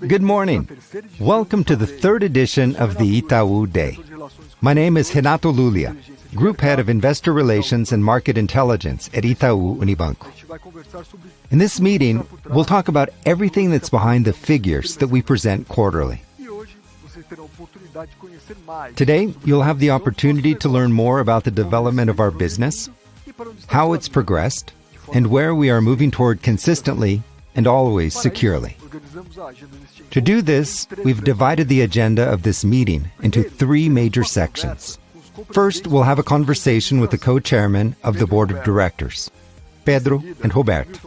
Good morning. Welcome to the third edition of the Itaú Day. My name is Renato Lulia, Group Head of Investor Relations and Market Intelligence at Itaú Unibanco. In this meeting, we'll talk about everything that's behind the figures that we present quarterly. Today, you'll have the opportunity to learn more about the development of our business, how it's progressed, and where we are moving toward consistently and always securely. To do this, we've divided the agenda of this meeting into three major sections. First, we'll have a conversation with the co-chairmen of the board of directors, Pedro and Roberto.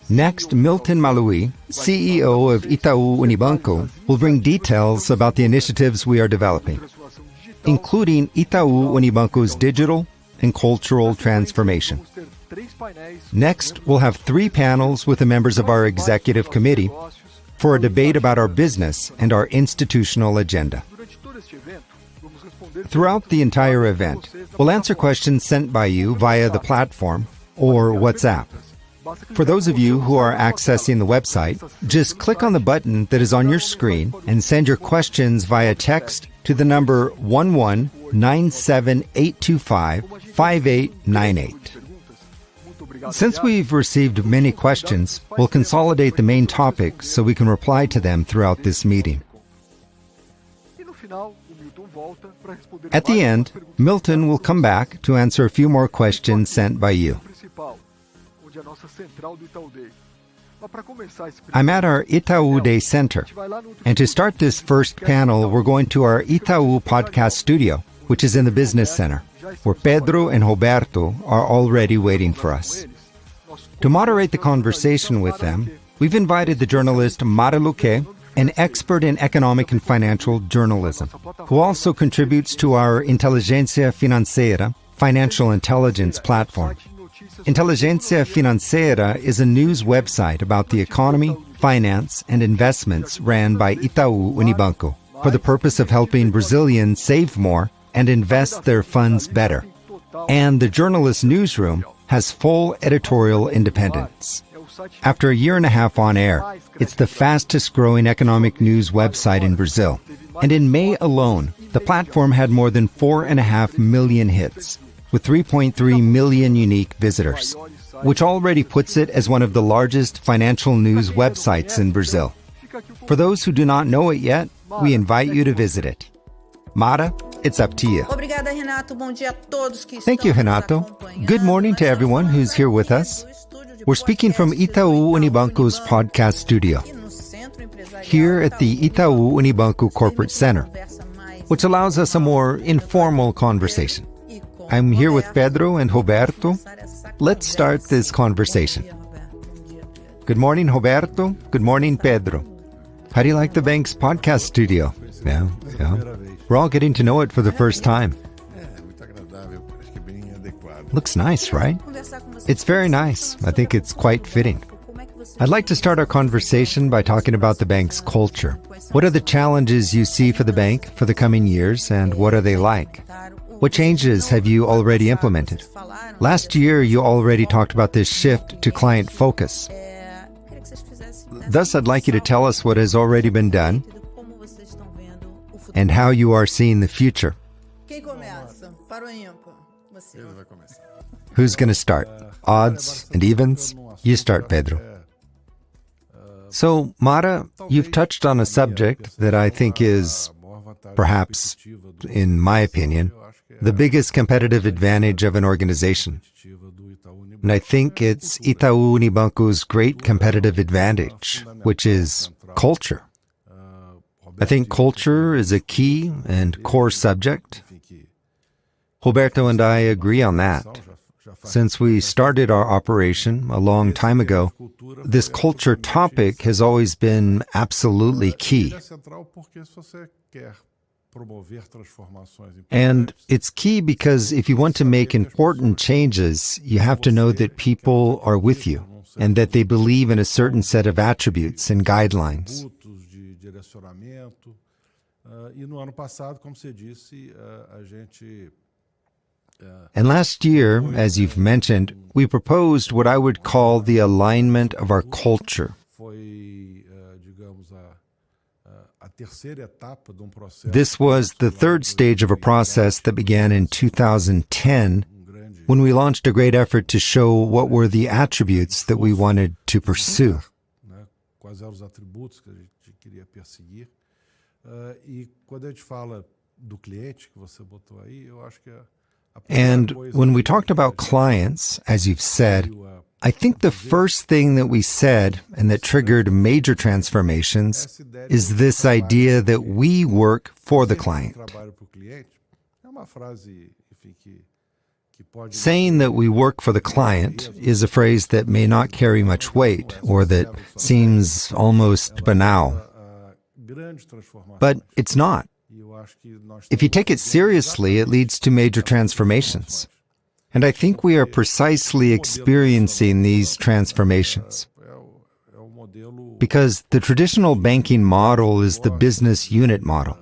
Next, Milton Maluhy, CEO of Itaú Unibanco, will bring details about the initiatives we are developing, including Itaú Unibanco's digital and cultural transformation. Next, we'll have three panels with the members of our executive committee for a debate about our business and our institutional agenda. Throughout the entire event, we'll answer questions sent by you via the platform or WhatsApp. For those of you who are accessing the website, just click on the button that is on your screen and send your questions via text to the number 11978255898. Since we've received many questions, we'll consolidate the main topics so we can reply to them throughout this meeting. At the end, Milton will come back to answer a few more questions sent by you. I'm at our Itaú Day Center, and to start this first panel, we're going to our Itaú podcast studio, which is in the Business Center, where Pedro and Roberto are already waiting for us. To moderate the conversation with them, we've invited the journalist Luquet, an expert in economic and financial journalism, who also contributes to our Inteligência Financeira, financial intelligence platform. Inteligência Financeira is a news website about the economy, finance, and investments ran by Itaú Unibanco for the purpose of helping Brazilians save more and invest their funds better. And the journalist newsroom has full editorial independence. After a year and a half on air, it's the fastest growing economic news website in Brazil. And in May alone, the platform had more than 4.5 million hits, with 3.3 million unique visitors, which already puts it as one of the largest financial news websites in Brazil. For those who do not know it yet, we invite you to visit it. Mara, it's up to you. Thank you, Renato. Good morning to everyone who's here with us. We're speaking from Itaú Unibanco's podcast studio, here at the Itaú Unibanco Corporate Center, which allows us a more informal conversation. I'm here with Pedro and Roberto. Let's start this conversation. Good morning, Roberto. Good morning, Pedro. How do you like the bank's podcast studio? Yeah. We're all getting to know it for the first time. Looks nice, right? It's very nice. I think it's quite fitting. I'd like to start our conversation by talking about the bank's culture. What are the challenges you see for the bank for the coming years, and what are they like? What changes have you already implemented? Last year, you already talked about this shift to client focus. Thus, I'd like you to tell us what has already been done and how you are seeing the future. Who's going to start? Odds and evens? You start, Pedro. So, Mara, you've touched on a subject that I think is, perhaps, in my opinion, the biggest competitive advantage of an organization. And I think it's Itaú Unibanco's great competitive advantage, which is culture. I think culture is a key and core subject. Roberto and I agree on that. Since we started our operation a long time ago, this culture topic has always been absolutely key. And it's key because if you want to make important changes, you have to know that people are with you and that they believe in a certain set of attributes and guidelines. And last year, as you've mentioned, we proposed what I would call the alignment of our culture. This was the third stage of a process that began in 2010, when we launched a great effort to show what were the attributes that we wanted to pursue. And when we talked about clients, as you've said, I think the first thing that we said, and that triggered major transformations, is this idea that we work for the client. Saying that we work for the client is a phrase that may not carry much weight, or that seems almost banal. But it's not. If you take it seriously, it leads to major transformations. And I think we are precisely experiencing these transformations. Because the traditional banking model is the business unit model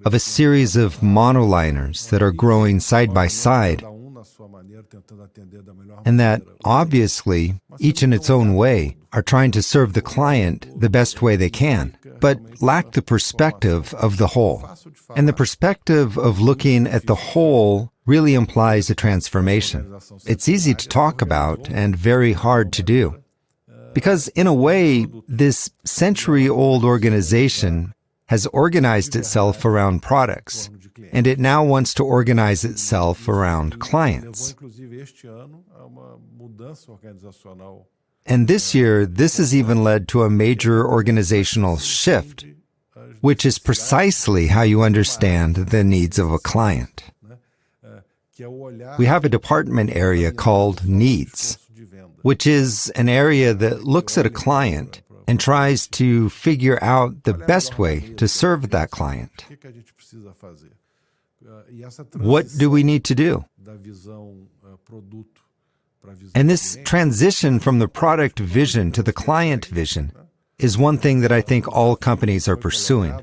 of a series of monoliners that are growing side by side, and that, obviously, each in its own way, are trying to serve the client the best way they can, but lack the perspective of the whole. And the perspective of looking at the whole really implies a transformation. It's easy to talk about and very hard to do. Because, in a way, this century-old organization has organized itself around products, and it now wants to organize itself around clients. And this year, this has even led to a major organizational shift, which is precisely how you understand the needs of a client. We have a department area called Needs, which is an area that looks at a client and tries to figure out the best way to serve that client. What do we need to do? And this transition from the product vision to the client vision is one thing that I think all companies are pursuing.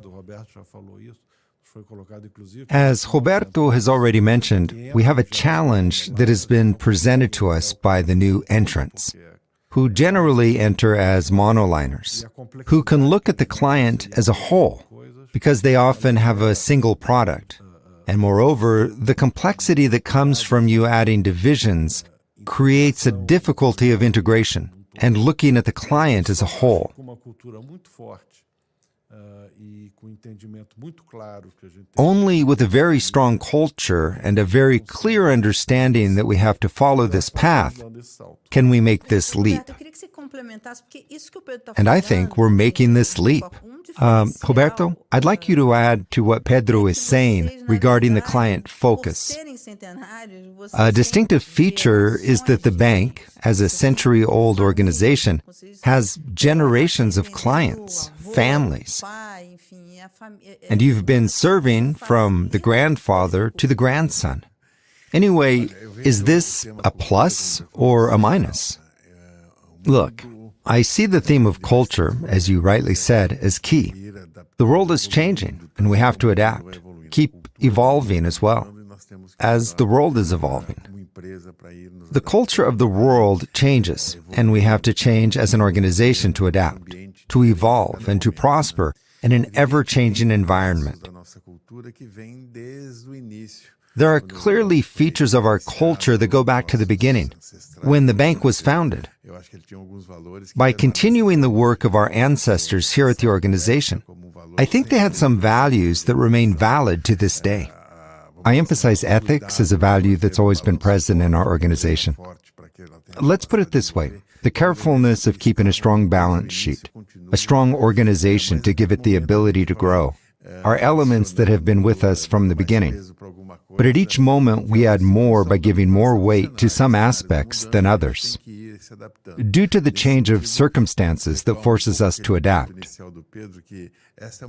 As Roberto has already mentioned, we have a challenge that has been presented to us by the new entrants, who generally enter as monoliners, who can look at the client as a whole, because they often have a single product. And moreover, the complexity that comes from you adding divisions creates a difficulty of integration and looking at the client as a whole. Only with a very strong culture and a very clear understanding that we have to follow this path can we make this leap. And I think we're making this leap. Roberto, I'd like you to add to what Pedro is saying regarding the client focus. A distinctive feature is that the bank, as a century-old organization, has generations of clients, families. And you've been serving from the grandfather to the grandson. Anyway, is this a plus or a minus? Look, I see the theme of culture, as you rightly said, as key. The world is changing, and we have to adapt, keep evolving as well, as the world is evolving. The culture of the world changes, and we have to change as an organization to adapt, to evolve, and to prosper in an ever-changing environment. There are clearly features of our culture that go back to the beginning, when the bank was founded. By continuing the work of our ancestors here at the organization, I think they had some values that remain valid to this day. I emphasize ethics as a value that's always been present in our organization. Let's put it this way. The carefulness of keeping a strong balance sheet, a strong organization to give it the ability to grow, are elements that have been with us from the beginning. But at each moment, we add more by giving more weight to some aspects than others, due to the change of circumstances that forces us to adapt.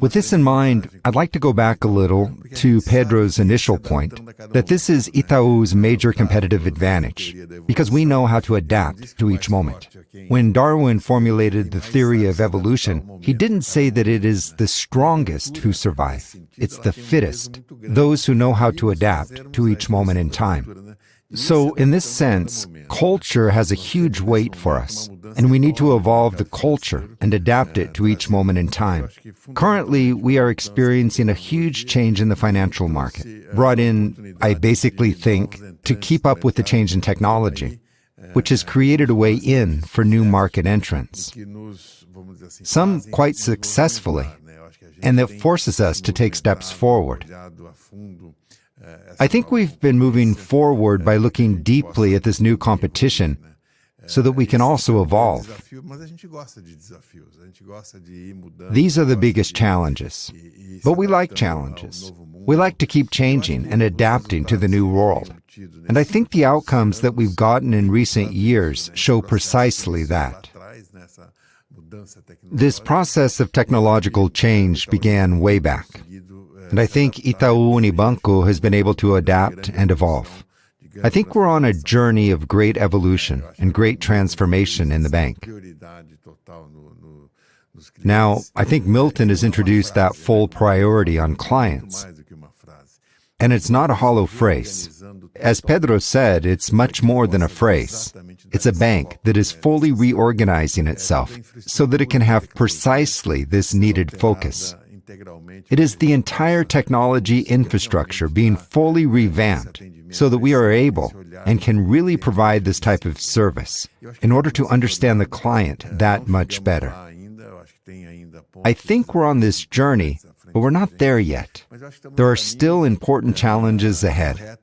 With this in mind, I'd like to go back a little to Pedro's initial point, that this is Itaú's major competitive advantage, because we know how to adapt to each moment. When Darwin formulated the theory of evolution, he didn't say that it is the strongest who survive. It's the fittest, those who know how to adapt to each moment in time. So, in this sense, culture has a huge weight for us, and we need to evolve the culture and adapt it to each moment in time. Currently, we are experiencing a huge change in the financial market, brought in, I basically think, to keep up with the change in technology, which has created a way in for new market entrants. Some quite successfully, and that forces us to take steps forward. I think we've been moving forward by looking deeply at this new competition so that we can also evolve. These are the biggest challenges, but we like challenges. We like to keep changing and adapting to the new world. And I think the outcomes that we've gotten in recent years show precisely that. This process of technological change began way back. And I think Itaú Unibanco has been able to adapt and evolve. I think we're on a journey of great evolution and great transformation in the bank. Now, I think Milton has introduced that full priority on clients. And it's not a hollow phrase. As Pedro said, it's much more than a phrase. It's a bank that is fully reorganizing itself so that it can have precisely this needed focus. It is the entire technology infrastructure being fully revamped so that we are able and can really provide this type of service in order to understand the client that much better. I think we're on this journey, but we're not there yet. There are still important challenges ahead.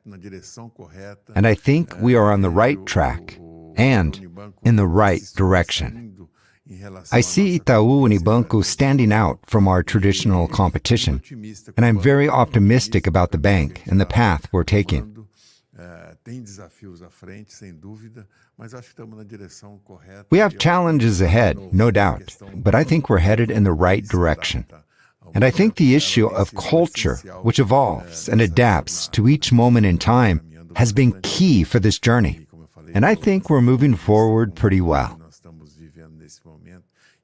And I think we are on the right track and in the right direction. I see Itaú Unibanco standing out from our traditional competition, and I'm very optimistic about the bank and the path we're taking. We have challenges ahead, no doubt, but I think we're headed in the right direction. And I think the issue of culture, which evolves and adapts to each moment in time, has been key for this journey. And I think we're moving forward pretty well.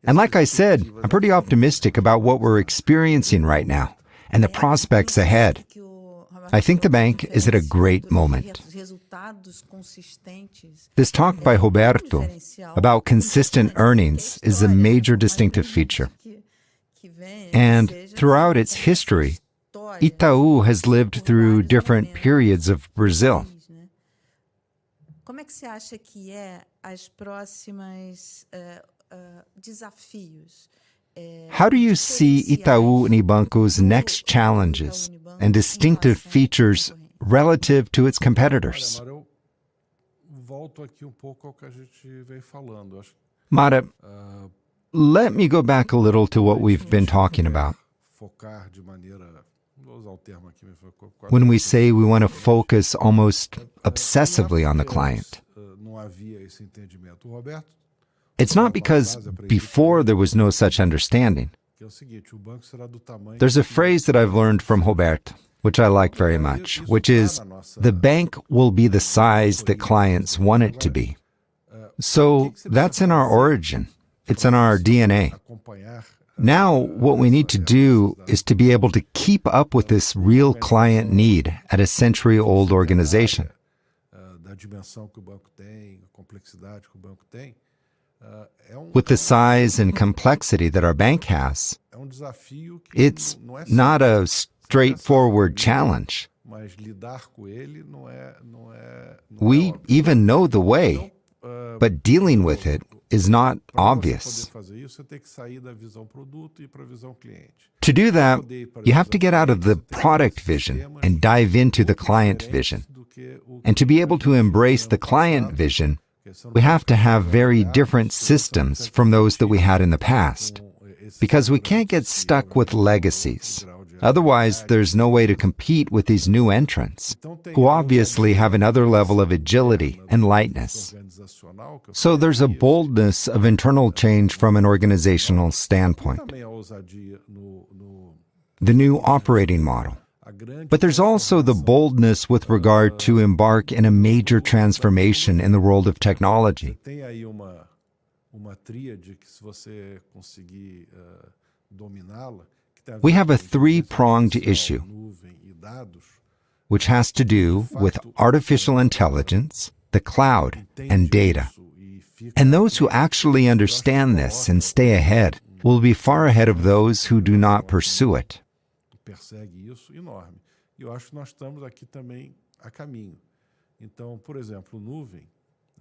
And like I said, I'm pretty optimistic about what we're experiencing right now and the prospects ahead. I think the bank is at a great moment. This talk by Roberto about consistent earnings is a major distinctive feature. And throughout its history, Itaú has lived through different periods of Brazil. How do you see Itaú Unibanco's next challenges and distinctive features relative to its competitors? Mara, let me go back a little to what we've been talking about. When we say we want to focus almost obsessively on the client, it's not because before there was no such understanding. There's a phrase that I've learned from Roberto, which I like very much, which is, the bank will be the size that clients want it to be. So that's in our origin. It's in our DNA. Now, what we need to do is to be able to keep up with this real client need at a century-old organization. With the size and complexity that our bank has, it's not a straightforward challenge. We even know the way, but dealing with it is not obvious. To do that, you have to get out of the product vision and dive into the client vision. And to be able to embrace the client vision, we have to have very different systems from those that we had in the past, because we can't get stuck with legacies. Otherwise, there's no way to compete with these new entrants, who obviously have another level of agility and lightness. So there's a boldness of internal change from an organizational standpoint. The new operating model. But there's also the boldness with regard to embark in a major transformation in the world of technology. We have a three-pronged issue. which has to do with artificial intelligence, the cloud, and data. And those who actually understand this and stay ahead will be far ahead of those who do not pursue it.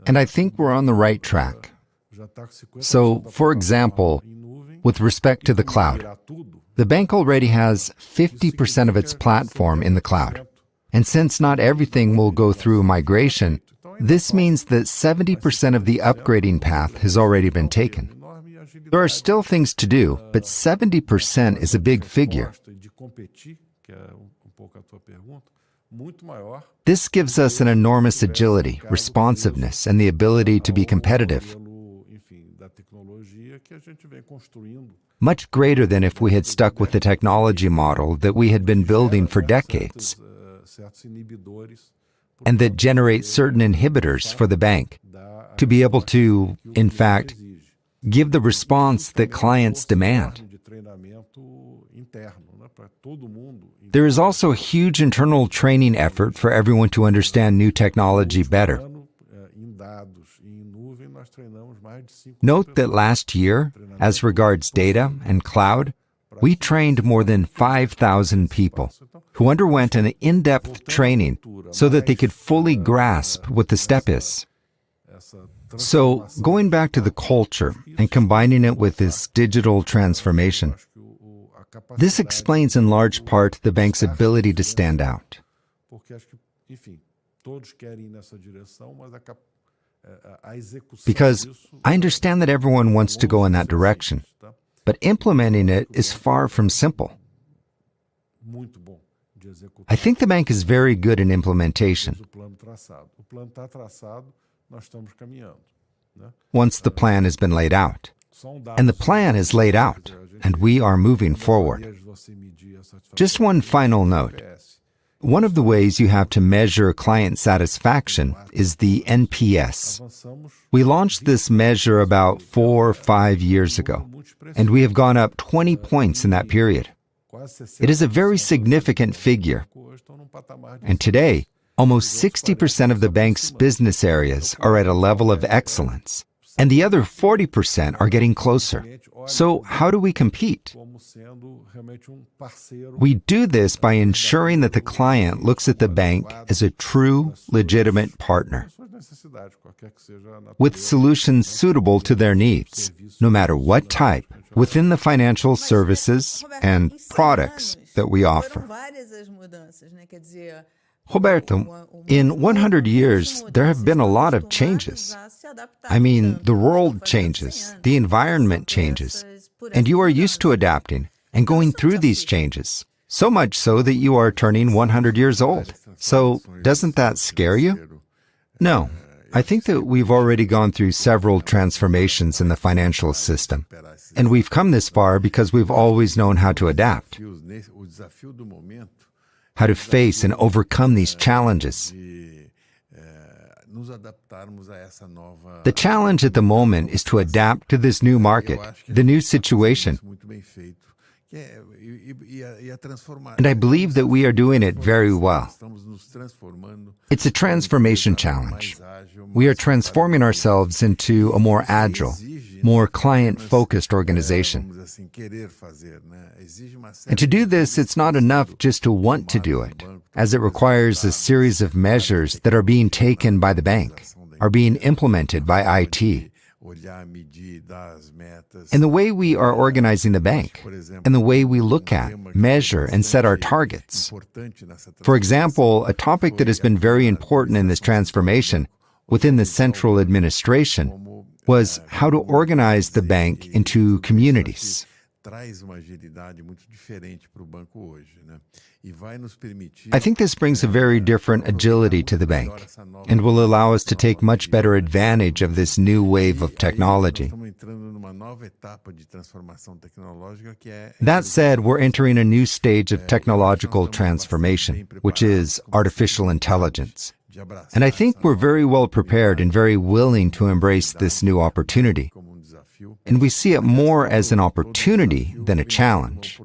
And I think we're on the right track. So, for example, with respect to the cloud, the bank already has 50% of its platform in the cloud. And since not everything will go through migration, this means that 70% of the upgrading path has already been taken. There are still things to do, but 70% is a big figure. This gives us an enormous agility, responsiveness, and the ability to be competitive, much greater than if we had stuck with the technology model that we had been building for decades, and that generates certain inhibitors for the bank to be able to, in fact, give the response that clients demand. There is also a huge internal training effort for everyone to understand new technology better. Note that last year, as regards data and cloud, we trained more than 5,000 people who underwent an in-depth training so that they could fully grasp what the step is. So, going back to the culture and combining it with this digital transformation, this explains in large part the bank's ability to stand out. Because I understand that everyone wants to go in that direction, but implementing it is far from simple. I think the bank is very good in implementation. Once the plan has been laid out. And the plan is laid out, and we are moving forward. Just one final note. One of the ways you have to measure client satisfaction is the NPS. We launched this measure about 4 or 5 years ago, and we have gone up 20 points in that period. It is a very significant figure. And today, almost 60% of the bank's business areas are at a level of excellence, and the other 40% are getting closer. So how do we compete? We do this by ensuring that the client looks at the bank as a true, legitimate partner, with solutions suitable to their needs, no matter what type, within the financial services and products that we offer. Roberto, in 100 years, there have been a lot of changes. I mean, the world changes, the environment changes, and you are used to adapting and going through these changes, so much so that you are turning 100 years old. So, doesn't that scare you? No. I think that we've already gone through several transformations in the financial system, and we've come this far because we've always known how to adapt, how to face and overcome these challenges. The challenge at the moment is to adapt to this new market, the new situation. And I believe that we are doing it very well. It's a transformation challenge. We are transforming ourselves into a more agile, more client-focused organization. And to do this, it's not enough just to want to do it, as it requires a series of measures that are being taken by the bank, are being implemented by IT. And the way we are organizing the bank, and the way we look at, measure, and set our targets. For example, a topic that has been very important in this transformation within the central administration was how to organize the bank into communities. I think this brings a very different agility to the bank and will allow us to take much better advantage of this new wave of technology. That said, we're entering a new stage of technological transformation, which is artificial intelligence. And I think we're very well prepared and very willing to embrace this new opportunity. And we see it more as an opportunity than a challenge.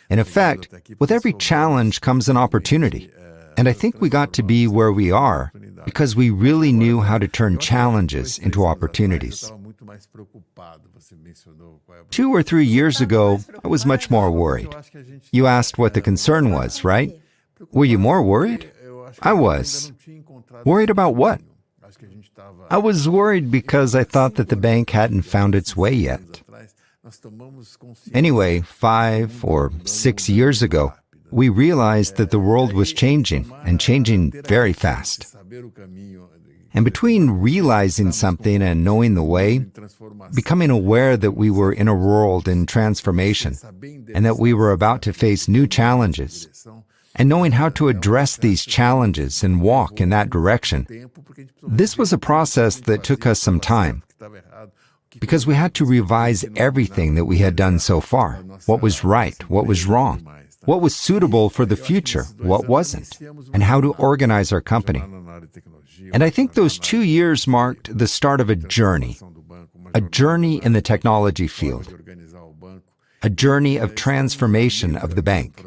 In effect, with every challenge comes an opportunity. And I think we got to be where we are because we really knew how to turn challenges into opportunities. 2 or 3 years ago, I was much more worried. You asked what the concern was, right? Were you more worried? I was. Worried about what? I was worried because I thought that the bank hadn't found its way yet. Anyway, 5 or 6 years ago, we realized that the world was changing, and changing very fast. And between realizing something and knowing the way, becoming aware that we were in a world in transformation, and that we were about to face new challenges, and knowing how to address these challenges and walk in that direction, this was a process that took us some time, because we had to revise everything that we had done so far. What was right, what was wrong, what was suitable for the future, what wasn't, and how to organize our company. And I think those 2 years marked the start of a journey in the technology field, a journey of transformation of the bank,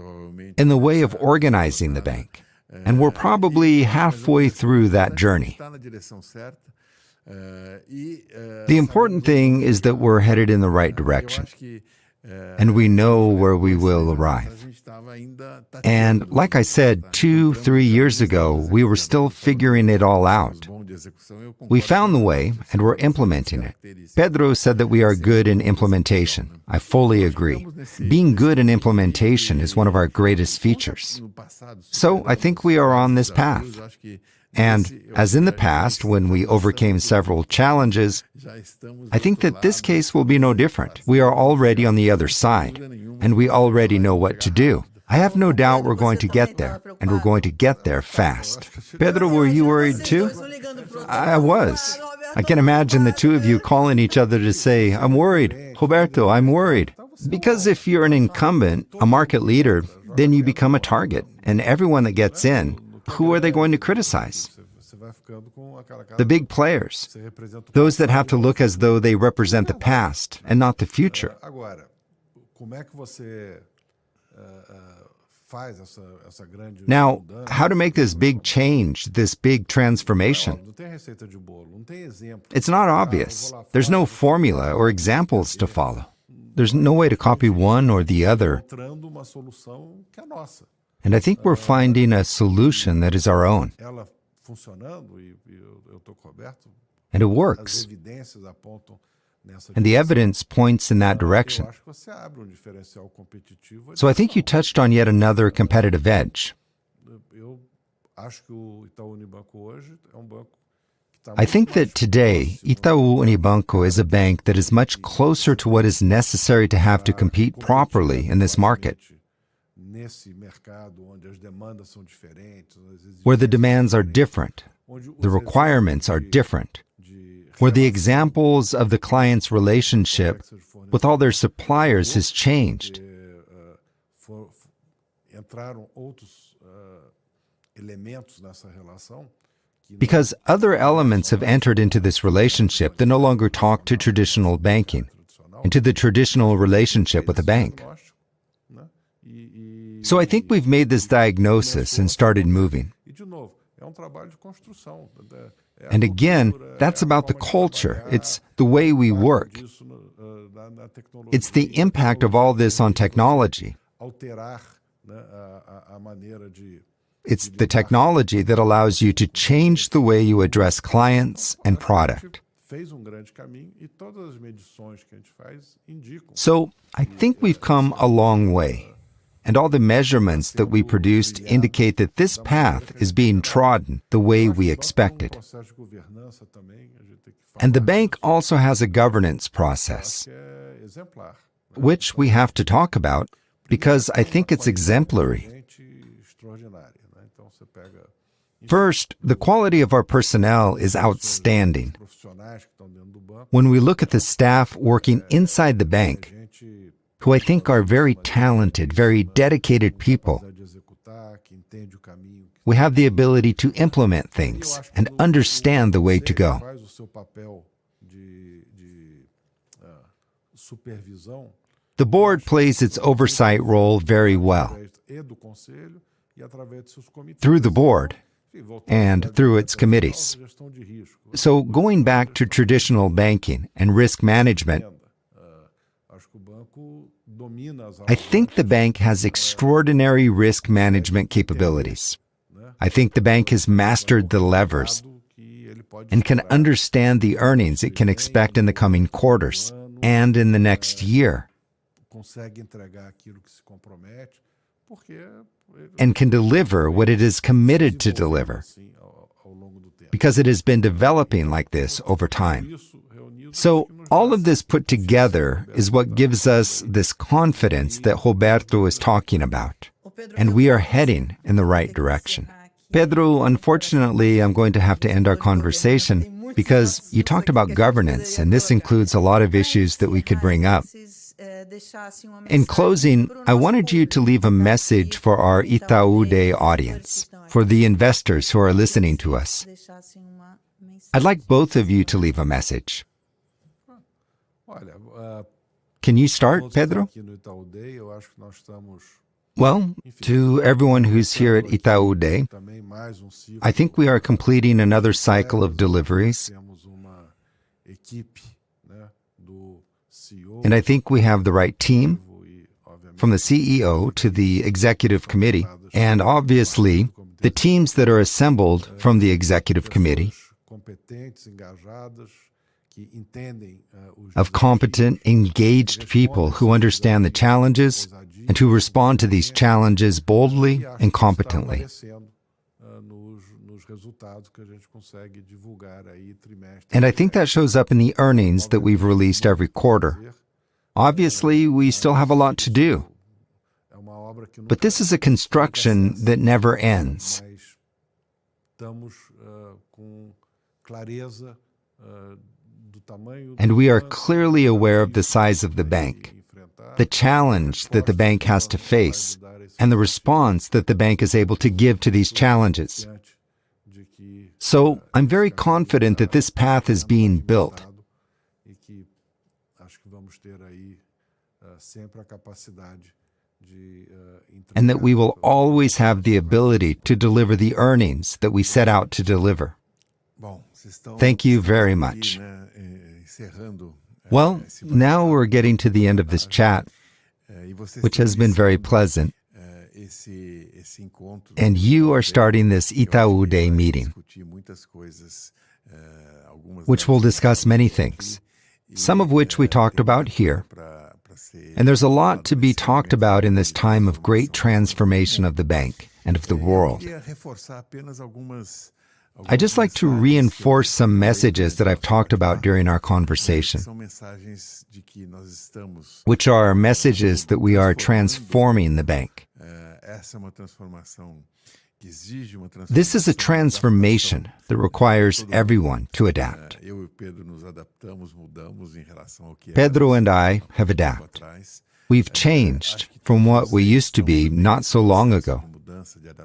in the way of organizing the bank. And we're probably halfway through that journey. The important thing is that we're headed in the right direction, and we know where we will arrive. And like I said, 2-3 years ago, we were still figuring it all out. We found the way, and we're implementing it. Pedro said that we are good in implementation. I fully agree. Being good in implementation is one of our greatest features. So I think we are on this path. And as in the past, when we overcame several challenges, I think that this case will be no different. We are already on the other side, and we already know what to do. I have no doubt we're going to get there, and we're going to get there fast. Pedro, were you worried too? I was. I can imagine the two of you calling each other to say, I'm worried. Roberto, I'm worried. Because if you're an incumbent, a market leader, then you become a target, and everyone that gets in, who are they going to criticize? The big players, those that have to look as though they represent the past and not the future. Now, how to make this big change, this big transformation? It's not obvious. There's no formula or examples to follow. There's no way to copy one or the other. And I think we're finding a solution that is our own. And it works. And the evidence points in that direction. So I think you touched on yet another competitive edge. I think that today, Itaú Unibanco is a bank that is much closer to what is necessary to have to compete properly in this market, where the demands are different, the requirements are different, where the examples of the client's relationship with all their suppliers has changed. Because other elements have entered into this relationship that no longer talk to traditional banking, into the traditional relationship with a bank. So I think we've made this diagnosis and started moving. And again, that's about the culture. It's the way we work. It's the impact of all this on technology. It's the technology that allows you to change the way you address clients and product. So I think we've come a long way. And all the measurements that we produced indicate that this path is being trodden the way we expected. And the bank also has a governance process, which we have to talk about because I think it's exemplary. First, the quality of our personnel is outstanding. When we look at the staff working inside the bank, who I think are very talented, very dedicated people, we have the ability to implement things and understand the way to go. The board plays its oversight role very well through the board and through its committees. So going back to traditional banking and risk management, I think the bank has extraordinary risk management capabilities. I think the bank has mastered the levers and can understand the earnings it can expect in the coming quarters and in the next year, and can deliver what it is committed to deliver, because it has been developing like this over time. So all of this put together is what gives us this confidence that Roberto is talking about, and we are heading in the right direction. Pedro, unfortunately, I'm going to have to end our conversation because you talked about governance, and this includes a lot of issues that we could bring up. In closing, I wanted you to leave a message for our Itaú Day audience, for the investors who are listening to us. I'd like both of you to leave a message. Can you start, Pedro? Well, to everyone who's here at Itaú Day, I think we are completing another cycle of deliveries. And I think we have the right team, from the CEO to the executive committee, and obviously the teams that are assembled from the executive committee of competent, engaged people who understand the challenges and who respond to these challenges boldly and competently. And I think that shows up in the earnings that we've released every quarter. Obviously, we still have a lot to do. But this is a construction that never ends. And we are clearly aware of the size of the bank, the challenge that the bank has to face, and the response that the bank is able to give to these challenges. So I'm very confident that this path is being built, and that we will always have the ability to deliver the earnings that we set out to deliver. Thank you very much. Well, now we're getting to the end of this chat, which has been very pleasant. And you are starting this Itaú Day meeting, which will discuss many things, some of which we talked about here. And there's a lot to be talked about in this time of great transformation of the bank and of the world. I'd just like to reinforce some messages that I've talked about during our conversation, which are messages that we are transforming the bank. This is a transformation that requires everyone to adapt. Pedro and I have adapted. We've changed from what we used to be not so long ago.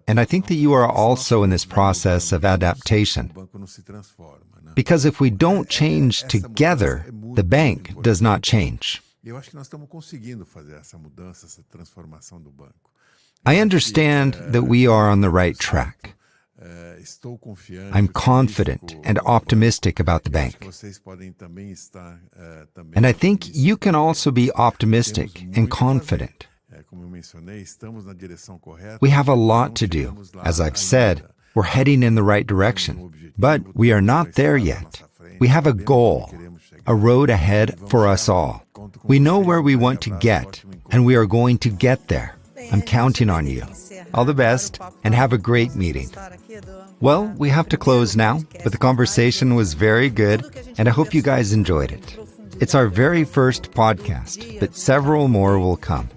And I think that you are also in this process of adaptation. Because if we don't change together, the bank does not change. I understand that we are on the right track. I'm confident and optimistic about the bank. And I think you can also be optimistic and confident. We have a lot to do. As I've said, we're heading in the right direction, but we are not there yet. We have a goal, a road ahead for us all. We know where we want to get, and we are going to get there. I'm counting on you. All the best, and have a great meeting. Well, we have to close now, but the conversation was very good, and I hope you guys enjoyed it. It's our very first podcast, but several more will come.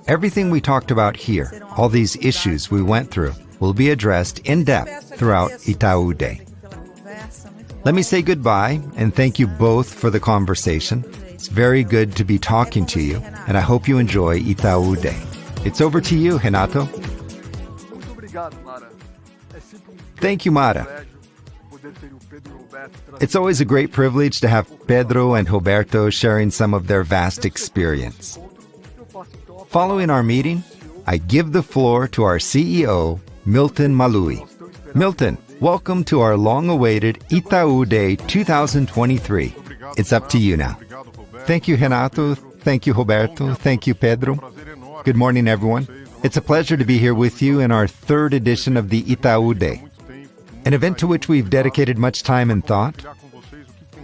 Everything we talked about here, all these issues we went through, will be addressed in depth throughout Itaú Day. Let me say goodbye, and thank you both for the conversation. It's very good to be talking to you, and I hope you enjoy Itaú Day. It's over to you, Renato. Thank you, Mara. It's always a great privilege to have Pedro and Roberto sharing some of their vast experience. Following our meeting, I give the floor to our CEO, Milton Maluhy. Milton, welcome to our long-awaited Itaú Day 2023. It's up to you now. Thank you, Renato. Thank you, Roberto. Thank you, Pedro. Good morning, everyone. It's a pleasure to be here with you in our third edition of the Itaú Day, an event to which we've dedicated much time and thought.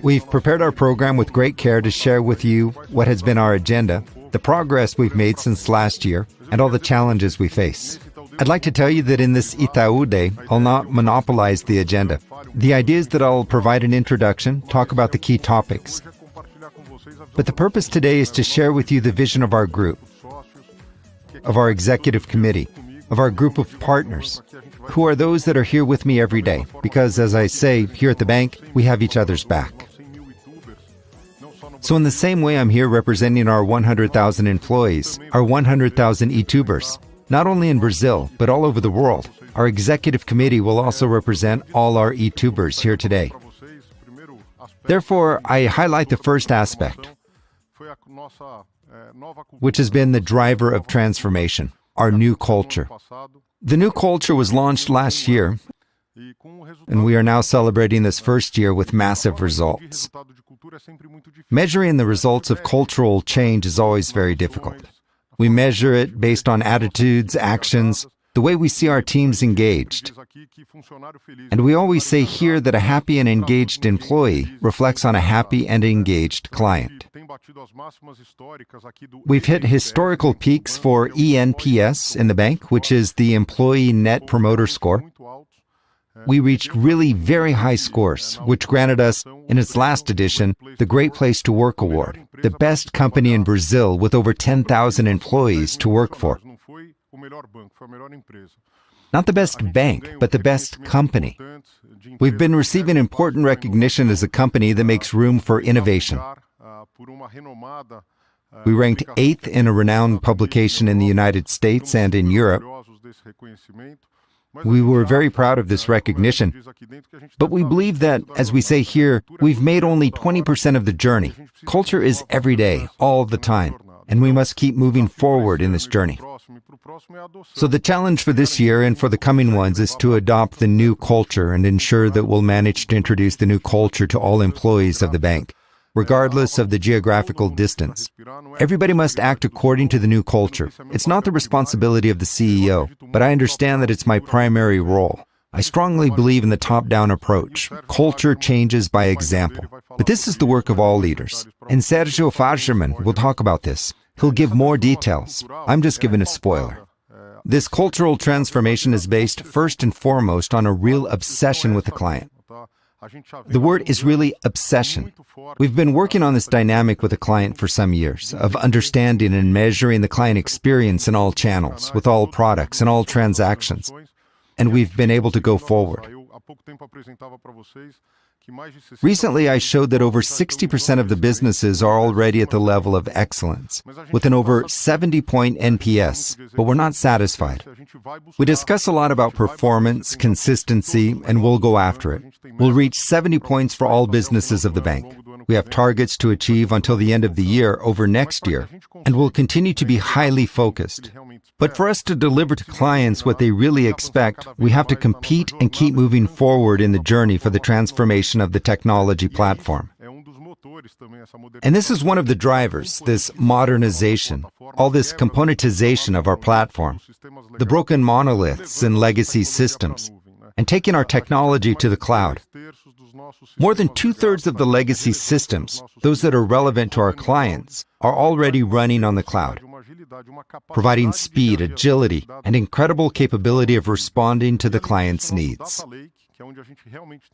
We've prepared our program with great care to share with you what has been our agenda, the progress we've made since last year, and all the challenges we face. I'd like to tell you that in this Itaú Day, I'll not monopolize the agenda. The idea is that I'll provide an introduction, talk about the key topics. But the purpose today is to share with you the vision of our group, of our executive committee, of our group of partners, who are those that are here with me every day. Because, as I say, here at the bank, we have each other's back. So in the same way, I'm here representing our 100,000 employees, our 100,000 YouTubers, not only in Brazil, but all over the world. Our executive committee will also represent all our YouTubers here today. Therefore, I highlight the first aspect, which has been the driver of transformation, our new culture. The new culture was launched last year, and we are now celebrating this first year with massive results. Measuring the results of cultural change is always very difficult. We measure it based on attitudes, actions, the way we see our teams engaged. And we always say here that a happy and engaged employee reflects on a happy and engaged client. We've hit historical peaks for ENPS in the bank, which is the Employee Net Promoter Score. We reached really very high scores, which granted us, in its last edition, the Great Place to Work Award, the best company in Brazil with over 10,000 employees to work for. Not the best bank, but the best company. We've been receiving important recognition as a company that makes room for innovation. We ranked 8th in a renowned publication in the United States and in Europe. We were very proud of this recognition, but we believe that, as we say here, we've made only 20% of the journey. Culture is every day, all the time, and we must keep moving forward in this journey. So the challenge for this year and for the coming ones is to adopt the new culture and ensure that we'll manage to introduce the new culture to all employees of the bank, regardless of the geographical distance. Everybody must act according to the new culture. It's not the responsibility of the CEO, but I understand that it's my primary role. I strongly believe in the top-down approach. Culture changes by example. But this is the work of all leaders. And Sergio Fajerman will talk about this. He'll give more details. I'm just giving a spoiler. This cultural transformation is based first and foremost on a real obsession with the client. The word is really obsession. We've been working on this dynamic with the client for some years, of understanding and measuring the client experience in all channels, with all products and all transactions. And we've been able to go forward. Recently, I showed that over 60% of the businesses are already at the level of excellence, with an over 70-point NPS, but we're not satisfied. We discuss a lot about performance, consistency, and we'll go after it. We'll reach 70 points for all businesses of the bank. We have targets to achieve until the end of the year over next year, and we'll continue to be highly focused. But for us to deliver to clients what they really expect, we have to compete and keep moving forward in the journey for the transformation of the technology platform. And this is one of the drivers, this modernization, all this componentization of our platform, the broken monoliths and legacy systems, and taking our technology to the cloud. More than 2/3 of the legacy systems, those that are relevant to our clients, are already running on the cloud, providing speed, agility, and incredible capability of responding to the client's needs.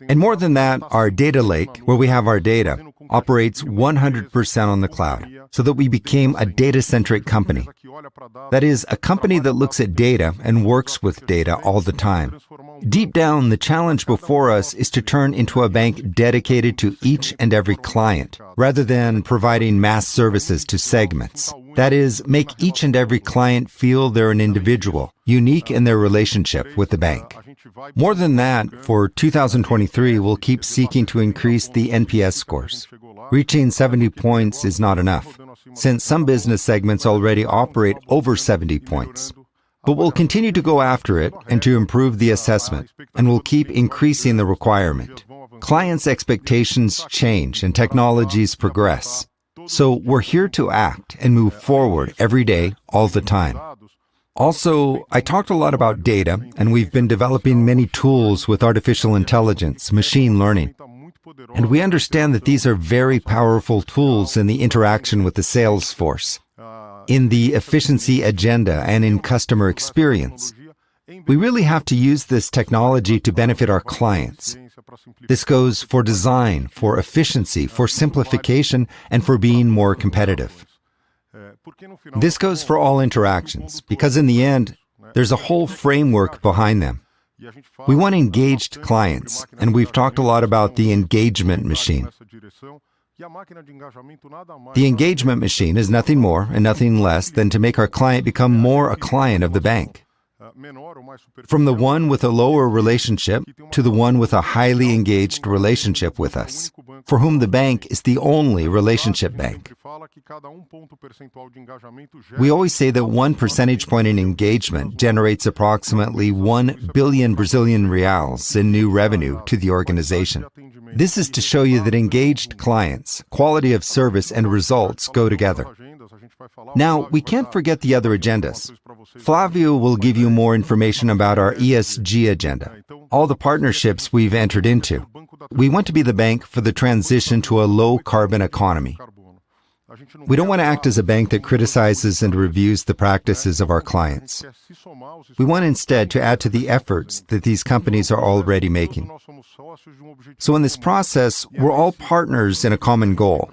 And more than that, our data lake, where we have our data, operates 100% on the cloud, so that we became a data-centric company. That is, a company that looks at data and works with data all the time. Deep down, the challenge before us is to turn into a bank dedicated to each and every client, rather than providing mass services to segments. That is, make each and every client feel they're an individual, unique in their relationship with the bank. More than that, for 2023, we'll keep seeking to increase the NPS scores. Reaching 70 points is not enough, since some business segments already operate over 70 points. But we'll continue to go after it and to improve the assessment, and we'll keep increasing the requirement. Clients' expectations change and technologies progress. So we're here to act and move forward every day, all the time. Also, I talked a lot about data, and we've been developing many tools with artificial intelligence, machine learning. And we understand that these are very powerful tools in the interaction with the sales force, in the efficiency agenda, and in customer experience. We really have to use this technology to benefit our clients. This goes for design, for efficiency, for simplification, and for being more competitive. This goes for all interactions, because in the end, there's a whole framework behind them. We want engaged clients, and we've talked a lot about the engagement machine. The engagement machine is nothing more and nothing less than to make our client become more a client of the bank. From the one with a lower relationship to the one with a highly engaged relationship with us, for whom the bank is the only relationship bank. We always say that 1 percentage point in engagement generates approximately 1 billion Brazilian reals in new revenue to the organization. This is to show you that engaged clients, quality of service, and results go together. Now, we can't forget the other agendas. Flavio will give you more information about our ESG agenda, all the partnerships we've entered into. We want to be the bank for the transition to a low-carbon economy. We don't want to act as a bank that criticizes and reviews the practices of our clients. We want instead to add to the efforts that these companies are already making. So in this process, we're all partners in a common goal.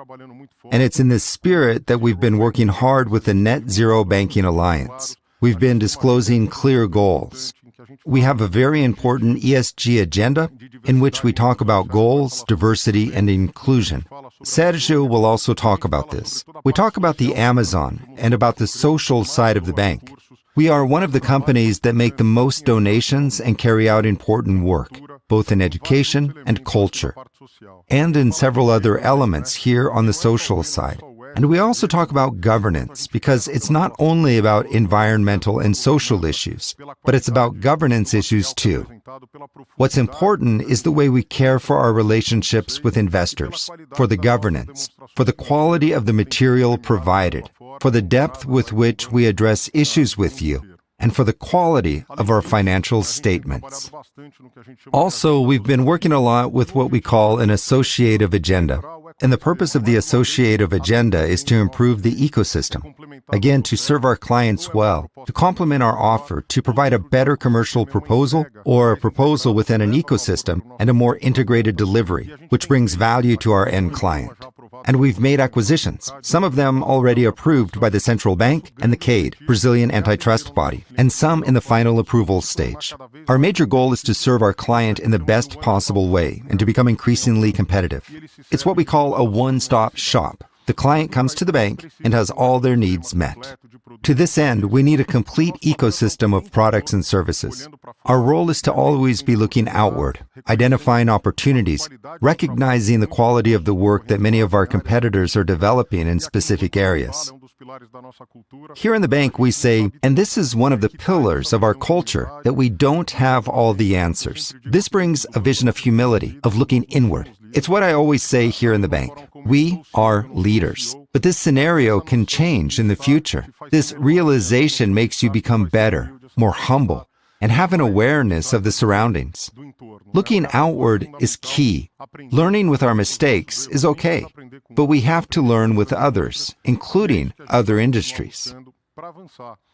And it's in this spirit that we've been working hard with the Net Zero Banking Alliance. We've been disclosing clear goals. We have a very important ESG agenda in which we talk about goals, diversity, and inclusion. Sergio will also talk about this. We talk about the Amazon and about the social side of the bank. We are one of the companies that make the most donations and carry out important work, both in education and culture, and in several other elements here on the social side. And we also talk about governance, because it's not only about environmental and social issues, but it's about governance issues too. What's important is the way we care for our relationships with investors, for the governance, for the quality of the material provided, for the depth with which we address issues with you, and for the quality of our financial statements. Also, we've been working a lot with what we call an associative agenda. And the purpose of the associative agenda is to improve the ecosystem. Again, to serve our clients well, to complement our offer, to provide a better commercial proposal or a proposal within an ecosystem and a more integrated delivery, which brings value to our end client. And we've made acquisitions, some of them already approved by the Central Bank and the CADE, Brazilian antitrust body, and some in the final approval stage. Our major goal is to serve our client in the best possible way and to become increasingly competitive. It's what we call a one-stop shop. The client comes to the bank and has all their needs met. To this end, we need a complete ecosystem of products and services. Our role is to always be looking outward, identifying opportunities, recognizing the quality of the work that many of our competitors are developing in specific areas. Here in the bank, we say, and this is one of the pillars of our culture, that we don't have all the answers. This brings a vision of humility, of looking inward. It's what I always say here in the bank. We are leaders. But this scenario can change in the future. This realization makes you become better, more humble, and have an awareness of the surroundings. Looking outward is key. Learning with our mistakes is okay, but we have to learn with others, including other industries.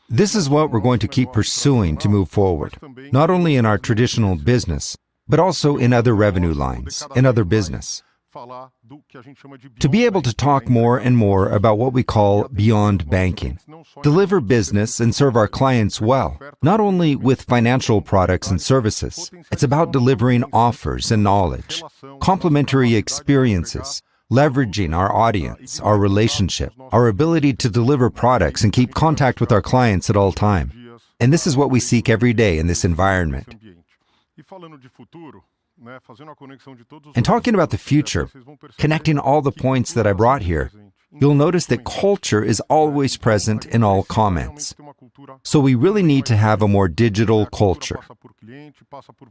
This is what we're going to keep pursuing to move forward, not only in our traditional business, but also in other revenue lines, in other business. To be able to talk more and more about what we call beyond banking, deliver business and serve our clients well, not only with financial products and services. It's about delivering offers and knowledge, complementary experiences, leveraging our audience, our relationship, our ability to deliver products and keep contact with our clients at all time. And this is what we seek every day in this environment. And talking about the future, connecting all the points that I brought here, you'll notice that culture is always present in all comments. So we really need to have a more digital culture.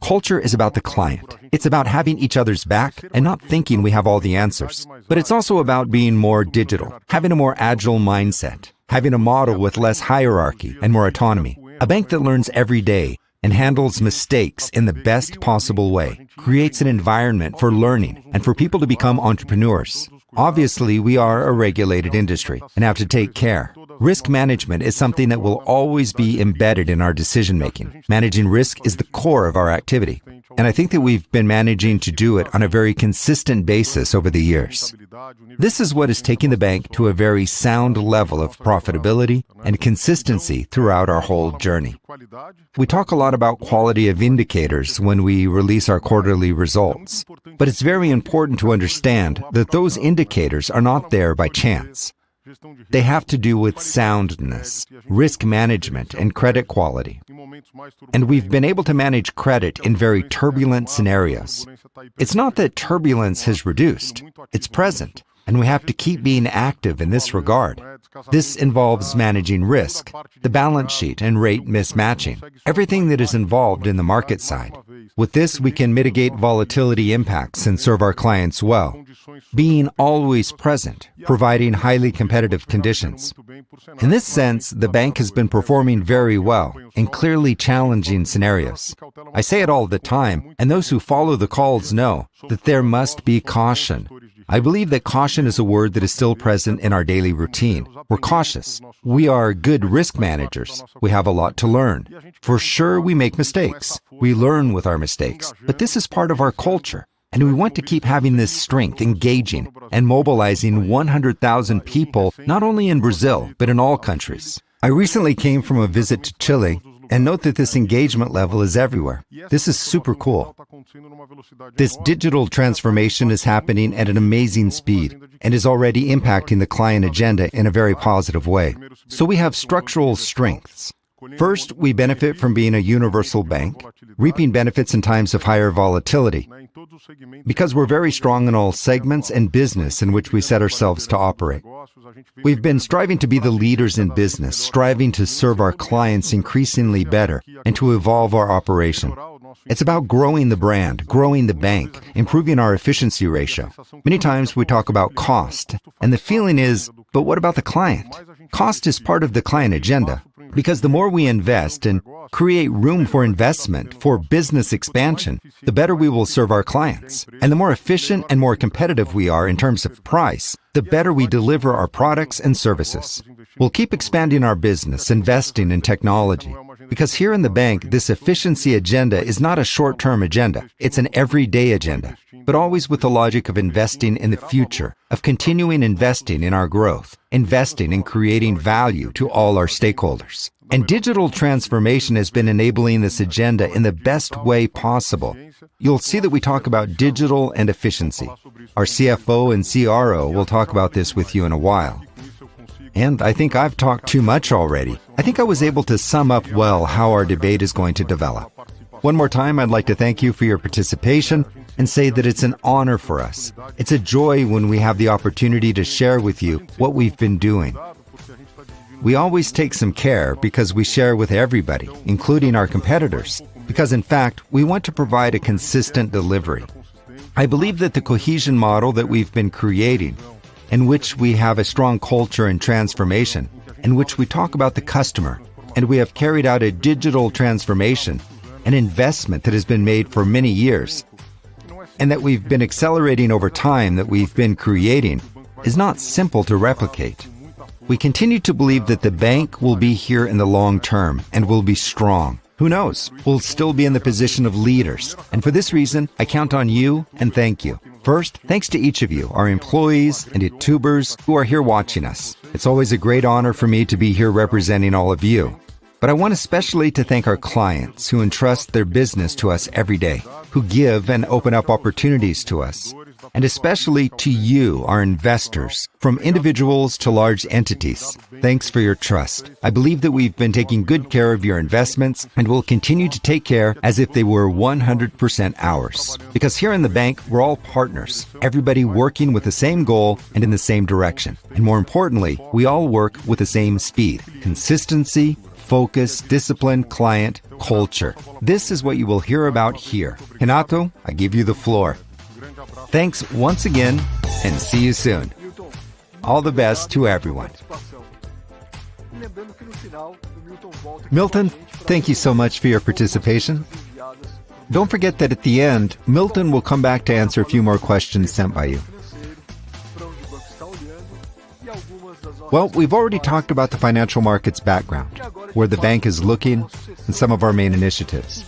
Culture is about the client. It's about having each other's back and not thinking we have all the answers. But it's also about being more digital, having a more agile mindset, having a model with less hierarchy and more autonomy, a bank that learns every day and handles mistakes in the best possible way, creates an environment for learning and for people to become entrepreneurs. Obviously, we are a regulated industry and have to take care. Risk management is something that will always be embedded in our decision-making. Managing risk is the core of our activity. And I think that we've been managing to do it on a very consistent basis over the years. This is what is taking the bank to a very sound level of profitability and consistency throughout our whole journey. We talk a lot about quality of indicators when we release our quarterly results, but it's very important to understand that those indicators are not there by chance. They have to do with soundness, risk management, and credit quality. And we've been able to manage credit in very turbulent scenarios. It's not that turbulence has reduced, it's present, and we have to keep being active in this regard. This involves managing risk, the balance sheet and rate mismatching, everything that is involved in the market side. With this, we can mitigate volatility impacts and serve our clients well, being always present, providing highly competitive conditions. In this sense, the bank has been performing very well in clearly challenging scenarios. I say it all the time, and those who follow the calls know that there must be caution. I believe that caution is a word that is still present in our daily routine. We're cautious. We are good risk managers. We have a lot to learn. For sure, we make mistakes. We learn with our mistakes. But this is part of our culture. And we want to keep having this strength, engaging and mobilizing 100,000 people, not only in Brazil, but in all countries. I recently came from a visit to Chile, and note that this engagement level is everywhere. This is super cool. This digital transformation is happening at an amazing speed and is already impacting the client agenda in a very positive way. So we have structural strengths. First, we benefit from being a universal bank, reaping benefits in times of higher volatility, because we're very strong in all segments and business in which we set ourselves to operate. We've been striving to be the leaders in business, striving to serve our clients increasingly better and to evolve our operation. It's about growing the brand, growing the bank, improving our efficiency ratio. Many times we talk about cost, and the feeling is, but what about the client? Cost is part of the client agenda, because the more we invest and create room for investment, for business expansion, the better we will serve our clients. And the more efficient and more competitive we are in terms of price, the better we deliver our products and services. We'll keep expanding our business, investing in technology. Because here in the bank, this efficiency agenda is not a short-term agenda. It's an everyday agenda, but always with the logic of investing in the future, of continuing investing in our growth, investing in creating value to all our stakeholders. And digital transformation has been enabling this agenda in the best way possible. You'll see that we talk about digital and efficiency. Our CFO and CRO will talk about this with you in a while. And I think I've talked too much already. I think I was able to sum up well how our debate is going to develop. One more time, I'd like to thank you for your participation and say that it's an honor for us. It's a joy when we have the opportunity to share with you what we've been doing. We always take some care because we share with everybody, including our competitors, because in fact, we want to provide a consistent delivery. I believe that the cohesion model that we've been creating, in which we have a strong culture and transformation, in which we talk about the customer, and we have carried out a digital transformation, an investment that has been made for many years, and that we've been accelerating over time, that we've been creating, is not simple to replicate. We continue to believe that the bank will be here in the long term and will be strong. Who knows? We'll still be in the position of leaders. And for this reason, I count on you and thank you. First, thanks to each of you, our employees and YouTubers who are here watching us. It's always a great honor for me to be here representing all of you. But I want especially to thank our clients who entrust their business to us every day, who give and open up opportunities to us. And especially to you, our investors, from individuals to large entities. Thanks for your trust. I believe that we've been taking good care of your investments and will continue to take care as if they were 100% ours. Because here in the bank, we're all partners, everybody working with the same goal and in the same direction. And more importantly, we all work with the same speed, consistency, focus, discipline, client, culture. This is what you will hear about here. Renato, I give you the floor. Thanks once again, and see you soon. All the best to everyone. Milton, thank you so much for your participation. Don't forget that at the end, Milton will come back to answer a few more questions sent by you. Well, we've already talked about the financial markets background, where the bank is looking, and some of our main initiatives.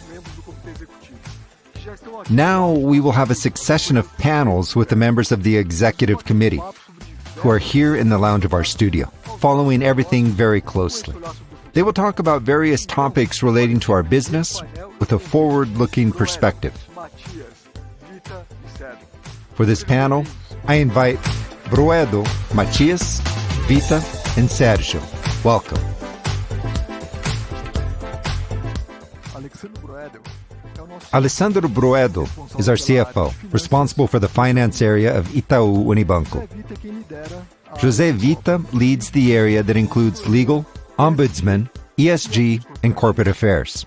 Now we will have a succession of panels with the members of the executive committee, who are here in the lounge of our studio, following everything very closely. They will talk about various topics relating to our business with a forward-looking perspective. For this panel, I invite Broedel, Matias, Vita, and Sergio. Welcome. Alexsandro Broedel is our CFO, responsible for the finance area of Itaú Unibanco. José Vita leads the area that includes legal, ombudsman, ESG, and corporate affairs.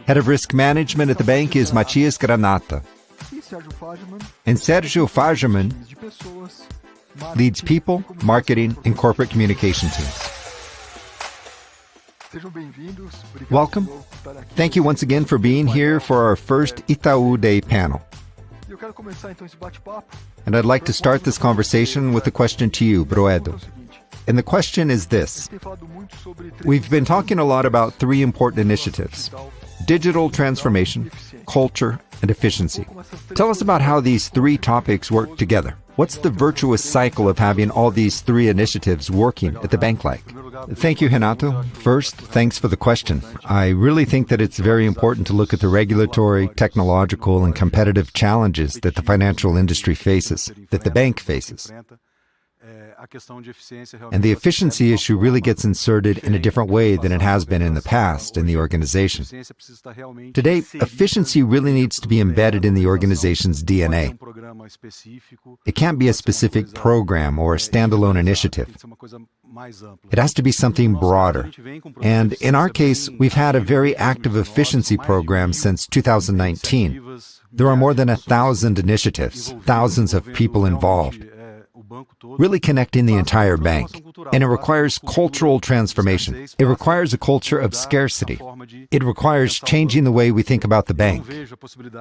Head of risk management at the bank is Matias Granata. And Sergio Fajerman leads people, marketing, and corporate communication teams. Welcome. Thank you once again for being here for our first Itaú Day panel. And I'd like to start this conversation with a question to you, Broedel. And the question is this. We've been talking a lot about three important initiatives: digital transformation, culture, and efficiency. Tell us about how these three topics work together. What's the virtuous cycle of having all these three initiatives working at the bank like? Thank you, Renato. First, thanks for the question. I really think that it's very important to look at the regulatory, technological, and competitive challenges that the financial industry faces, that the bank faces. And the efficiency issue really gets inserted in a different way than it has been in the past in the organization. Today, efficiency really needs to be embedded in the organization's DNA. It can't be a specific program or a standalone initiative. It has to be something broader. And in our case, we've had a very active efficiency program since 2019. There are more than 1,000 initiatives, thousands of people involved, really connecting the entire bank. And it requires cultural transformation. It requires a culture of scarcity. It requires changing the way we think about the bank.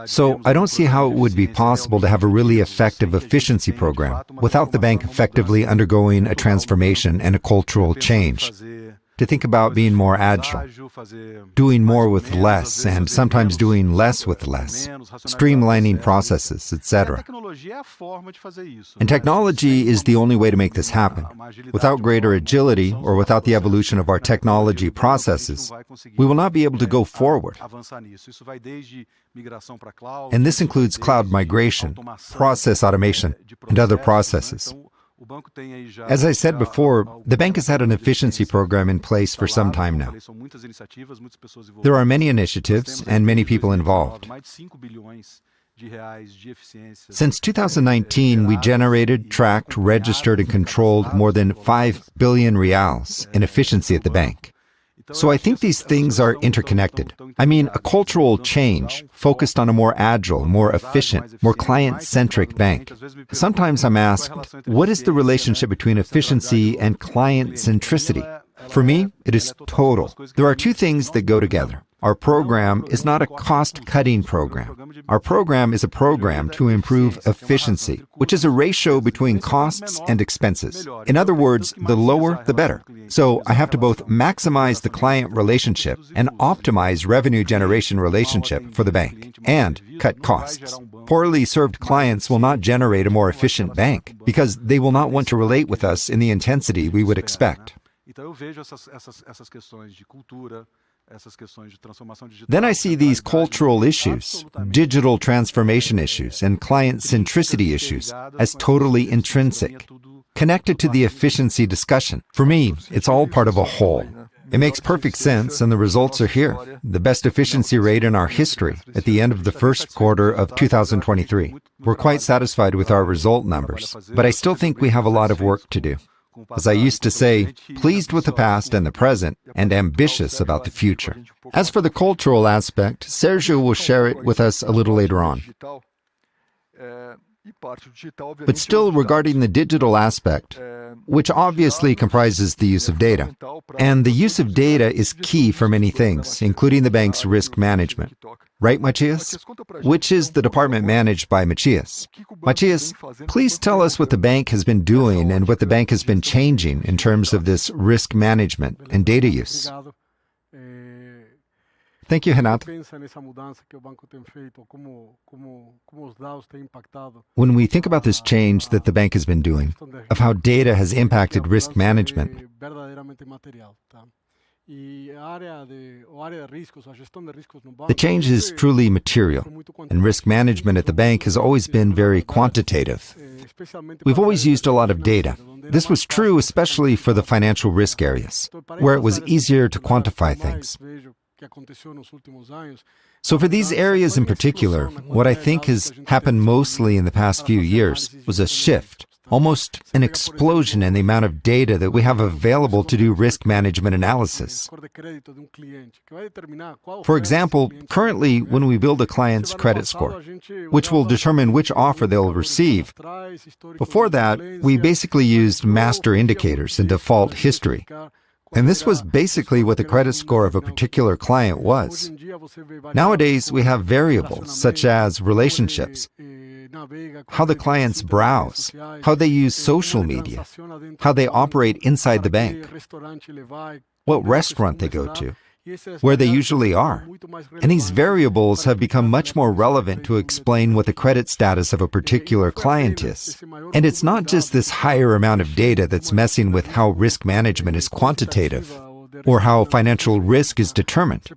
So I don't see how it would be possible to have a really effective efficiency program without the bank effectively undergoing a transformation and a cultural change. To think about being more agile, doing more with less, and sometimes doing less with less, streamlining processes, etc. And technology is the only way to make this happen. Without greater agility, or without the evolution of our technology processes, we will not be able to go forward. And this includes cloud migration, process automation, and other processes. As I said before, the bank has had an efficiency program in place for some time now. There are many initiatives and many people involved. Since 2019, we generated, tracked, registered, and controlled more than 5 billion reals in efficiency at the bank. So I think these things are interconnected. I mean, a cultural change focused on a more agile, more efficient, more client-centric bank. Sometimes I'm asked, what is the relationship between efficiency and client-centricity? For me, it is total. There are two things that go together. Our program is not a cost-cutting program. Our program is a program to improve efficiency, which is a ratio between costs and expenses. In other words, the lower, the better. So I have to both maximize the client relationship and optimize revenue generation relationship for the bank, and cut costs. Poorly served clients will not generate a more efficient bank because they will not want to relate with us in the intensity we would expect. Then I see these cultural issues, digital transformation issues, and client centricity issues as totally intrinsic, connected to the efficiency discussion. For me, it's all part of a whole. It makes perfect sense, and the results are here. The best efficiency rate in our history at the end of the first quarter of 2023. We're quite satisfied with our result numbers, but I still think we have a lot of work to do. As I used to say, pleased with the past and the present, and ambitious about the future. As for the cultural aspect, Sergio will share it with us a little later on. But still, regarding the digital aspect, which obviously comprises the use of data. And the use of data is key for many things, including the bank's risk management. Right, Matias? Which is the department managed by Matias. Matias, please tell us what the bank has been doing and what the bank has been changing in terms of this risk management and data use. Thank you, Renato. When we think about this change that the bank has been doing, of how data has impacted risk management, the change is truly material, and risk management at the bank has always been very quantitative. We've always used a lot of data. This was true especially for the financial risk areas, where it was easier to quantify things. So for these areas in particular, what I think has happened mostly in the past few years was a shift, almost an explosion in the amount of data that we have available to do risk management analysis. For example, currently when we build a client's credit score, which will determine which offer they'll receive, before that, we basically used master indicators and default history. And this was basically what the credit score of a particular client was. Nowadays, we have variables such as relationships, how the clients browse, how they use social media, how they operate inside the bank, what restaurant they go to, where they usually are. And these variables have become much more relevant to explain what the credit status of a particular client is. And it's not just this higher amount of data that's messing with how risk management is quantitative, or how financial risk is determined.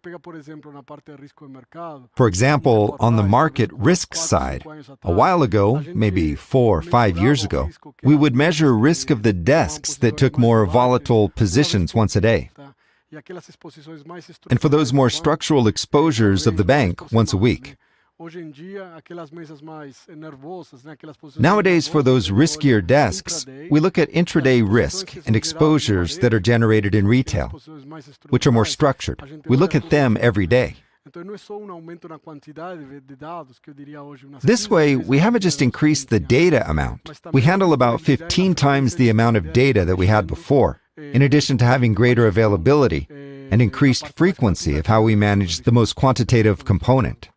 For example, on the market risk side, a while ago, maybe 4 or 5 years ago, we would measure risk of the desks that took more volatile positions once a day, and for those more structural exposures of the bank once a week. Nowadays, for those riskier desks, we look at intraday risk and exposures that are generated in retail, which are more structured. We look at them every day. This way, we haven't just increased the data amount. We handle about 15 times the amount of data that we had before, in addition to having greater availability and increased frequency of how we manage the most quantitative component.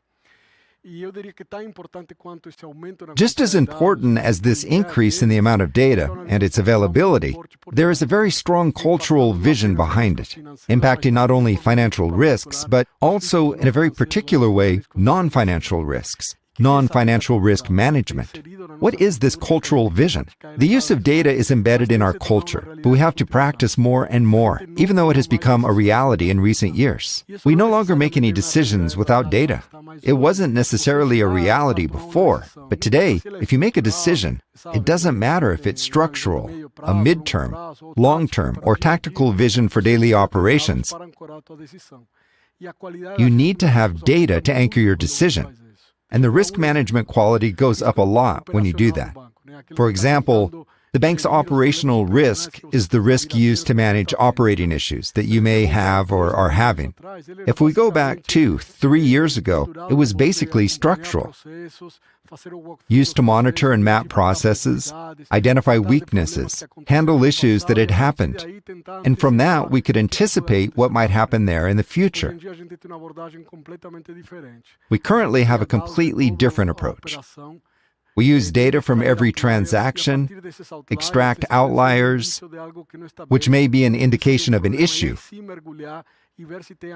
Just as important as this increase in the amount of data and its availability, there is a very strong cultural vision behind it, impacting not only financial risks, but also, in a very particular way, non-financial risks. Non-financial risk management. What is this cultural vision? The use of data is embedded in our culture, but we have to practice more and more, even though it has become a reality in recent years. We no longer make any decisions without data. It wasn't necessarily a reality before, but today, if you make a decision, it doesn't matter if it's structural, a midterm, long-term, or tactical vision for daily operations. You need to have data to anchor your decision. And the risk management quality goes up a lot when you do that. For example, the bank's operational risk is the risk used to manage operating issues that you may have or are having. If we go back 2-3 years ago, it was basically structural, used to monitor and map processes, identify weaknesses, handle issues that had happened, and from that we could anticipate what might happen there in the future. We currently have a completely different approach. We use data from every transaction, extract outliers, which may be an indication of an issue,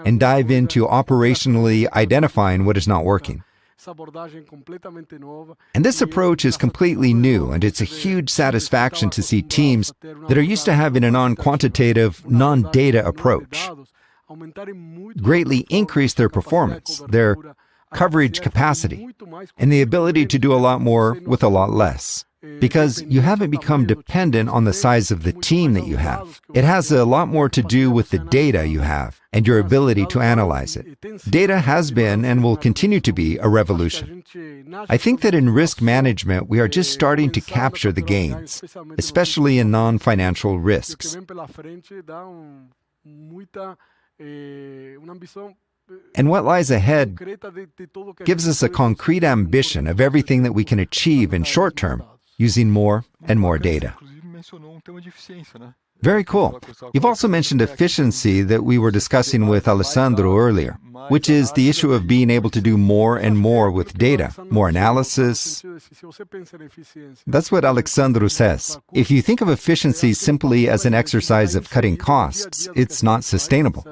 and dive into operationally identifying what is not working. And this approach is completely new, and it's a huge satisfaction to see teams that are used to having a non-quantitative, non-data approach greatly increase their performance, their coverage capacity, and the ability to do a lot more with a lot less. Because you haven't become dependent on the size of the team that you have. It has a lot more to do with the data you have and your ability to analyze it. Data has been and will continue to be a revolution. I think that in risk management, we are just starting to capture the gains, especially in non-financial risks. And what lies ahead gives us a concrete ambition of everything that we can achieve in short term using more and more data. Very cool. You've also mentioned efficiency that we were discussing with Alexsandro earlier, which is the issue of being able to do more and more with data, more analysis. That's what Alexandro says. If you think of efficiency simply as an exercise of cutting costs, it's not sustainable.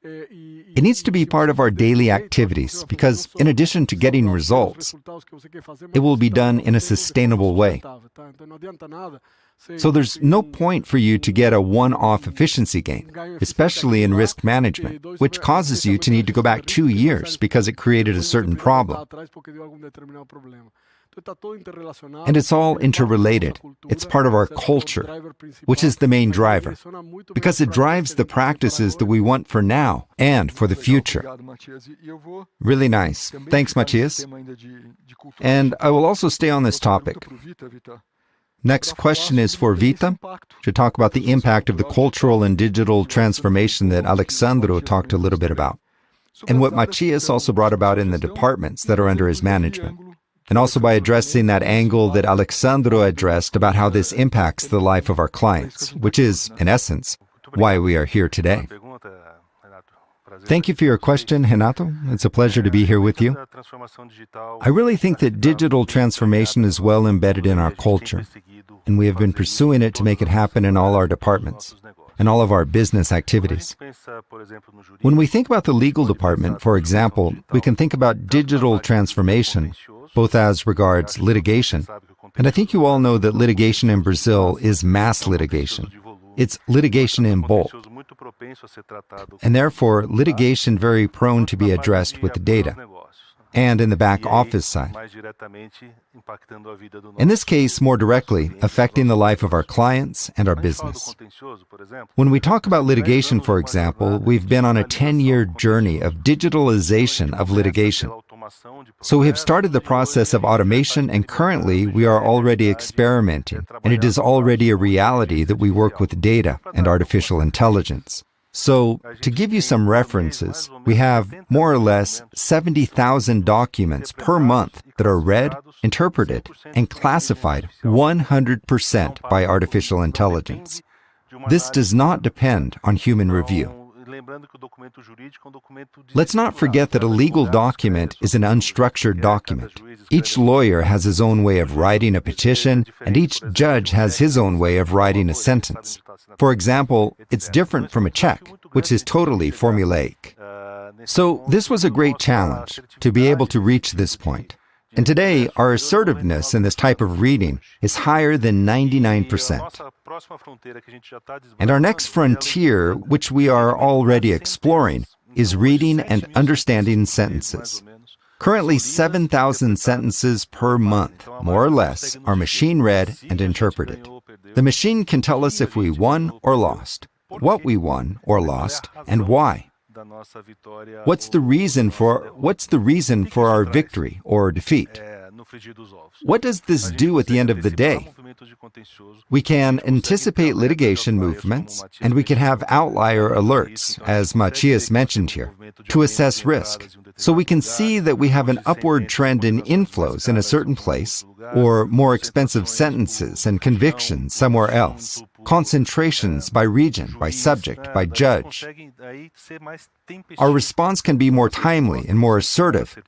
It needs to be part of our daily activities because, in addition to getting results, it will be done in a sustainable way. So there's no point for you to get a one-off efficiency gain, especially in risk management, which causes you to need to go back 2 years because it created a certain problem. And it's all interrelated. It's part of our culture, which is the main driver, because it drives the practices that we want for now and for the future. Really nice. Thanks, Matias. And I will also stay on this topic. Next question is for Vita, to talk about the impact of the cultural and digital transformation that Alexsandro talked a little bit about, and what Matias also brought about in the departments that are under his management. And also by addressing that angle that Alexandro addressed about how this impacts the life of our clients, which is, in essence, why we are here today. Thank you for your question, Renato. It's a pleasure to be here with you. I really think that digital transformation is well embedded in our culture, and we have been pursuing it to make it happen in all our departments and all of our business activities. When we think about the legal department, for example, we can think about digital transformation, both as regards litigation, and I think you all know that litigation in Brazil is mass litigation. It's litigation in bulk, and therefore litigation very prone to be addressed with data, and in the back office side. In this case, more directly, affecting the life of our clients and our business. When we talk about litigation, for example, we've been on a 10-year journey of digitalization of litigation. So we have started the process of automation, and currently we are already experimenting, and it is already a reality that we work with data and artificial intelligence. So, to give you some references, we have more or less 70,000 documents per month that are read, interpreted, and classified 100% by artificial intelligence. This does not depend on human review. Let's not forget that a legal document is an unstructured document. Each lawyer has his own way of writing a petition, and each judge has his own way of writing a sentence. For example, it's different from a check, which is totally formulaic. So this was a great challenge, to be able to reach this point. And today, our assertiveness in this type of reading is higher than 99%. And our next frontier, which we are already exploring, is reading and understanding sentences. Currently, 7,000 sentences per month, more or less, are machine-read and interpreted. The machine can tell us if we won or lost, what we won or lost, and why. What's the reason for our victory or defeat? What does this do at the end of the day? We can anticipate litigation movements, and we can have outlier alerts, as Matias mentioned here, to assess risk. So we can see that we have an upward trend in inflows in a certain place, or more expensive sentences and convictions somewhere else, concentrations by region, by subject, by judge. Our response can be more timely and more assertive,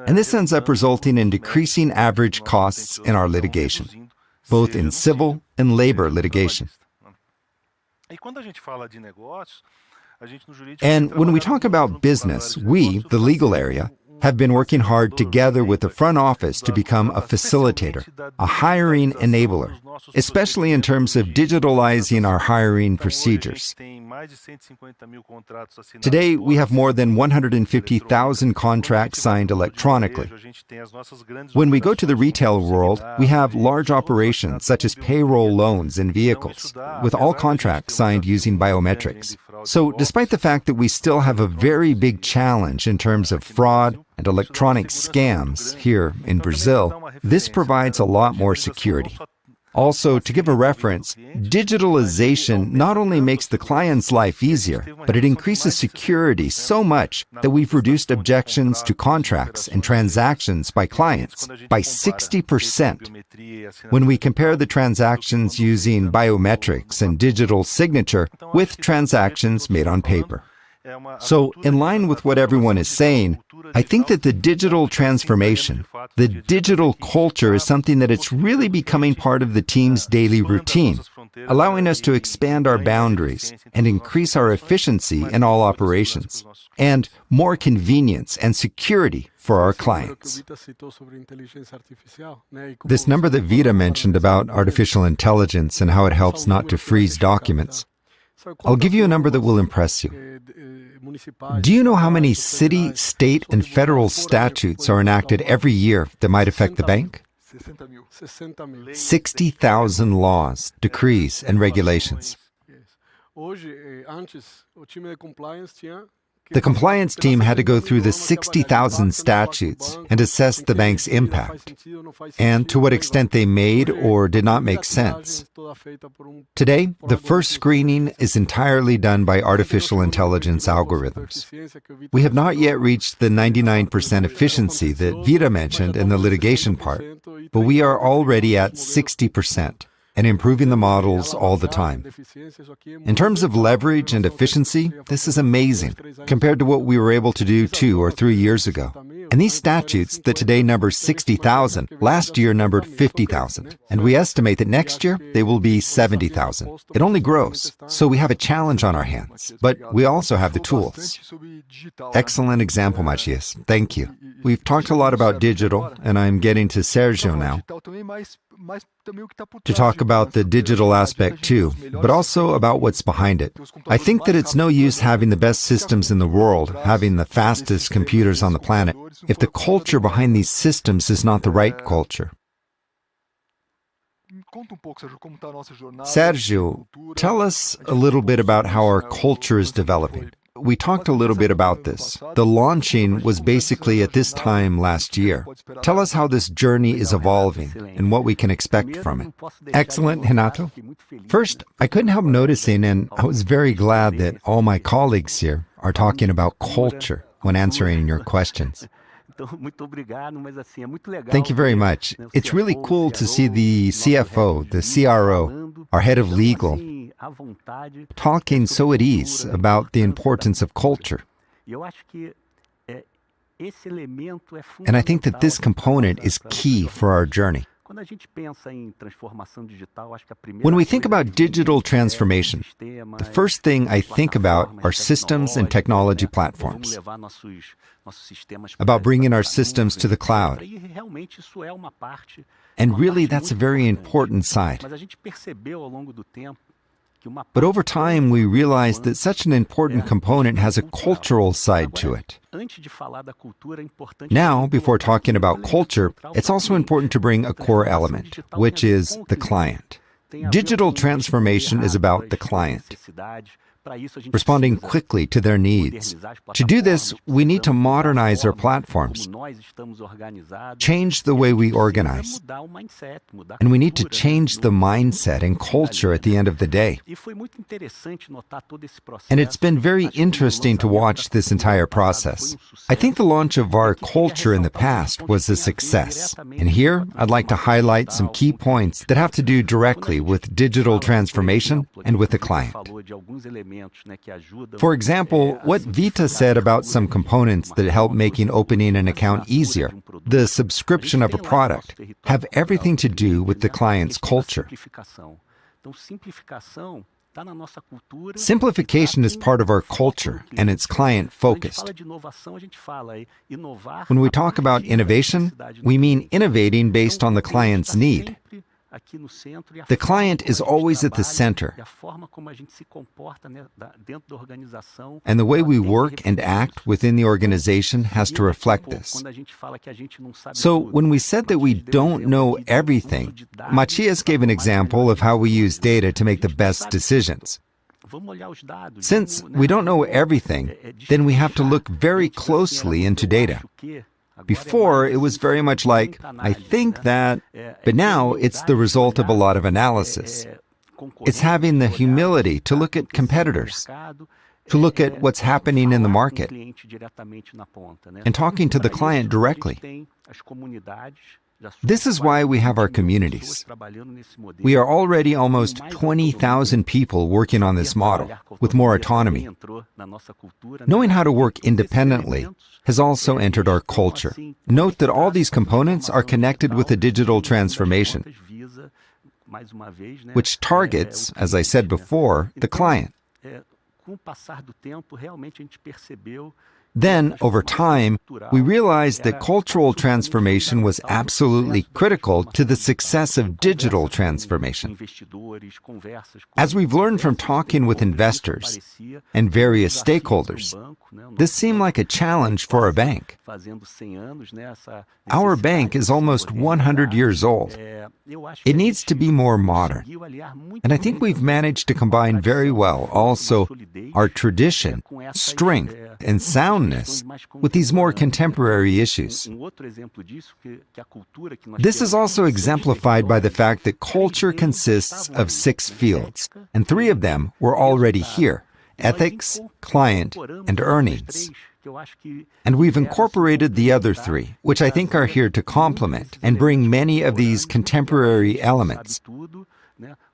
and this ends up resulting in decreasing average costs in our litigation, both in civil and labor litigation. And when we talk about business, we, the legal area, have been working hard together with the front office to become a facilitator, a hiring enabler, especially in terms of digitalizing our hiring procedures. Today, we have more than 150,000 contracts signed electronically. When we go to the retail world, we have large operations such as payroll loans and vehicles, with all contracts signed using biometrics. So, despite the fact that we still have a very big challenge in terms of fraud and electronic scams here in Brazil, this provides a lot more security. Also, to give a reference, digitalization not only makes the client's life easier, but it increases security so much that we've reduced objections to contracts and transactions by clients by 60%. When we compare the transactions using biometrics and digital signature with transactions made on paper. So, in line with what everyone is saying, I think that the digital transformation, the digital culture is something that it's really becoming part of the team's daily routine, allowing us to expand our boundaries and increase our efficiency in all operations, and more convenience and security for our clients. This number that Vita mentioned about artificial intelligence and how it helps not to freeze documents, I'll give you a number that will impress you. Do you know how many city, state, and federal statutes are enacted every year that might affect the bank? 60,000 laws, decrees, and regulations. The compliance team had to go through the 60,000 statutes and assess the bank's impact, and to what extent they made or did not make sense. Today, the first screening is entirely done by artificial intelligence algorithms. We have not yet reached the 99% efficiency that Vita mentioned in the litigation part, but we are already at 60%. And improving the models all the time. In terms of leverage and efficiency, this is amazing compared to what we were able to do 2 or 3 years ago. And these statutes that today number 60,000, last year numbered 50,000. And we estimate that next year they will be 70,000. It only grows. So we have a challenge on our hands, but we also have the tools. Excellent example, Matias. Thank you. We've talked a lot about digital, and I'm getting to Sergio now to talk about the digital aspect too, but also about what's behind it. I think that it's no use having the best systems in the world, having the fastest computers on the planet, if the culture behind these systems is not the right culture. Sergio, tell us a little bit about how our culture is developing. We talked a little bit about this. The launching was basically at this time last year. Tell us how this journey is evolving and what we can expect from it. Excellent, Renato. First, I couldn't help noticing, and I was very glad that all my colleagues here are talking about culture when answering your questions. Thank you very much. It's really cool to see the CFO, the CRO, our head of legal, talking so at ease about the importance of culture. And I think that this component is key for our journey. When we think about digital transformation, the first thing I think about are systems and technology platforms, about bringing our systems to the cloud. And really, that's a very important side. But over time, we realized that such an important component has a cultural side to it. Now, before talking about culture, it's also important to bring a core element, which is the client. Digital transformation is about the client, responding quickly to their needs. To do this, we need to modernize our platforms, change the way we organize, and we need to change the mindset and culture at the end of the day. And it's been very interesting to watch this entire process. I think the launch of our culture in the past was a success. And here, I'd like to highlight some key points that have to do directly with digital transformation and with the client. For example, what Vita said about some components that help making opening an account easier, the subscription of a product, have everything to do with the client's culture. Simplification is part of our culture, and it's client-focused. When we talk about innovation, we mean innovating based on the client's need. The client is always at the center, and the way we work and act within the organization has to reflect this. So when we said that we don't know everything, Matias gave an example of how we use data to make the best decisions. Since we don't know everything, then we have to look very closely into data. Before, it was very much like, I think that, but now it's the result of a lot of analysis. It's having the humility to look at competitors, to look at what's happening in the market, and talking to the client directly. This is why we have our communities. We are already almost 20,000 people working on this model, with more autonomy. Knowing how to work independently has also entered our culture. Note that all these components are connected with a digital transformation, which targets, as I said before, the client. Then, over time, we realized that cultural transformation was absolutely critical to the success of digital transformation. As we've learned from talking with investors and various stakeholders, this seemed like a challenge for a bank. Our bank is almost 100 years old. It needs to be more modern. And I think we've managed to combine very well also our tradition, strength, and soundness with these more contemporary issues. This is also exemplified by the fact that culture consists of 6 fields, and 3 of them were already here: ethics, client, and earnings. And we've incorporated the other 3, which I think are here to complement and bring many of these contemporary elements,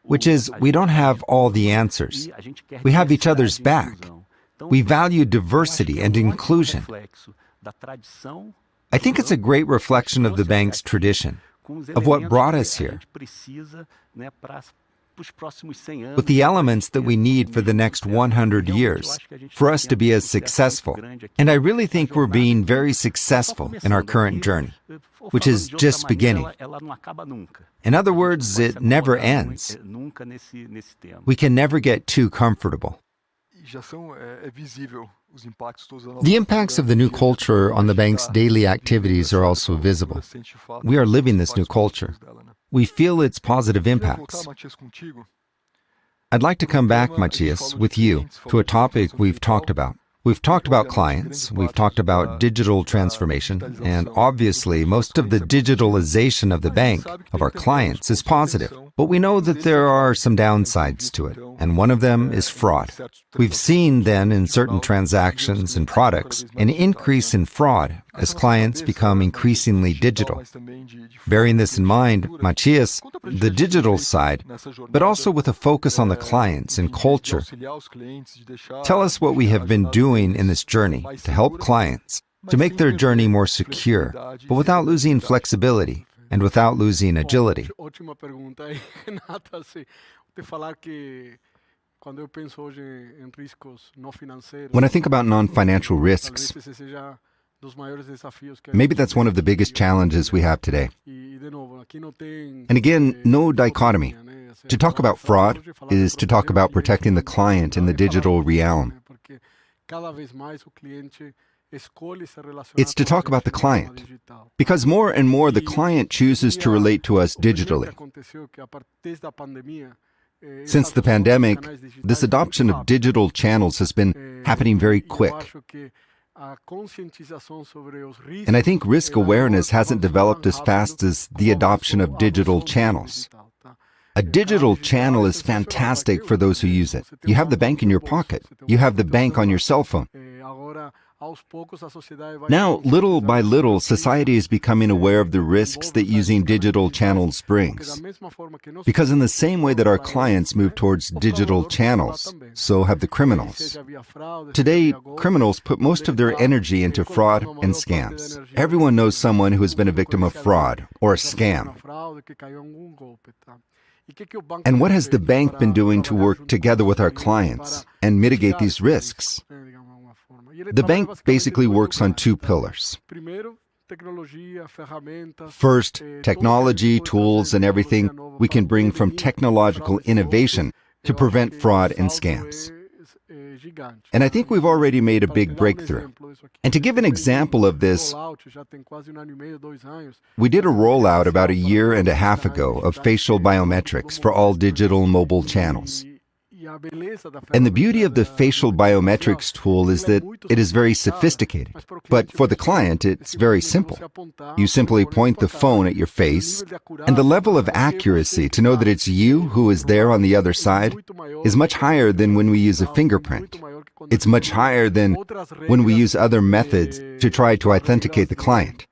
which is, we don't have all the answers. We have each other's back. We value diversity and inclusion. I think it's a great reflection of the bank's tradition, of what brought us here, with the elements that we need for the next 100 years for us to be as successful. And I really think we're being very successful in our current journey, which is just beginning. In other words, it never ends. We can never get too comfortable. The impacts of the new culture on the bank's daily activities are also visible. We are living this new culture. We feel its positive impacts. I'd like to come back, Matias, with you to a topic we've talked about. We've talked about clients, we've talked about digital transformation, and obviously most of the digitalization of the bank, of our clients, is positive. But we know that there are some downsides to it, and one of them is fraud. We've seen then in certain transactions and products an increase in fraud as clients become increasingly digital. Bearing this in mind, Matias, the digital side, but also with a focus on the clients and culture, tell us what we have been doing in this journey to help clients, to make their journey more secure, but without losing flexibility and without losing agility. When I think about non-financial risks, maybe that's one of the biggest challenges we have today. And again, no dichotomy. To talk about fraud is to talk about protecting the client in the digital realm. It's to talk about the client, because more and more the client chooses to relate to us digitally. Since the pandemic, this adoption of digital channels has been happening very quick. And I think risk awareness hasn't developed as fast as the adoption of digital channels. A digital channel is fantastic for those who use it. You have the bank in your pocket. You have the bank on your cell phone. Now, little by little, society is becoming aware of the risks that using digital channels brings. Because in the same way that our clients move towards digital channels, so have the criminals. Today, criminals put most of their energy into fraud and scams. Everyone knows someone who has been a victim of fraud or a scam. And what has the bank been doing to work together with our clients and mitigate these risks? The bank basically works on two pillars. First, technology, tools, and everything we can bring from technological innovation to prevent fraud and scams. And I think we've already made a big breakthrough. And to give an example of this, we did a rollout about 1.5 years ago of facial biometrics for all digital mobile channels. And the beauty of the facial biometrics tool is that it is very sophisticated. But for the client, it's very simple. You simply point the phone at your face, and the level of accuracy to know that it's you who is there on the other side is much higher than when we use a fingerprint. It's much higher than when we use other methods to try to authenticate the client,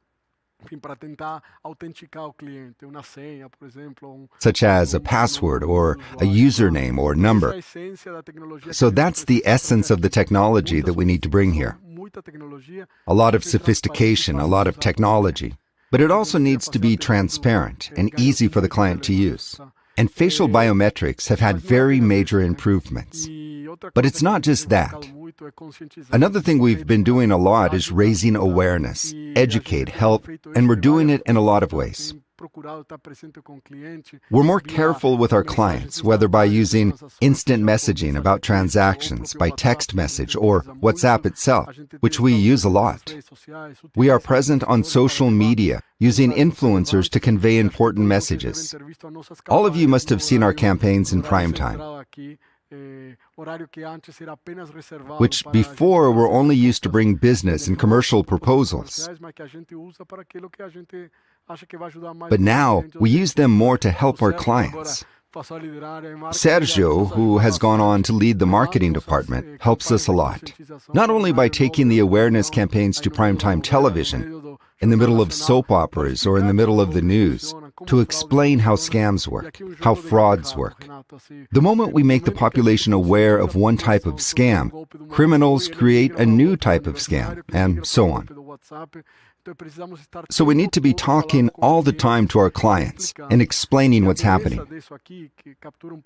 such as a password or a username or number. So that's the essence of the technology that we need to bring here. A lot of sophistication, a lot of technology. But it also needs to be transparent and easy for the client to use. And facial biometrics have had very major improvements. But it's not just that. Another thing we've been doing a lot is raising awareness, educate, help, and we're doing it in a lot of ways. We're more careful with our clients, whether by using instant messaging about transactions, by text message, or WhatsApp itself, which we use a lot. We are present on social media, using influencers to convey important messages. All of you must have seen our campaigns in prime time, which before were only used to bring business and commercial proposals. But now we use them more to help our clients. Sergio, who has gone on to lead the marketing department, helps us a lot. Not only by taking the awareness campaigns to primetime television, in the middle of soap operas or in the middle of the news, to explain how scams work, how frauds work. The moment we make the population aware of one type of scam, criminals create a new type of scam, and so on. So we need to be talking all the time to our clients and explaining what's happening.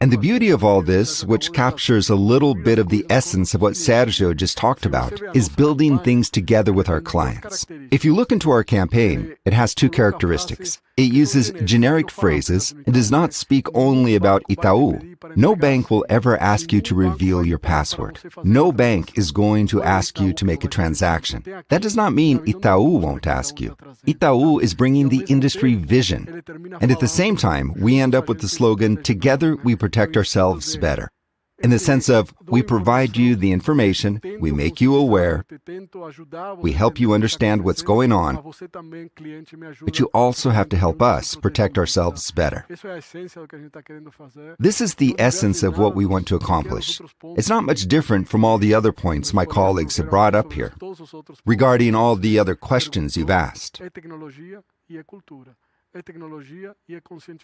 And the beauty of all this, which captures a little bit of the essence of what Sergio just talked about, is building things together with our clients. If you look into our campaign, it has two characteristics. It uses generic phrases and does not speak only about Itaú. No bank will ever ask you to reveal your password. No bank is going to ask you to make a transaction. That does not mean Itaú won't ask you. Itaú is bringing the industry vision. And at the same time, we end up with the slogan, "Together we protect ourselves better." In the sense of, we provide you the information, we make you aware, we help you understand what's going on, but you also have to help us protect ourselves better. This is the essence of what we want to accomplish. It's not much different from all the other points my colleagues have brought up here, regarding all the other questions you've asked.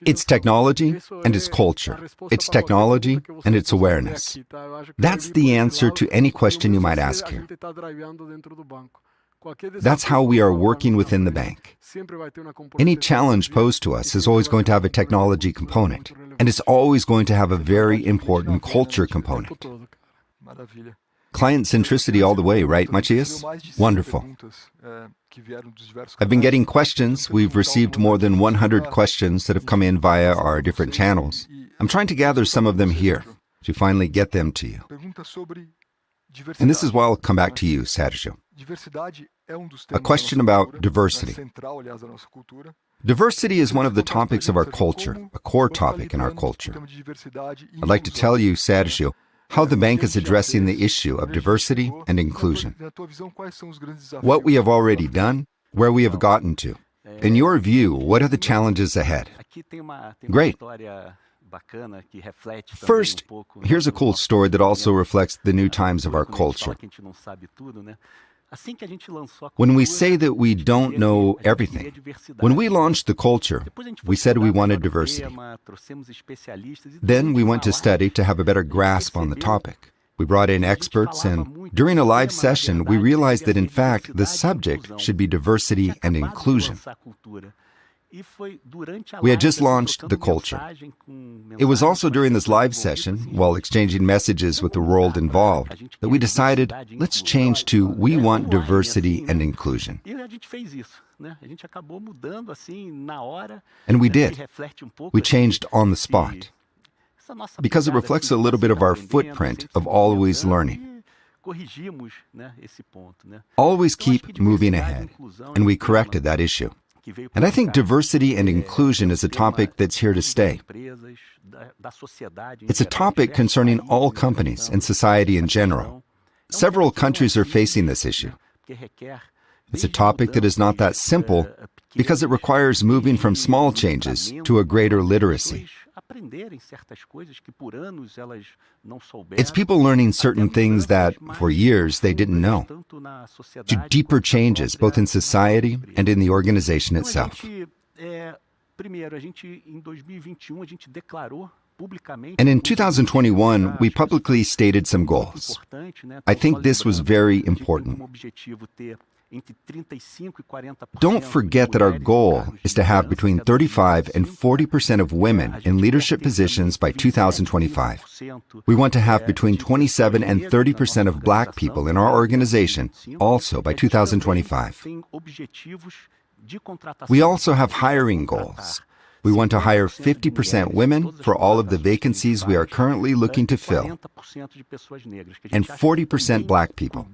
It's technology and it's culture. It's technology and it's awareness. That's the answer to any question you might ask here. That's how we are working within the bank. Any challenge posed to us is always going to have a technology component, and it's always going to have a very important culture component. Client centricity all the way, right, Matias? Wonderful. I've been getting questions. We've received more than 100 questions that have come in via our different channels. I'm trying to gather some of them here to finally get them to you. And this is why I'll come back to you, Sergio. A question about diversity. Diversity is one of the topics of our culture, a core topic in our culture. I'd like to tell you, Sergio, how the bank is addressing the issue of diversity and inclusion. What we have already done, where we have gotten to. In your view, what are the challenges ahead? Great. First, here's a cool story that also reflects the new times of our culture. When we say that we don't know everything, when we launched the culture, we said we wanted diversity. Then we went to study to have a better grasp on the topic. We brought in experts, and during a live session, we realized that in fact, the subject should be diversity and inclusion. We had just launched the culture. It was also during this live session, while exchanging messages with the world involved, that we decided, let's change to "We want diversity and inclusion." And we did. We changed on the spot, because it reflects a little bit of our footprint of always learning. Always keep moving ahead, and we corrected that issue. And I think diversity and inclusion is a topic that's here to stay. It's a topic concerning all companies and society in general. Several countries are facing this issue. It's a topic that is not that simple because it requires moving from small changes to a greater literacy. It's people learning certain things that, for years, they didn't know, to deeper changes both in society and in the organization itself. And in 2021, we publicly stated some goals. I think this was very important. Don't forget that our goal is to have between 35 and 40% of women in leadership positions by 2025. We want to have between 27 and 30% of Black people in our organization also by 2025. We also have hiring goals. We want to hire 50% women for all of the vacancies we are currently looking to fill, and 40% Black people.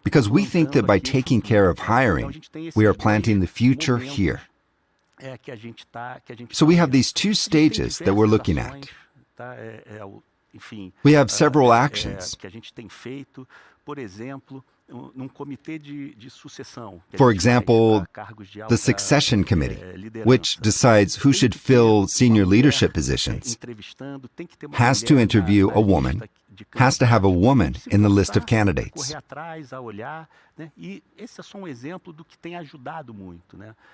Because we think that by taking care of hiring, we are planting the future here. So we have these two stages that we're looking at. We have several actions. For example, the Succession Committee, which decides who should fill senior leadership positions, has to interview a woman, has to have a woman in the list of candidates.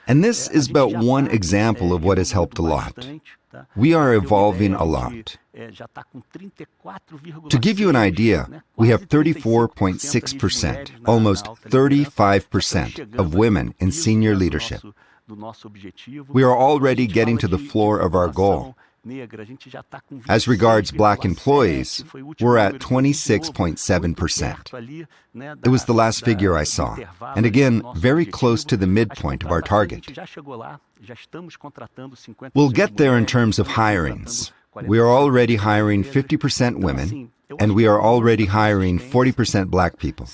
And this is but one example of what has helped a lot. We are evolving a lot. To give you an idea, we have 34.6%, almost 35% of women in senior leadership. We are already getting to the floor of our goal. As regards Black employees, we're at 26.7%. It was the last figure I saw, and again, very close to the midpoint of our target. We'll get there in terms of hirings. We are already hiring 50% women, and we are already hiring 40% Black people.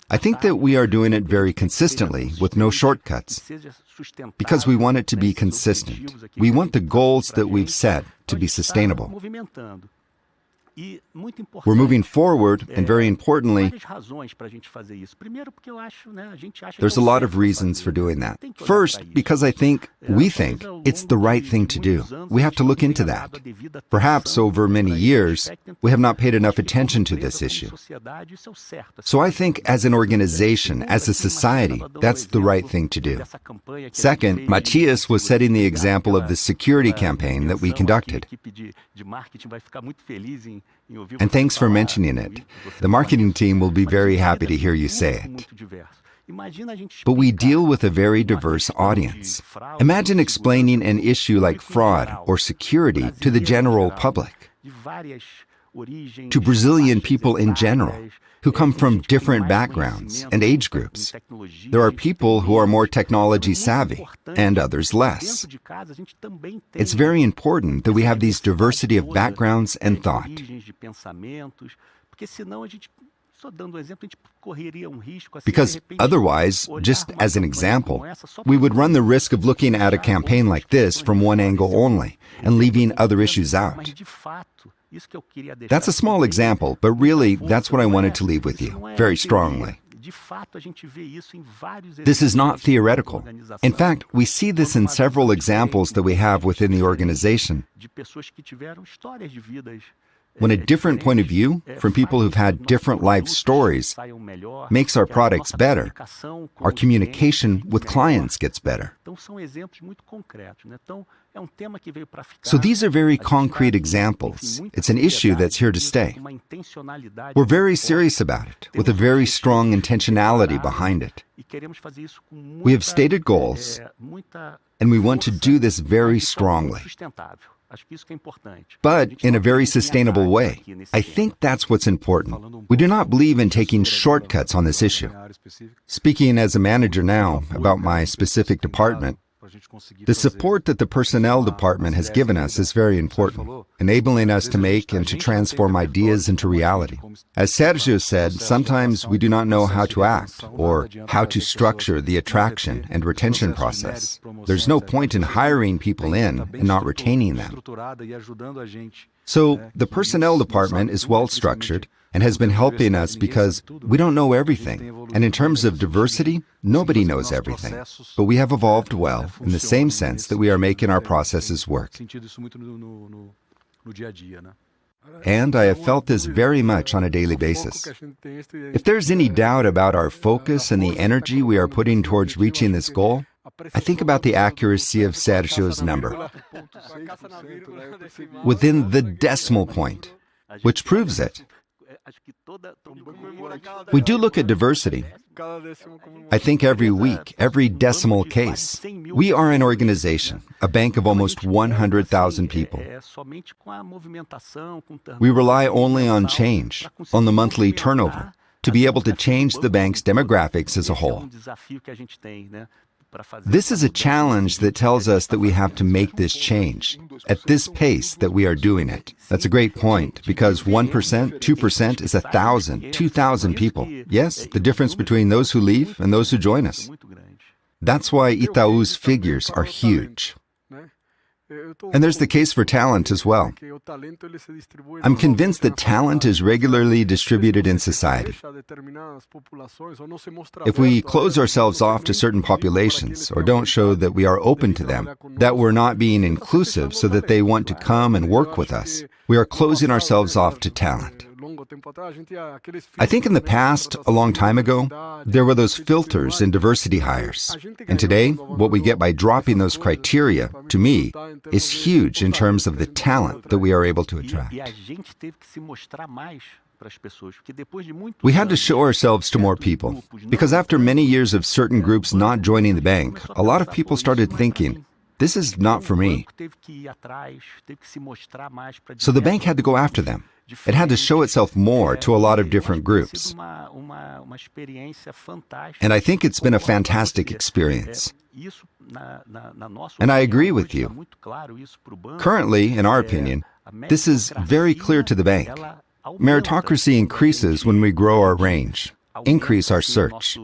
I think that we are doing it very consistently, with no shortcuts, because we want it to be consistent. We want the goals that we've set to be sustainable. We're moving forward, and very importantly, there's a lot of reasons for doing that. First, because we think it's the right thing to do. We have to look into that. Perhaps over many years, we have not paid enough attention to this issue. So I think as an organization, as a society, that's the right thing to do. Second, Matias was setting the example of the security campaign that we conducted. And thanks for mentioning it. The marketing team will be very happy to hear you say it. But we deal with a very diverse audience. Imagine explaining an issue like fraud or security to the general public, to Brazilian people in general, who come from different backgrounds and age groups. There are people who are more technology savvy and others less. It's very important that we have these diversity of backgrounds and thought. Because otherwise, just as an example, we would run the risk of looking at a campaign like this from one angle only and leaving other issues out. That's a small example, but really, that's what I wanted to leave with you, very strongly. This is not theoretical. In fact, we see this in several examples that we have within the organization. When a different point of view from people who've had different life stories makes our products better, our communication with clients gets better. So these are very concrete examples. It's an issue that's here to stay. We're very serious about it. with a very strong intentionality behind it. We have stated goals, and we want to do this very strongly, but in a very sustainable way. I think that's what's important. We do not believe in taking shortcuts on this issue. Speaking as a manager now about my specific department, the support that the personnel department has given us is very important, enabling us to make and to transform ideas into reality. As Sergio said, sometimes we do not know how to act or how to structure the attraction and retention process. There's no point in hiring people in and not retaining them. So the personnel department is well structured and has been helping us because we don't know everything. And in terms of diversity, nobody knows everything. But we have evolved well in the same sense that we are making our processes work. And I have felt this very much on a daily basis. If there's any doubt about our focus and the energy we are putting towards reaching this goal, I think about the accuracy of Sergio's number, within the decimal point, which proves it. We do look at diversity. I think every week, every decimal case. We are an organization, a bank of almost 100,000 people. We rely only on change, on the monthly turnover, to be able to change the bank's demographics as a whole. This is a challenge that tells us that we have to make this change at this pace that we are doing it. That's a great point, because 1%, 2% is 1,000, 2,000 people. Yes, the difference between those who leave and those who join us. That's why Itaú's figures are huge. And there's the case for talent as well. I'm convinced that talent is regularly distributed in society. If we close ourselves off to certain populations or don't show that we are open to them, that we're not being inclusive so that they want to come and work with us, we are closing ourselves off to talent. I think in the past, a long time ago, there were those filters in diversity hires. And today, what we get by dropping those criteria, to me, is huge in terms of the talent that we are able to attract. We had to show ourselves to more people, because after many years of certain groups not joining the bank, a lot of people started thinking, this is not for me. So the bank had to go after them. It had to show itself more to a lot of different groups. And I think it's been a fantastic experience. And I agree with you. Currently, in our opinion, this is very clear to the bank. Meritocracy increases when we grow our range, increase our search.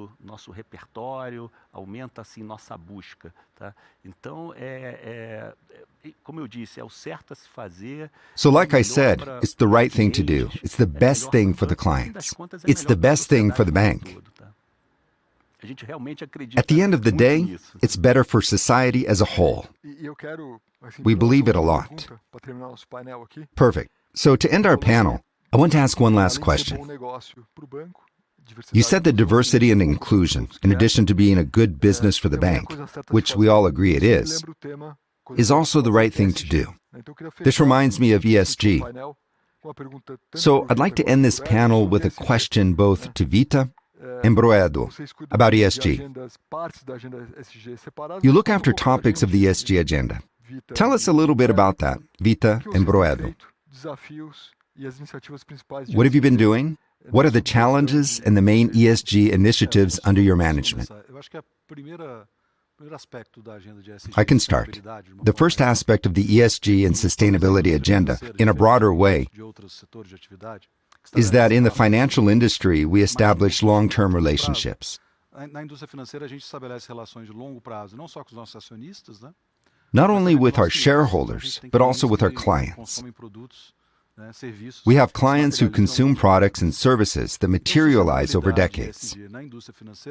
So like I said, it's the right thing to do. It's the best thing for the clients. It's the best thing for the bank. At the end of the day, it's better for society as a whole. We believe it a lot. Perfect. So to end our panel, I want to ask one last question. You said that diversity and inclusion, in addition to being a good business for the bank, which we all agree it is also the right thing to do. This reminds me of ESG. So I'd like to end this panel with a question both to Vita and Broedel about ESG. You look after topics of the ESG agenda. Tell us a little bit about that, Vita and Broedel. What have you been doing? What are the challenges and the main ESG initiatives under your management? I can start. The first aspect of the ESG and sustainability agenda, in a broader way, is that in the financial industry, we establish long-term relationships. Not only with our shareholders, but also with our clients. We have clients who consume products and services that materialize over decades.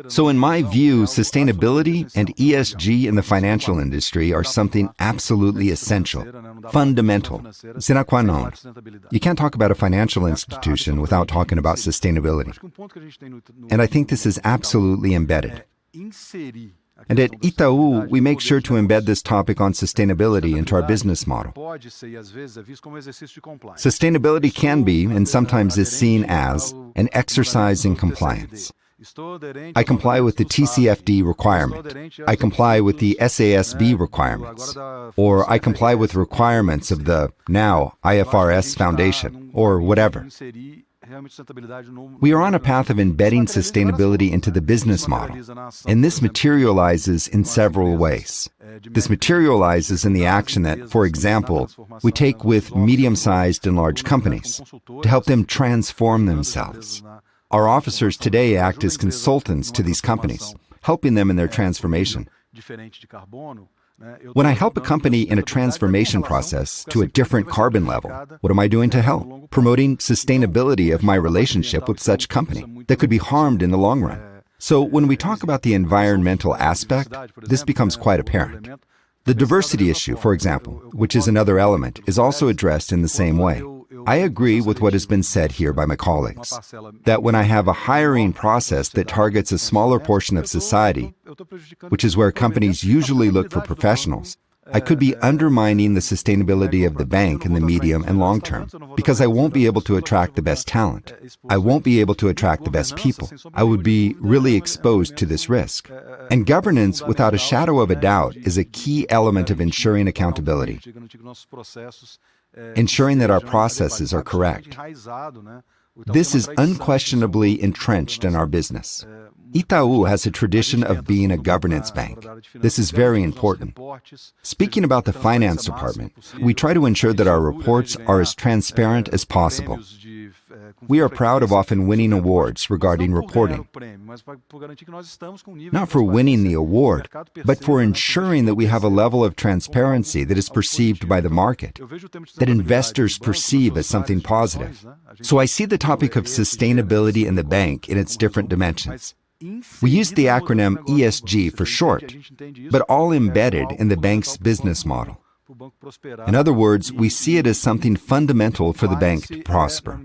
So in my view, sustainability and ESG in the financial industry are something absolutely essential, fundamental, sine qua non. You can't talk about a financial institution without talking about sustainability. And I think this is absolutely embedded. And at Itaú, we make sure to embed this topic on sustainability into our business model. Sustainability can be, and sometimes is seen as, an exercise in compliance. I comply with the TCFD requirement. I comply with the SASB requirements. Or I comply with requirements of the, now, IFRS Foundation, or whatever. We are on a path of embedding sustainability into the business model, and this materializes in several ways. This materializes in the action that, for example, we take with medium-sized and large companies to help them transform themselves. Our officers today act as consultants to these companies, helping them in their transformation. When I help a company in a transformation process to a different carbon level, what am I doing to help? Promoting sustainability of my relationship with such company that could be harmed in the long run. So when we talk about the environmental aspect, this becomes quite apparent. The diversity issue, for example, which is another element, is also addressed in the same way. I agree with what has been said here by my colleagues, that when I have a hiring process that targets a smaller portion of society, which is where companies usually look for professionals, I could be undermining the sustainability of the bank in the medium and long term, because I won't be able to attract the best talent. I won't be able to attract the best people. I would be really exposed to this risk. And governance, without a shadow of a doubt, is a key element of ensuring accountability. Ensuring that our processes are correct. This is unquestionably entrenched in our business. Itaú has a tradition of being a governance bank. This is very important. Speaking about the finance department, we try to ensure that our reports are as transparent as possible. We are proud of often winning awards regarding reporting. Not for winning the award, but for ensuring that we have a level of transparency that is perceived by the market, that investors perceive as something positive. So I see the topic of sustainability in the bank in its different dimensions. We use the acronym ESG for short, but all embedded in the bank's business model. In other words, we see it as something fundamental for the bank to prosper.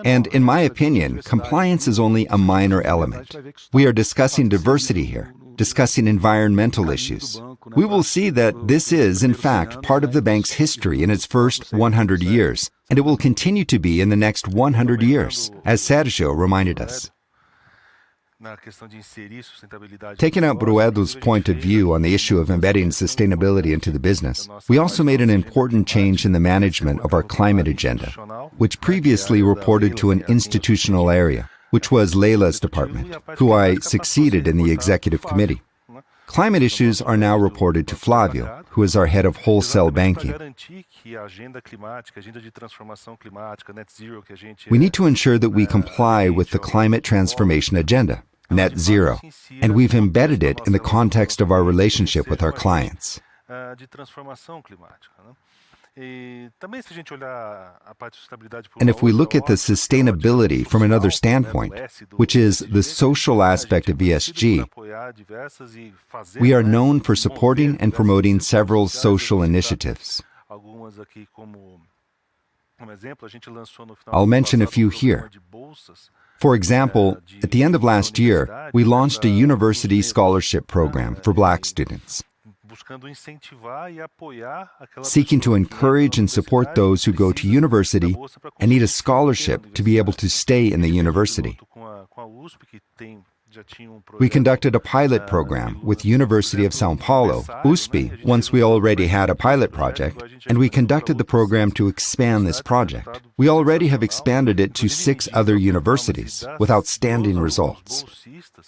And in my opinion, compliance is only a minor element. We are discussing diversity here, discussing environmental issues. We will see that this is, in fact, part of the bank's history in its first 100 years, and it will continue to be in the next 100 years, as Sergio reminded us. Taking out Broedel's point of view on the issue of embedding sustainability into the business, we also made an important change in the management of our climate agenda, which previously reported to an institutional area, which was Leila's department, who I succeeded in the executive committee. Climate issues are now reported to Flavio, who is our head of wholesale banking. We need to ensure that we comply with the climate transformation agenda, net zero, and we've embedded it in the context of our relationship with our clients. And if we look at the sustainability from another standpoint, which is the social aspect of ESG, we are known for supporting and promoting several social initiatives. I'll mention a few here. For example, at the end of last year, we launched a university scholarship program for Black students, seeking to encourage and support those who go to university and need a scholarship to be able to stay in the university. We conducted a pilot program with University of São Paulo, USP, once we already had a pilot project, and we conducted the program to expand this project. We already have expanded it to 6 other universities with outstanding results.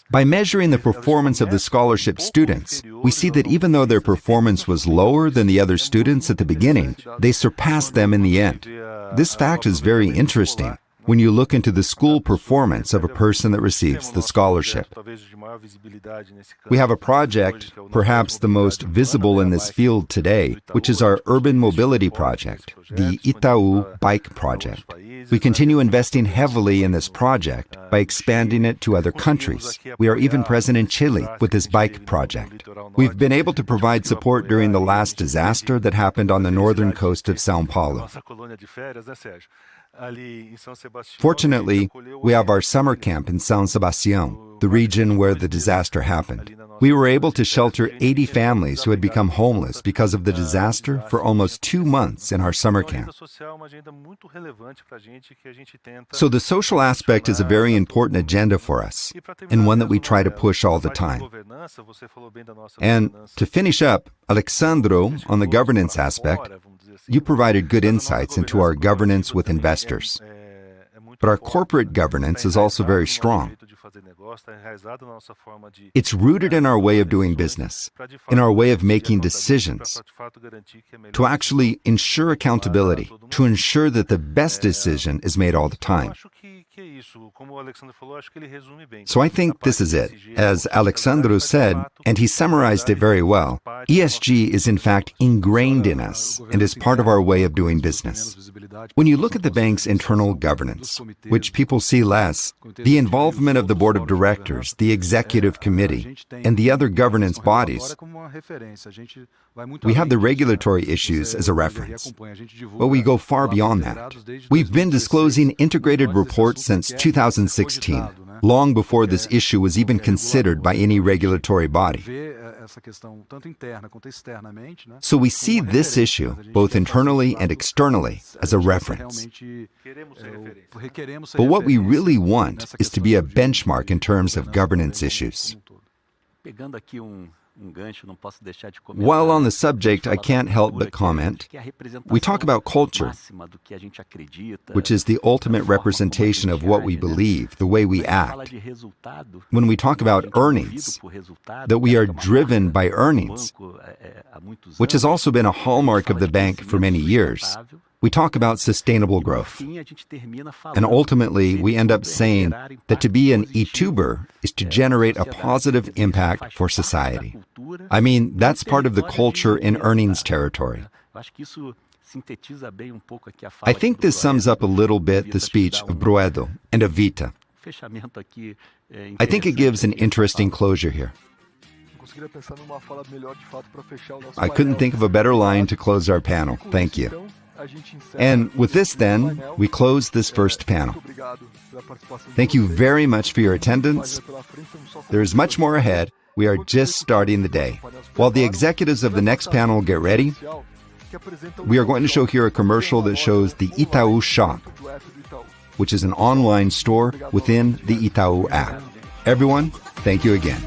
By measuring the performance of the scholarship students, we see that even though their performance was lower than the other students at the beginning, they surpassed them in the end. This fact is very interesting when you look into the school performance of a person that receives the scholarship. We have a project, perhaps the most visible in this field today, which is our urban mobility project, the Itaú Bike Project. We continue investing heavily in this project by expanding it to other countries. We are even present in Chile with this bike project. We've been able to provide support during the last disaster that happened on the northern coast of São Paulo. Fortunately, we have our summer camp in São Sebastião. the region where the disaster happened. We were able to shelter 80 families who had become homeless because of the disaster for almost 2 months in our summer camp. So the social aspect is a very important agenda for us, and one that we try to push all the time. And to finish up, Alexsandro, on the governance aspect, you provided good insights into our governance with investors. But our corporate governance is also very strong. It's rooted in our way of doing business, in our way of making decisions, to actually ensure accountability, to ensure that the best decision is made all the time. So I think this is it. As Alexsandro said, and he summarized it very well, ESG is in fact ingrained in us and is part of our way of doing business. When you look at the bank's internal governance, which people see less, the involvement of the board of directors, the executive committee, and the other governance bodies, we have the regulatory issues as a reference. But we go far beyond that. We've been disclosing integrated reports since 2016, long before this issue was even considered by any regulatory body. So we see this issue, both internally and externally, as a reference. But what we really want is to be a benchmark in terms of governance issues. While on the subject, I can't help but comment, we talk about culture, which is the ultimate representation of what we believe, the way we act. When we talk about earnings, that we are driven by earnings, which has also been a hallmark of the bank for many years. We talk about sustainable growth. And ultimately, we end up saying that to be an Ituber is to generate a positive impact for society. I mean, that's part of the culture in earnings territory. I think this sums up a little bit the speech of Broedel and of Vita. I think it gives an interesting closure here. I couldn't think of a better line to close our panel. Thank you. And with this, then, we close this first panel. Thank you very much for your attendance. There is much more ahead. We are just starting the day. While the executives of the next panel get ready, we are going to show here a commercial that shows the Itaú Shop, which is an online store within the Itaú app. Everyone, thank you again.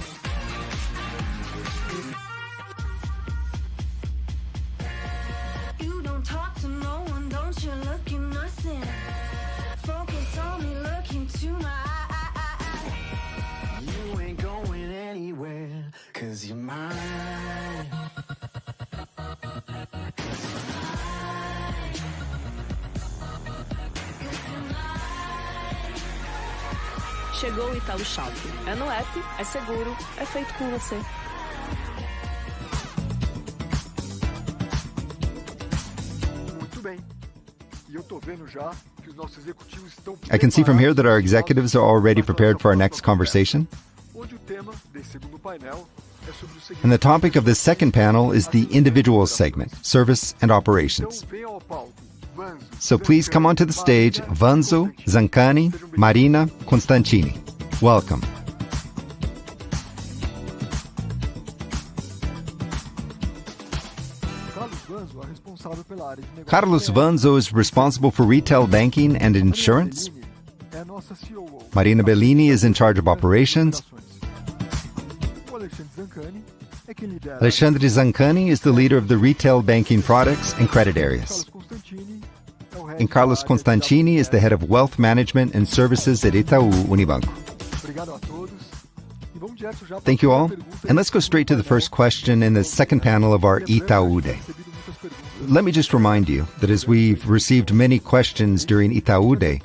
Chegou o Itaú Shop. É no app, é seguro, é feito com você. I can see from here that our executives are already prepared for our next conversation. And the topic of this second panel is the individual segment, service and operations. So please come onto the stage, Vanzo, Zancani, Marina, Constantini. Welcome. Carlos Vanzo is responsible for retail banking and insurance. Marina Bellini is in charge of operations. Alexandre Zancani is the leader of the retail banking products and credit areas. And Carlos Constantini is the head of wealth management and services at Itaú Unibanco. Thank you all. And let's go straight to the first question in the second panel of our Itaú Day. Let me just remind you that as we've received many questions during Itaú Day,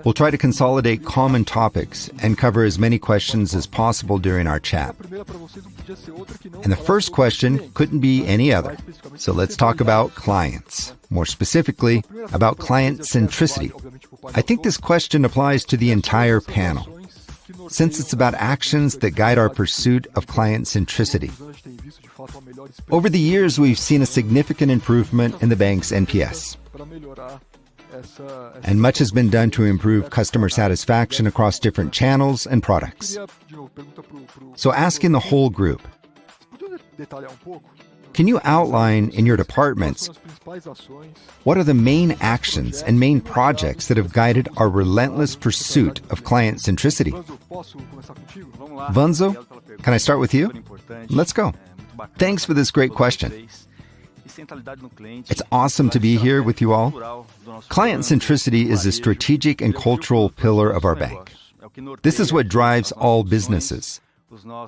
we'll try to consolidate common topics and cover as many questions as possible during our chat. And the first question couldn't be any other. So let's talk about clients, more specifically about client centricity. I think this question applies to the entire panel, since it's about actions that guide our pursuit of client centricity. Over the years, we've seen a significant improvement in the bank's NPS. And much has been done to improve customer satisfaction across different channels and products. So asking the whole group, can you outline in your departments what are the main actions and main projects that have guided our relentless pursuit of client centricity? Vanzo, can I start with you? Let's go. Thanks for this great question. It's awesome to be here with you all. Client centricity is a strategic and cultural pillar of our bank. This is what drives all businesses.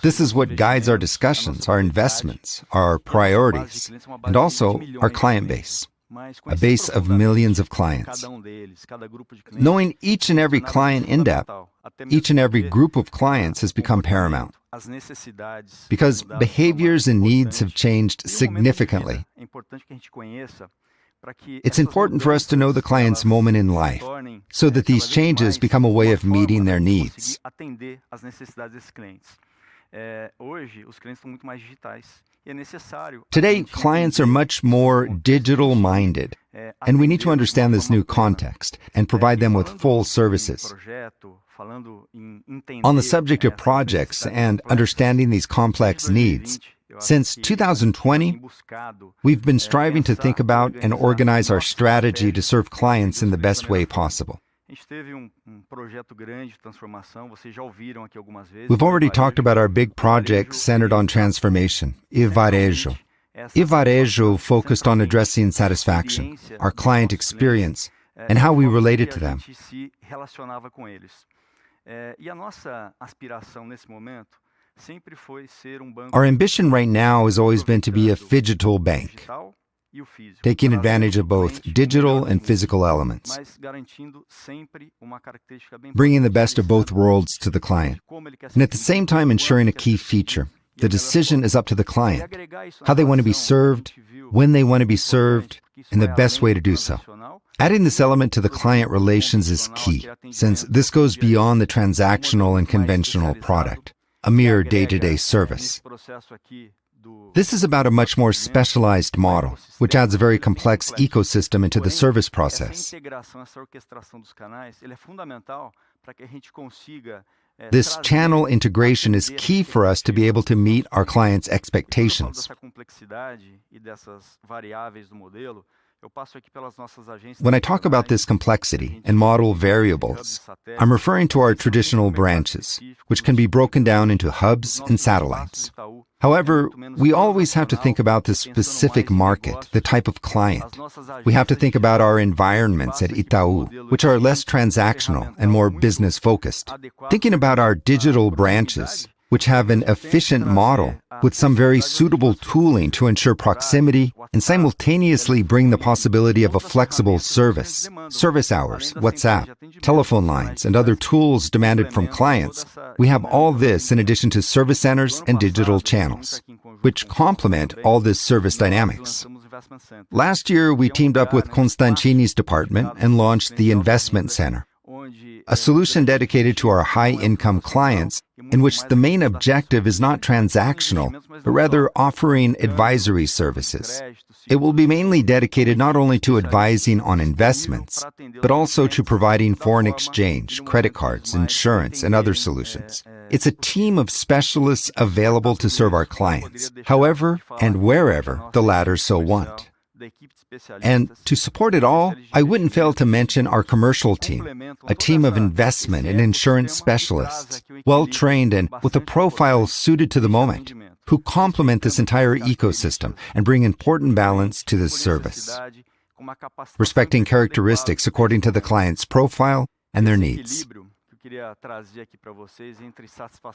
This is what guides our discussions, our investments, our priorities, and also our client base, a base of millions of clients. Knowing each and every client in depth, each and every group of clients has become paramount, because behaviors and needs have changed significantly. It's important for us to know the client's moment in life, so that these changes become a way of meeting their needs. Today, clients are much more digital-minded, and we need to understand this new context and provide them with full services. On the subject of projects and understanding these complex needs, since 2020, we've been striving to think about and organize our strategy to serve clients in the best way possible. We've already talked about our big project centered on transformation, Varejo. Varejo focused on addressing satisfaction, our client experience, and how we related to them. Our ambition right now has always been to be a phygital bank, taking advantage of both digital and physical elements, bringing the best of both worlds to the client, and at the same time ensuring a key feature. The decision is up to the client, how they want to be served, when they want to be served, and the best way to do so. Adding this element to the client relations is key, since this goes beyond the transactional and conventional product, a mere day-to-day service. This is about a much more specialized model, which adds a very complex ecosystem into the service process. This channel integration is key for us to be able to meet our clients' expectations. When I talk about this complexity and model variables, I'm referring to our traditional branches, which can be broken down into hubs and satellites. However, we always have to think about the specific market, the type of client. We have to think about our environments at Itaú, which are less transactional and more business-focused. Thinking about our digital branches, which have an efficient model with some very suitable tooling to ensure proximity and simultaneously bring the possibility of a flexible service hours, WhatsApp, telephone lines, and other tools demanded from clients. We have all this in addition to service centers and digital channels, which complement all this service dynamics. Last year, we teamed up with Constantini's department and launched the Investment Center, a solution dedicated to our high-income clients, in which the main objective is not transactional, but rather offering advisory services. It will be mainly dedicated not only to advising on investments, but also to providing foreign exchange, credit cards, insurance, and other solutions. It's a team of specialists available to serve our clients, however and wherever the latter so want. And to support it all, I wouldn't fail to mention our commercial team, a team of investment and insurance specialists, well-trained and with a profile suited to the moment, who complement this entire ecosystem and bring important balance to this service, respecting characteristics according to the client's profile and their needs.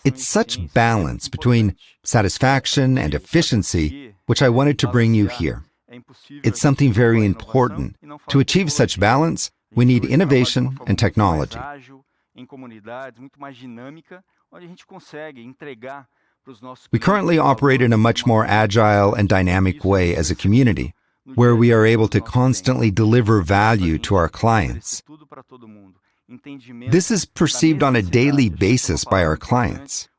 It's such balance between satisfaction and efficiency, which I wanted to bring you here. It's something very important. To achieve such balance, we need innovation and technology. We currently operate in a much more agile and dynamic way as a community, where we are able to constantly deliver value to our clients. This is perceived on a daily basis by our clients.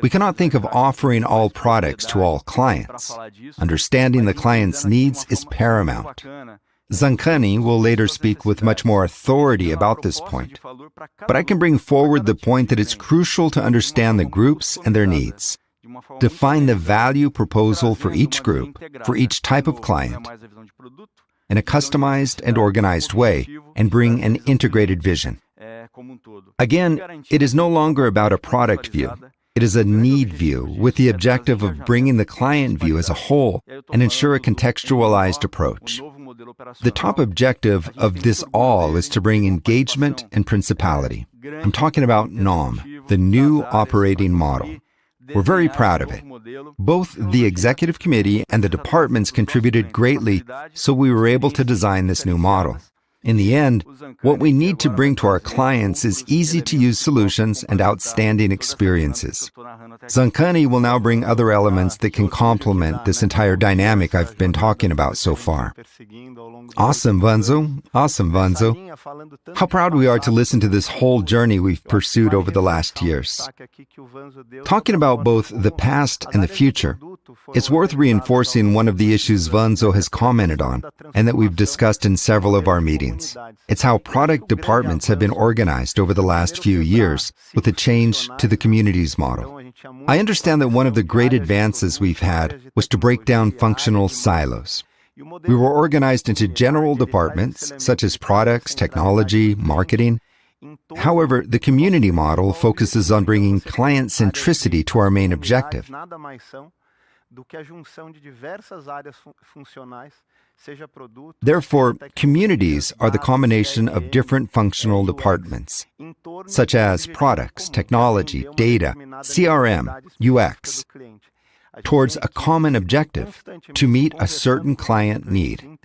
We cannot think of offering all products to all clients. Understanding the client's needs is paramount. Zancani will later speak with much more authority about this point, but I can bring forward the point that it's crucial to understand the groups and their needs, define the value proposal for each group, for each type of client, in a customized and organized way, and bring an integrated vision. Again, it is no longer about a product view. It is a need view with the objective of bringing the client view as a whole and ensure a contextualized approach. The top objective of this all is to bring engagement and principality. I'm talking about NOM, the new operating model. We're very proud of it. Both the executive committee and the departments contributed greatly, so we were able to design this new model. In the end, what we need to bring to our clients is easy-to-use solutions and outstanding experiences. Zancani will now bring other elements that can complement this entire dynamic I've been talking about so far. Awesome, Vanzo. Awesome, Vanzo. How proud we are to listen to this whole journey we've pursued over the last years. Talking about both the past and the future, it's worth reinforcing one of the issues Vanzo has commented on and that we've discussed in several of our meetings. It's how product departments have been organized over the last few years with a change to the communities model. I understand that one of the great advances we've had was to break down functional silos. We were organized into general departments such as products, technology, marketing. However, the community model focuses on bringing client centricity to our main objective. Therefore, communities are the combination of different functional departments, such as products, technology, data, CRM, UX, towards a common objective, to meet a certain client need.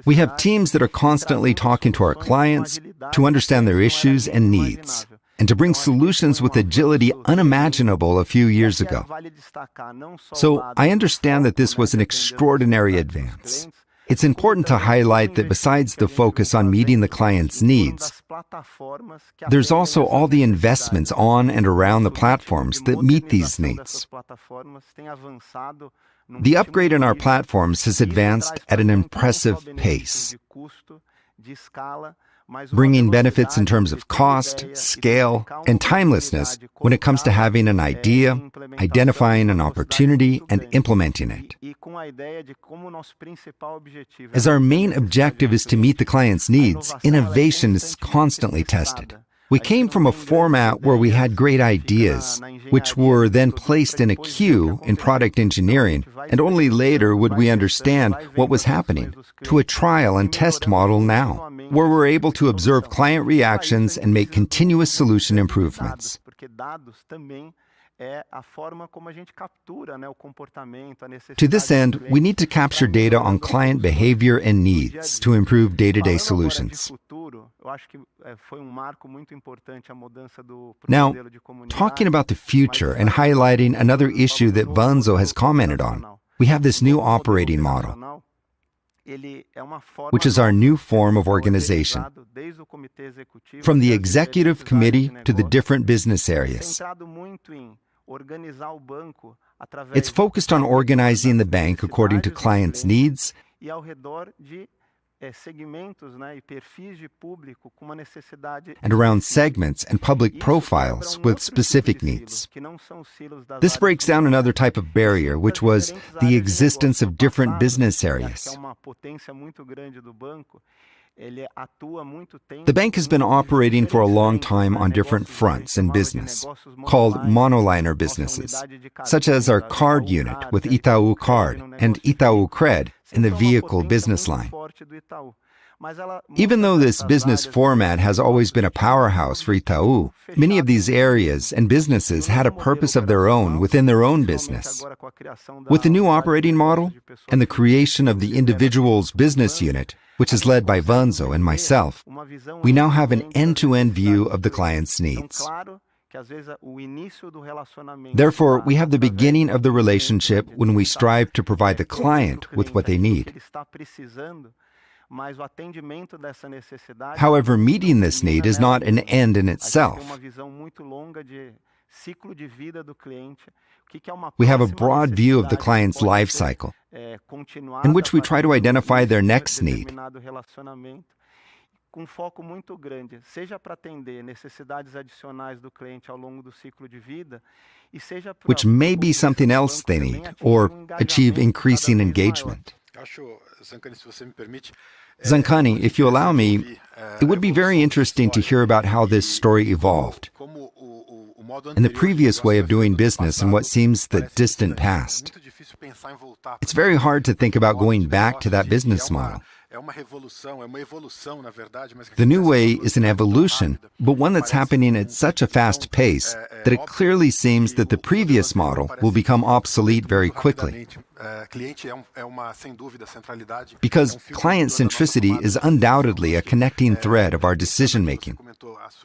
We have teams that are constantly talking to our clients to understand their issues and needs, and to bring solutions with agility unimaginable a few years ago. So I understand that this was an extraordinary advance. It's important to highlight that besides the focus on meeting the client's needs, there's also all the investments on and around the platforms that meet these needs. The upgrade in our platforms has advanced at an impressive pace, bringing benefits in terms of cost, scale, and timelessness when it comes to having an idea, identifying an opportunity, and implementing it. As our main objective is to meet the client's needs, innovation is constantly tested. We came from a format where we had great ideas, which were then placed in a queue in product engineering, and only later would we understand what was happening, to a trial and test model now, where we're able to observe client reactions and make continuous solution improvements. To this end, we need to capture data on client behavior and needs to improve day-to-day solutions. Now, talking about the future and highlighting another issue that Vanzo has commented on, we have this new operating model, which is our new form of organization, from the executive committee to the different business areas. It's focused on organizing the bank according to clients' needs and around segments and public profiles with specific needs. This breaks down another type of barrier, which was the existence of different business areas. The bank has been operating for a long time on different fronts in business, called monoliner businesses, such as our card unit with Itaú Card and Itaú Cred in the vehicle business line. Even though this business format has always been a powerhouse for Itaú, many of these areas and businesses had a purpose of their own within their own business. With the new operating model and the creation of the individual's business unit, which is led by Vanzo and myself, we now have an end-to-end view of the client's needs. Therefore, we have the beginning of the relationship when we strive to provide the client with what they need. However, meeting this need is not an end in itself. We have a broad view of the client's life cycle, in which we try to identify their next need. Which may be something else they need, or achieve increasing engagement. Zancani, if you allow me, it would be very interesting to hear about how this story evolved, and the previous way of doing business in what seems the distant past. It's very hard to think about going back to that business model. The new way is an evolution, but one that's happening at such a fast pace that it clearly seems that the previous model will become obsolete very quickly. Because client centricity is undoubtedly a connecting thread of our decision-making.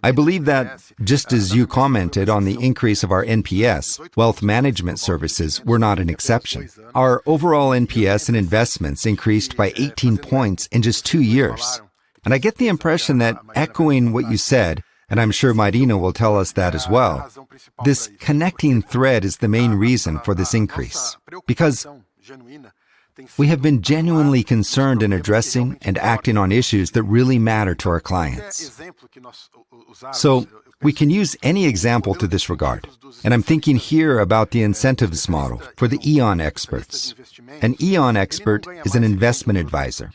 I believe that, just as you commented on the increase of our NPS, wealth management services were not an exception. Our overall NPS in investments increased by 18 points in just 2 years. And I get the impression that, echoing what you said, and I'm sure Marina will tell us that as well, this connecting thread is the main reason for this increase. Because we have been genuinely concerned in addressing and acting on issues that really matter to our clients. So, we can use any example to this regard. And I'm thinking here about the incentives model for the Eon experts. An Eon expert is an investment advisor.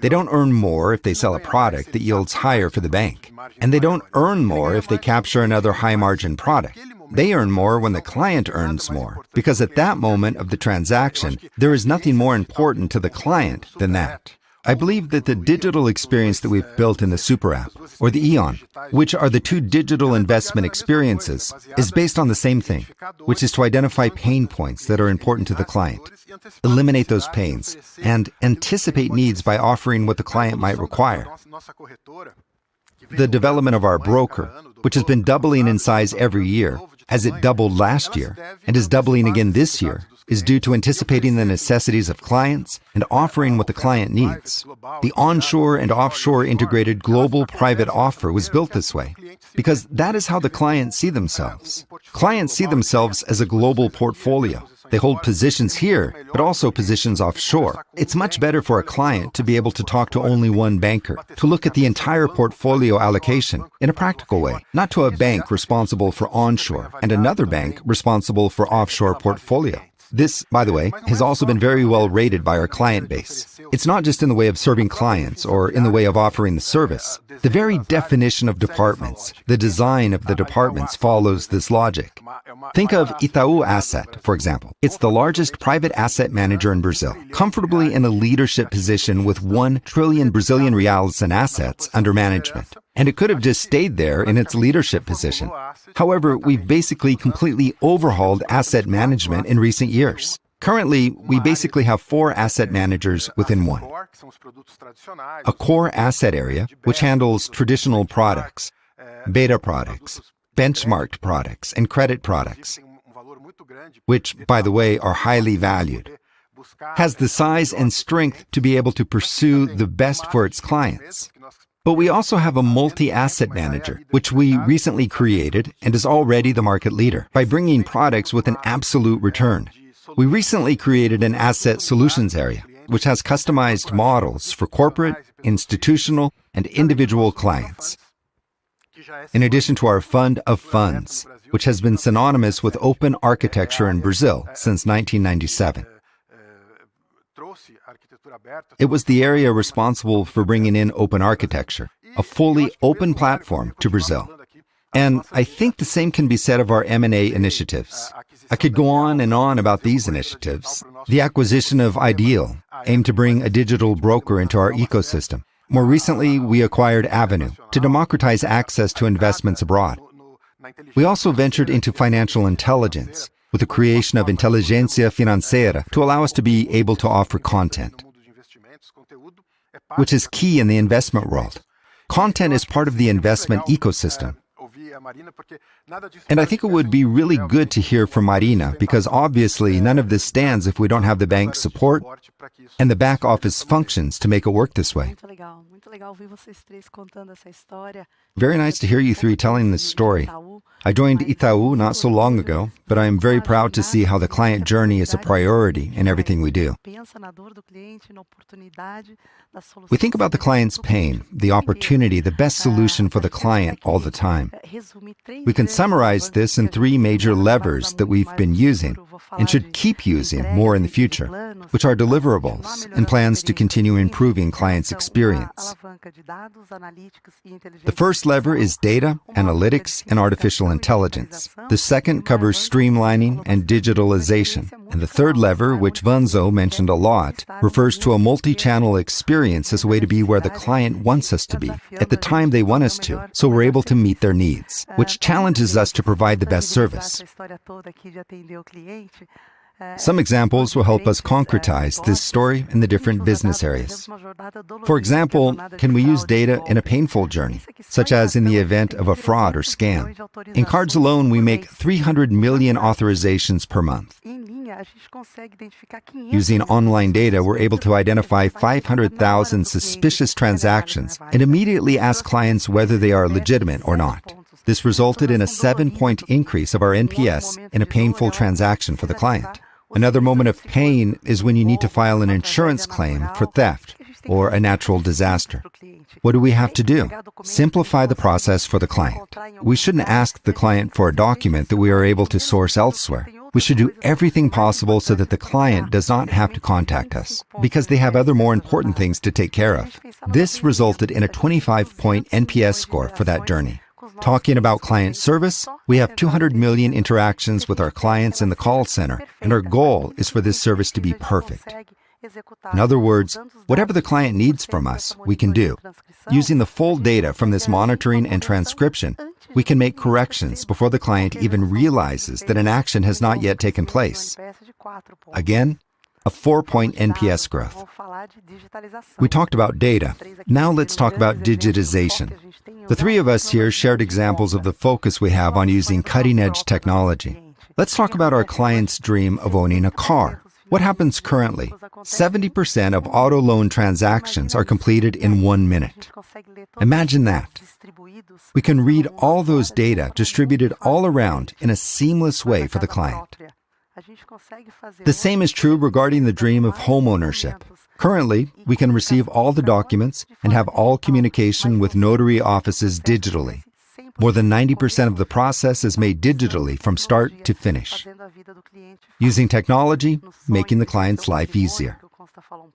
They don't earn more if they sell a product that yields higher for the bank. And they don't earn more if they capture another high-margin product. They earn more when the client earns more, because at that moment of the transaction, there is nothing more important to the client than that. I believe that the digital experience that we've built in the Super App, or the Eon, which are the two digital investment experiences, is based on the same thing, which is to identify pain points that are important to the client, eliminate those pains, and anticipate needs by offering what the client might require. The development of our broker, which has been doubling in size every year, as it doubled last year, and is doubling again this year, is due to anticipating the necessities of clients and offering what the client needs. The onshore and offshore integrated global private offer was built this way, because that is how the clients see themselves. Clients see themselves as a global portfolio. They hold positions here, but also positions offshore. It's much better for a client to be able to talk to only one banker, to look at the entire portfolio allocation in a practical way, not to a bank responsible for onshore and another bank responsible for offshore portfolio. This, by the way, has also been very well rated by our client base. It's not just in the way of serving clients or in the way of offering the service. The very definition of departments, the design of the departments follows this logic. Think of Itaú Asset, for example. It's the largest private asset manager in Brazil, comfortably in a leadership position with 1 trillion Brazilian reals in assets under management. And it could have just stayed there in its leadership position. However, we've basically completely overhauled asset management in recent years. Currently, we basically have 4 asset managers within one. A core asset area, which handles traditional products, beta products, benchmarked products, and credit products, which, by the way, are highly valued, has the size and strength to be able to pursue the best for its clients. But we also have a multi-asset manager, which we recently created and is already the market leader by bringing products with an absolute return. We recently created an asset solutions area, which has customized models for corporate, institutional, and individual clients. In addition to our fund of funds, which has been synonymous with open architecture in Brazil since 1997. It was the area responsible for bringing in open architecture, a fully open platform to Brazil. And I think the same can be said of our M&A initiatives. I could go on and on about these initiatives. The acquisition of Ideal aimed to bring a digital broker into our ecosystem. More recently, we acquired Avenue to democratize access to investments abroad. We also ventured into financial intelligence with the creation of Inteligência Financeira to allow us to be able to offer content, which is key in the investment world. Content is part of the investment ecosystem. And I think it would be really good to hear from Marina, because obviously none of this stands if we don't have the bank's support and the back office functions to make it work this way. Very nice to hear you three telling this story. I joined Itaú not so long ago, but I am very proud to see how the client journey is a priority in everything we do. We think about the client's pain, the opportunity, the best solution for the client all the time. We can summarize this in 3 major levers that we've been using and should keep using more in the future, which are deliverables and plans to continue improving clients' experience. The first lever is data, analytics, and artificial intelligence. The second covers streamlining and digitalization. And the third lever, which Vanzo mentioned a lot, refers to a multi-channel experience as a way to be where the client wants us to be, at the time they want us to, so we're able to meet their needs, which challenges us to provide the best service. Some examples will help us concretize this story in the different business areas. For example, can we use data in a painful journey, such as in the event of a fraud or scam? In cards alone, we make 300 million authorizations per month. Using online data, we're able to identify 500,000 suspicious transactions and immediately ask clients whether they are legitimate or not. This resulted in a 7-point increase of our NPS in a painful transaction for the client. Another moment of pain is when you need to file an insurance claim for theft or a natural disaster. What do we have to do? Simplify the process for the client. We shouldn't ask the client for a document that we are able to source elsewhere. We should do everything possible so that the client does not have to contact us, because they have other more important things to take care of. This resulted in a 25-point NPS score for that journey. Talking about client service, we have 200 million interactions with our clients in the call center, and our goal is for this service to be perfect. In other words, whatever the client needs from us, we can do. Using the full data from this monitoring and transcription, we can make corrections before the client even realizes that an action has not yet taken place. Again, a 4-point NPS growth. We talked about data. Now let's talk about digitization. The 3 of us here shared examples of the focus we have on using cutting-edge technology. Let's talk about our client's dream of owning a car. What happens currently? 70% of auto loan transactions are completed in 1 minute. Imagine that. We can read all those data distributed all around in a seamless way for the client. The same is true regarding the dream of homeownership. Currently, we can receive all the documents and have all communication with notary offices digitally. More than 90% of the process is made digitally from start to finish. Using technology, making the client's life easier.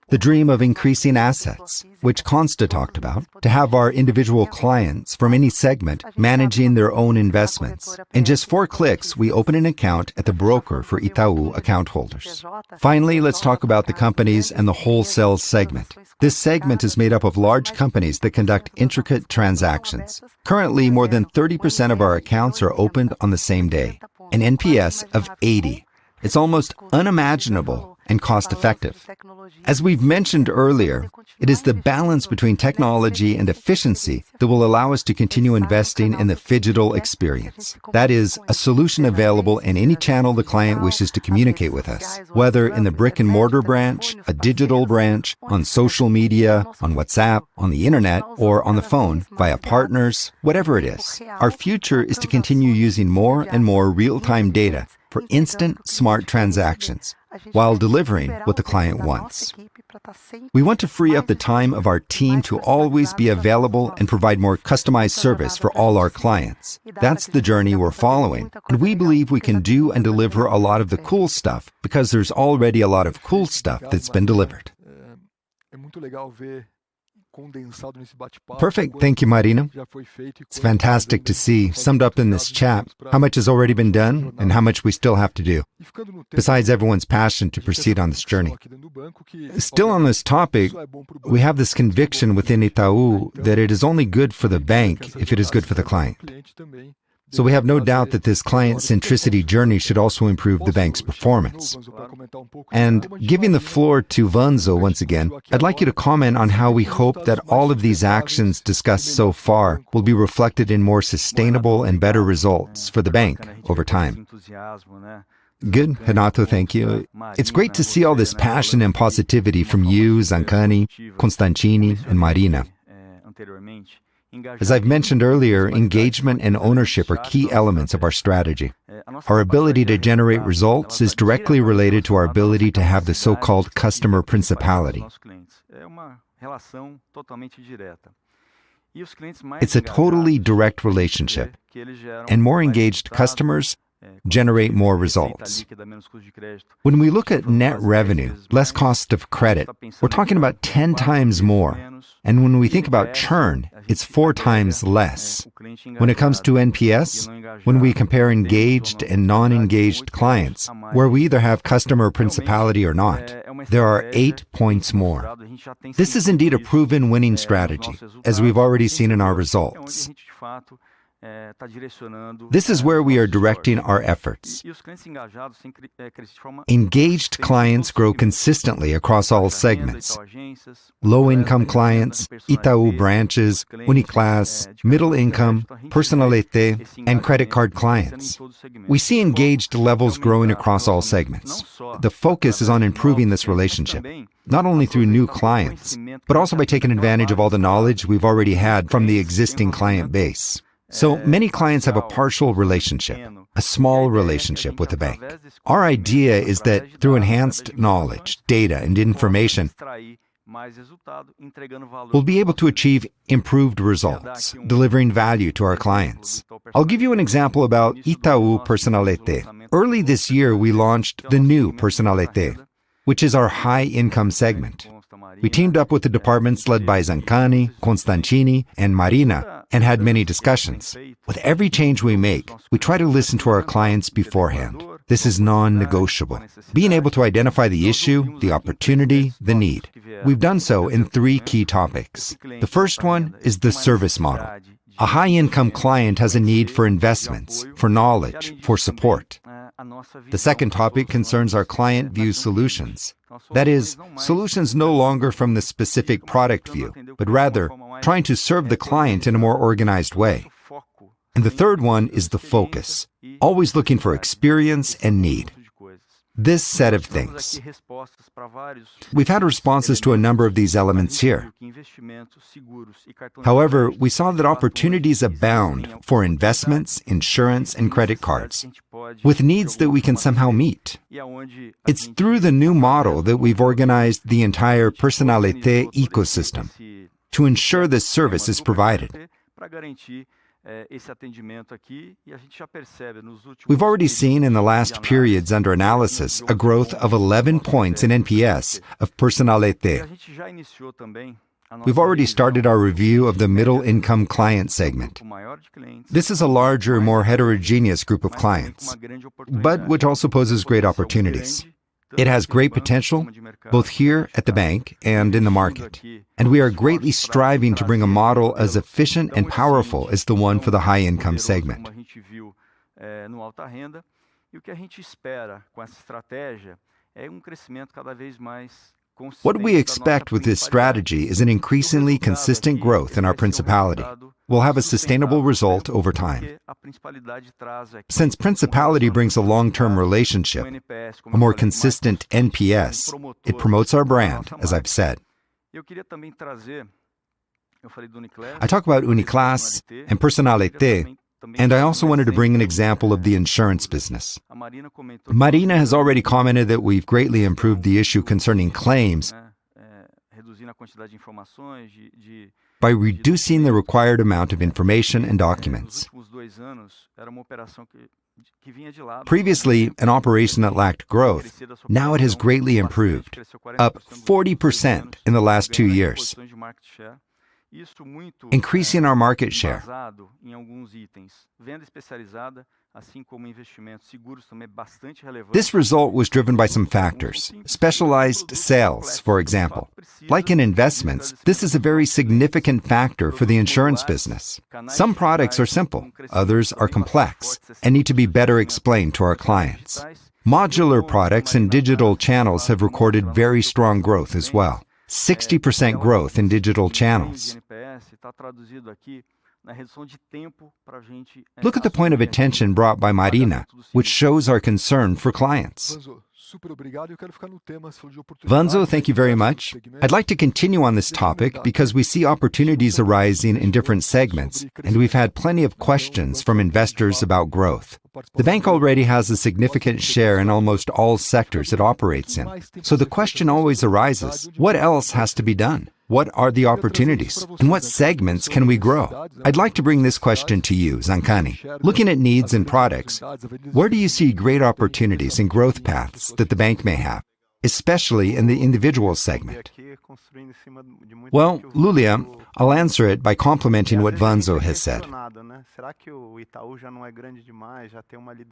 The dream of increasing assets, which Consta talked about, to have our individual clients from any segment managing their own investments. In just 4 clicks, we open an account at the broker for Itaú account holders. Finally, let's talk about the companies and the wholesale segment. This segment is made up of large companies that conduct intricate transactions. Currently, more than 30% of our accounts are opened on the same day, an NPS of 80. It's almost unimaginable and cost-effective. As we've mentioned earlier, it is the balance between technology and efficiency that will allow us to continue investing in the phygital experience. That is, a solution available in any channel the client wishes to communicate with us, whether in the brick-and-mortar branch, a digital branch, on social media, on WhatsApp, on the internet, or on the phone, via partners, whatever it is. Our future is to continue using more and more real-time data for instant, smart transactions, while delivering what the client wants. We want to free up the time of our team to always be available and provide more customized service for all our clients. That's the journey we're following, and we believe we can do and deliver a lot of the cool stuff because there's already a lot of cool stuff that's been delivered. Perfect. Thank you, Marina. It's fantastic to see, summed up in this chat, how much has already been done and how much we still have to do, besides everyone's passion to proceed on this journey. Still on this topic, we have this conviction within Itaú that it is only good for the bank if it is good for the client. So we have no doubt that this client centricity journey should also improve the bank's performance. And giving the floor to Vanzo once again, I'd like you to comment on how we hope that all of these actions discussed so far will be reflected in more sustainable and better results for the bank over time. Good, Renato, thank you. It's great to see all this passion and positivity from you, Zancani, Constantini, and Marina. As I've mentioned earlier, engagement and ownership are key elements of our strategy. Our ability to generate results is directly related to our ability to have the so-called customer principality. It's a totally direct relationship, and more engaged customers generate more results. When we look at net revenue, less cost of credit, we're talking about 10 times more. And when we think about churn, it's 4 times less. When it comes to NPS, when we compare engaged and non-engaged clients, where we either have customer principality or not, there are 8 points more. This is indeed a proven winning strategy, as we've already seen in our results. This is where we are directing our efforts. Engaged clients grow consistently across all segments. Low-income clients, Itaú branches, Uniclass, middle-income, Personnalité, and credit card clients. We see engaged levels growing across all segments. The focus is on improving this relationship, not only through new clients, but also by taking advantage of all the knowledge we've already had from the existing client base. So many clients have a partial relationship, a small relationship with the bank. Our idea is that through enhanced knowledge, data, and information, we'll be able to achieve improved results, delivering value to our clients. I'll give you an example about Itaú Personnalité. Early this year, we launched the new Personnalité, which is our high-income segment. We teamed up with the departments led by Zancani, Constantini, and Marina, and had many discussions. With every change we make, we try to listen to our clients beforehand. This is non-negotiable. Being able to identify the issue, the opportunity, the need. We've done so in 3 key topics. The first one is the service model. A high-income client has a need for investments, for knowledge, for support. The second topic concerns our client view solutions. That is, solutions no longer from the specific product view, but rather trying to serve the client in a more organized way. And the third one is the focus, always looking for experience and need. This set of things. We've had responses to a number of these elements here. However, we saw that opportunities abound for investments, insurance, and credit cards, with needs that we can somehow meet. It's through the new model that we've organized the entire Personnalité ecosystem to ensure this service is provided. We've already seen in the last periods under analysis a growth of 11 points in NPS of Personnalité. We've already started our review of the middle-income client segment. This is a larger, more heterogeneous group of clients, but which also poses great opportunities. It has great potential, both here at the bank and in the market. And we are greatly striving to bring a model as efficient and powerful as the one for the high-income segment. What we expect with this strategy is an increasingly consistent growth in our principality. We'll have a sustainable result over time. Since principality brings a long-term relationship, a more consistent NPS, it promotes our brand, as I've said. I talk about Uniclass and Personnalité, and I also wanted to bring an example of the insurance business. Marina has already commented that we've greatly improved the issue concerning claims by reducing the required amount of information and documents. Previously, an operation that lacked growth, now it has greatly improved, up 40% in the last 2 years, increasing our market share. This result was driven by some factors. Specialized sales, for example. Like in investments, this is a very significant factor for the insurance business. Some products are simple, others are complex, and need to be better explained to our clients. Modular products and digital channels have recorded very strong growth as well. 60% growth in digital channels. Look at the point of attention brought by Marina, which shows our concern for clients. Vanzo, thank you very much. I'd like to continue on this topic because we see opportunities arising in different segments, and we've had plenty of questions from investors about growth. The bank already has a significant share in almost all sectors it operates in. So the question always arises, what else has to be done? What are the opportunities? In what segments can we grow? I'd like to bring this question to you, Zancani. Looking at needs and products, where do you see great opportunities and growth paths that the bank may have, especially in the individual segment? Well, Lulia, I'll answer it by complimenting what Vanzo has said.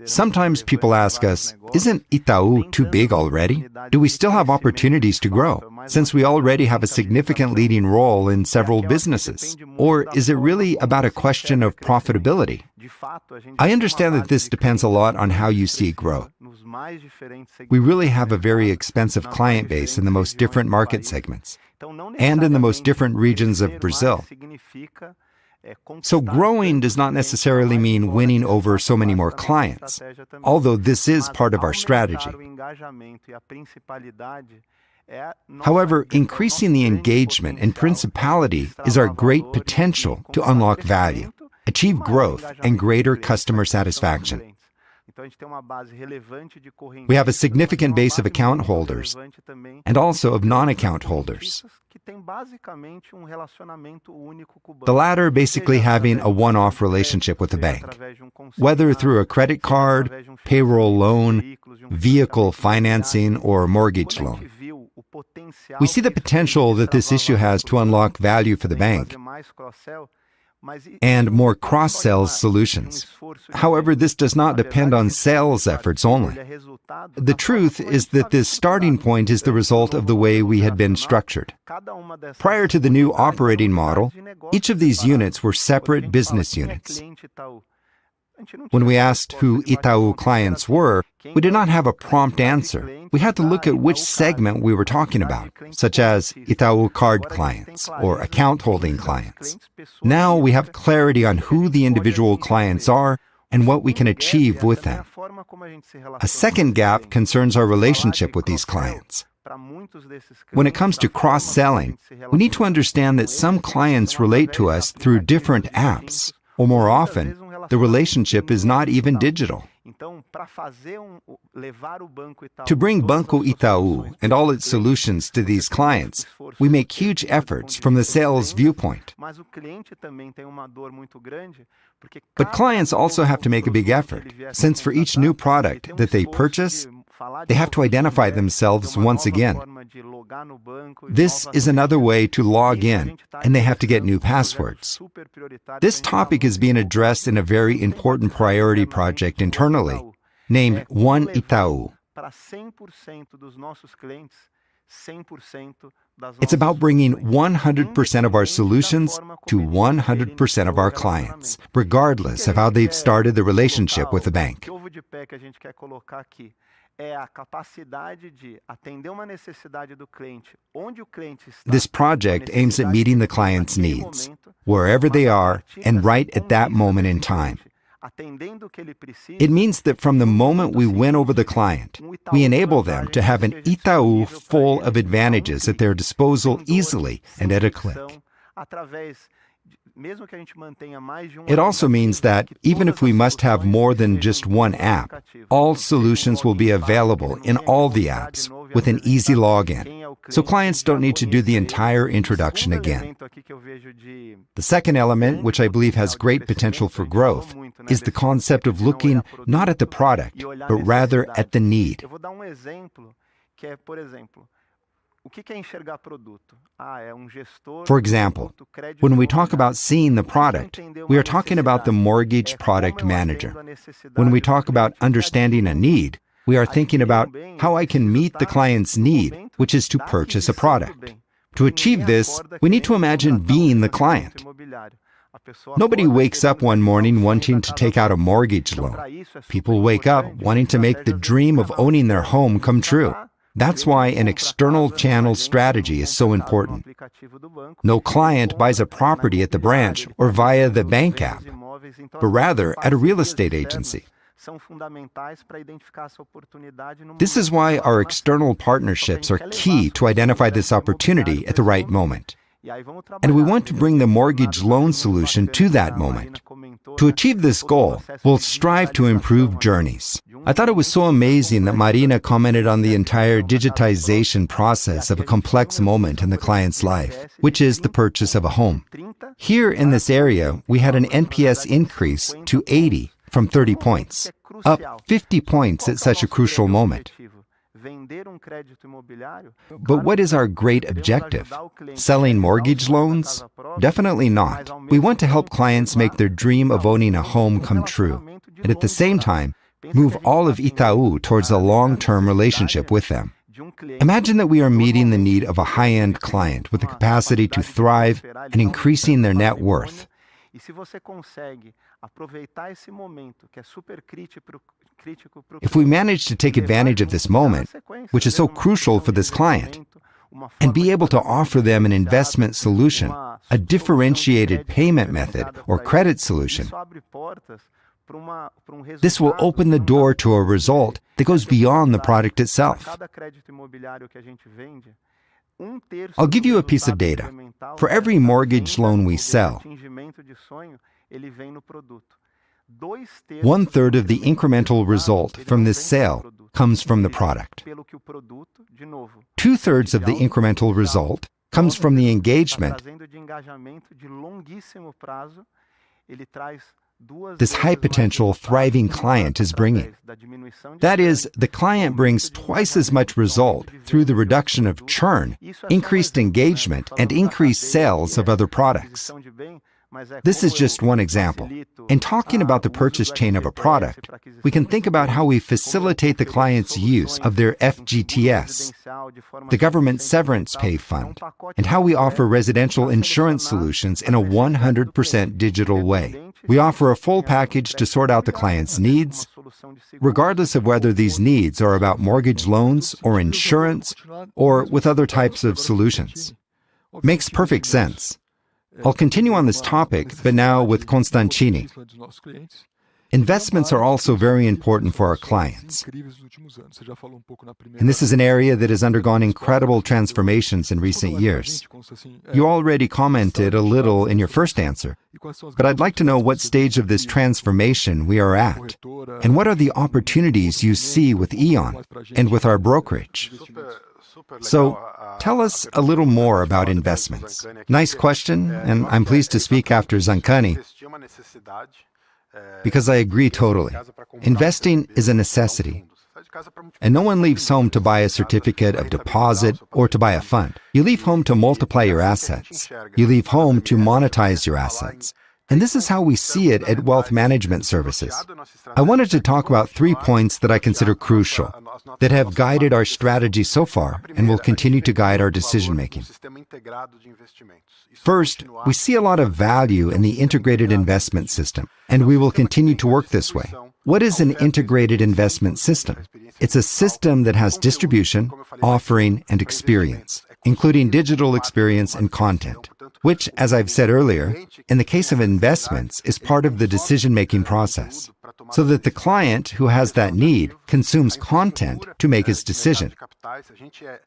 Sometimes people ask us, isn't Itaú too big already? Do we still have opportunities to grow, since we already have a significant leading role in several businesses? Or is it really about a question of profitability? I understand that this depends a lot on how you see growth. We really have a very expensive client base in the most different market segments, and in the most different regions of Brazil. So growing does not necessarily mean winning over so many more clients, although this is part of our strategy. However, increasing the engagement and principality is our great potential to unlock value, achieve growth, and greater customer satisfaction. We have a significant base of account holders and also of non-account holders. The latter basically having a one-off relationship with the bank, whether through a credit card, payroll loan, vehicle financing, or mortgage loan. We see the potential that this issue has to unlock value for the bank and more cross-sell solutions. However, this does not depend on sales efforts only. The truth is that this starting point is the result of the way we had been structured. Prior to the new operating model, each of these units were separate business units. When we asked who Itaú clients were, we did not have a prompt answer. We had to look at which segment we were talking about, such as Itaú card clients or account holding clients. Now we have clarity on who the individual clients are and what we can achieve with them. A second gap concerns our relationship with these clients. When it comes to cross-selling, we need to understand that some clients relate to us through different apps, or more often, the relationship is not even digital. To bring Banco Itaú and all its solutions to these clients, we make huge efforts from the sales viewpoint. But clients also have to make a big effort, since for each new product that they purchase, they have to identify themselves once again. This is another way to log in, and they have to get new passwords. This topic is being addressed in a very important priority project internally, named One Itaú. It's about bringing 100% of our solutions to 100% of our clients, regardless of how they've started the relationship with the bank. This project aims at meeting the client's needs, wherever they are and right at that moment in time. It means that from the moment we win over the client, we enable them to have an Itaú full of advantages at their disposal easily and at a click. It also means that, even if we must have more than just one app, all solutions will be available in all the apps with an easy login, so clients don't need to do the entire introduction again. The second element, which I believe has great potential for growth, is the concept of looking not at the product, but rather at the need. For example, when we talk about seeing the product, we are talking about the mortgage product manager. When we talk about understanding a need, we are thinking about how I can meet the client's need, which is to purchase a product. To achieve this, we need to imagine being the client. Nobody wakes up one morning wanting to take out a mortgage loan. People wake up wanting to make the dream of owning their home come true. That's why an external channel strategy is so important. No client buys a property at the branch or via the bank app, but rather at a real estate agency. This is why our external partnerships are key to identify this opportunity at the right moment. And we want to bring the mortgage loan solution to that moment. To achieve this goal, we'll strive to improve journeys. I thought it was so amazing that Marina commented on the entire digitization process of a complex moment in the client's life, which is the purchase of a home. Here in this area, we had an NPS increase to 80 from 30 points, up 50 points at such a crucial moment. But what is our great objective? Selling mortgage loans? Definitely not. We want to help clients make their dream of owning a home come true, and at the same time, move all of Itaú towards a long-term relationship with them. Imagine that we are meeting the need of a high-end client with the capacity to thrive and increasing their net worth. If we manage to take advantage of this moment, which is so crucial for this client, and be able to offer them an investment solution, a differentiated payment method or credit solution, this will open the door to a result that goes beyond the product itself. I'll give you a piece of data. For every mortgage loan we sell, 1/3 of the incremental result from this sale comes from the product. 2/3 of the incremental result comes from the engagement this high-potential, thriving client is bringing. That is, the client brings twice as much result through the reduction of churn, increased engagement, and increased sales of other products. This is just one example. In talking about the purchase chain of a product, we can think about how we facilitate the client's use of their FGTS, the government severance pay fund, and how we offer residential insurance solutions in a 100% digital way. We offer a full package to sort out the client's needs, regardless of whether these needs are about mortgage loans or insurance or with other types of solutions. Makes perfect sense. I'll continue on this topic, but now with Constantini. Investments are also very important for our clients. And this is an area that has undergone incredible transformations in recent years. You already commented a little in your first answer, but I'd like to know what stage of this transformation we are at, and what are the opportunities you see with Eon and with our brokerage. So, tell us a little more about investments. Nice question, and I'm pleased to speak after Zancani, because I agree totally. Investing is a necessity. And no one leaves home to buy a certificate of deposit or to buy a fund. You leave home to multiply your assets. You leave home to monetize your assets. And this is how we see it at Wealth Management Services. I wanted to talk about 3 points that I consider crucial, that have guided our strategy so far and will continue to guide our decision-making. First, we see a lot of value in the integrated investment system, and we will continue to work this way. What is an integrated investment system? It's a system that has distribution, offering, and experience, including digital experience and content, which, as I've said earlier, in the case of investments, is part of the decision-making process, so that the client who has that need consumes content to make his decision.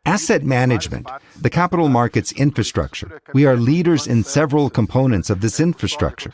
Asset management, the capital markets infrastructure. We are leaders in several components of this infrastructure.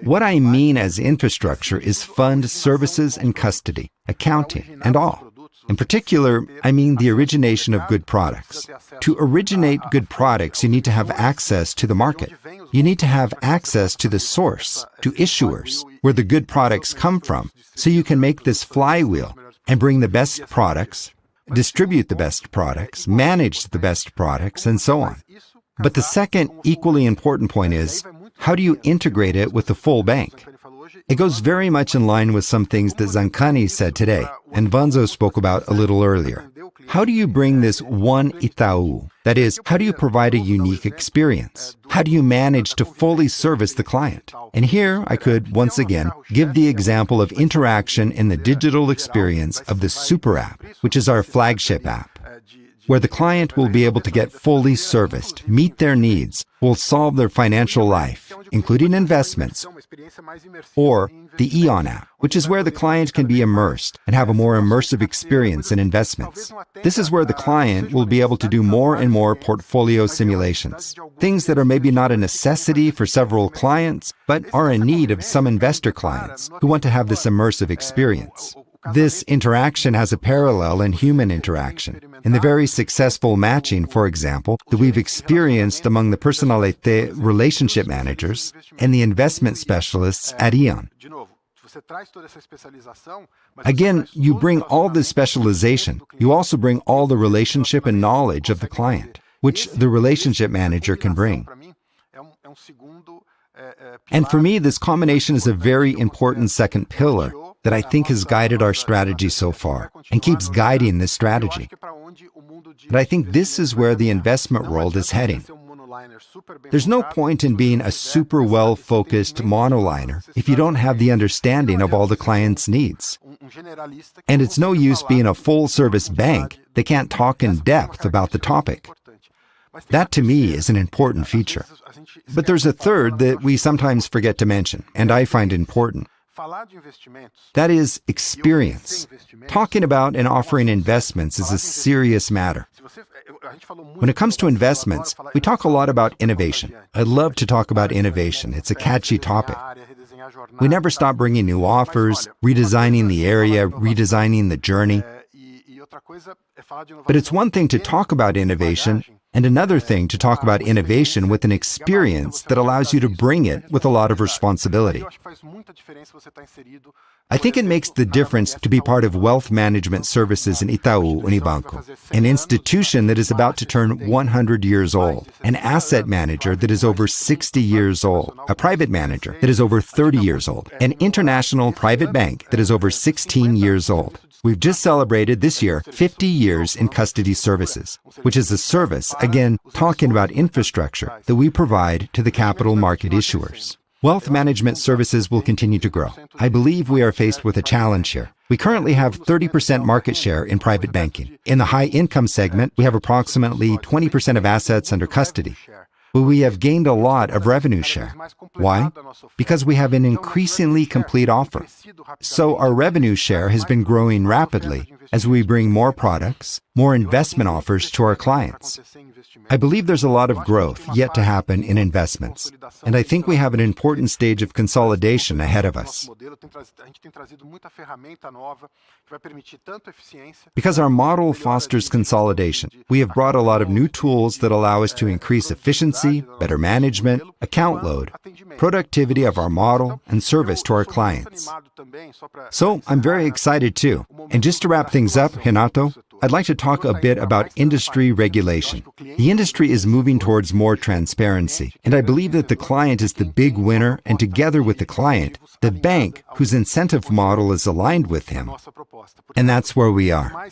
What I mean as infrastructure is fund services and custody, accounting, and all. In particular, I mean the origination of good products. To originate good products, you need to have access to the market. You need to have access to the source, to issuers, where the good products come from, so you can make this flywheel and bring the best products, distribute the best products, manage the best products, and so on. But the second equally important point is, how do you integrate it with the full bank? It goes very much in line with some things that Zancani said today, and Vanzo spoke about a little earlier. How do you bring this one Itaú? That is, how do you provide a unique experience? How do you manage to fully service the client? And here I could, once again, give the example of interaction in the digital experience of the Super App, which is our flagship app, where the client will be able to get fully serviced, meet their needs, will solve their financial life, including investments, or the Eon app, which is where the client can be immersed and have a more immersive experience in investments. This is where the client will be able to do more and more portfolio simulations, things that are maybe not a necessity for several clients, but are in need of some investor clients who want to have this immersive experience. This interaction has a parallel in human interaction, in the very successful matching, for example, that we've experienced among the Personalité relationship managers and the investment specialists at Eon. Again, you bring all the specialization. You also bring all the relationship and knowledge of the client, which the relationship manager can bring. And for me, this combination is a very important second pillar that I think has guided our strategy so far and keeps guiding this strategy. But I think this is where the investment world is heading. There's no point in being a super well-focused monoliner if you don't have the understanding of all the client's needs. And it's no use being a full-service bank that can't talk in depth about the topic. That, to me, is an important feature. But there's a third that we sometimes forget to mention, and I find important. That is experience. Talking about and offering investments is a serious matter. When it comes to investments, we talk a lot about innovation. I love to talk about innovation. It's a catchy topic. We never stop bringing new offers, redesigning the area, redesigning the journey. But it's one thing to talk about innovation, and another thing to talk about innovation with an experience that allows you to bring it with a lot of responsibility. I think it makes the difference to be part of wealth management services in Itaú Unibanco, an institution that is about to turn 100 years old, an asset manager that is over 60 years old, a private manager that is over 30 years old, an international private bank that is over 16 years old. We've just celebrated this year 50 years in custody services, which is a service, again, talking about infrastructure that we provide to the capital market issuers. Wealth management services will continue to grow. I believe we are faced with a challenge here. We currently have 30% market share in private banking. In the high income segment, we have approximately 20% of assets under custody. But we have gained a lot of revenue share. Why? Because we have an increasingly complete offer. So our revenue share has been growing rapidly as we bring more products, more investment offers to our clients. I believe there's a lot of growth yet to happen in investments, and I think we have an important stage of consolidation ahead of us. Because our model fosters consolidation, we have brought a lot of new tools that allow us to increase efficiency, better management, account load, productivity of our model, and service to our clients. So I'm very excited too. And just to wrap things up, Renato, I'd like to talk a bit about industry regulation. The industry is moving towards more transparency, and I believe that the client is the big winner, and together with the client, the bank whose incentive model is aligned with him. And that's where we are.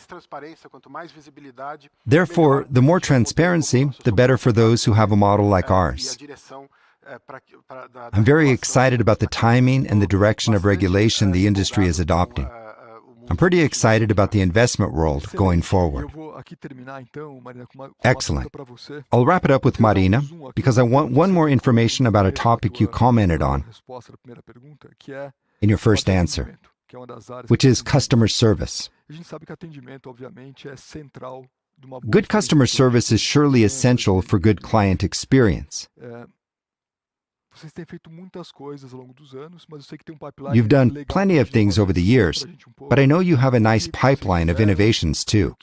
Therefore, the more transparency, the better for those who have a model like ours. I'm very excited about the timing and the direction of regulation the industry is adopting. I'm pretty excited about the investment world going forward. Excellent. I'll wrap it up with Marina, because I want one more information about a topic you commented on in your first answer, which is customer service. Good customer service is surely essential for good client experience. You've done plenty of things over the years, but I know you have a nice pipeline of innovations too.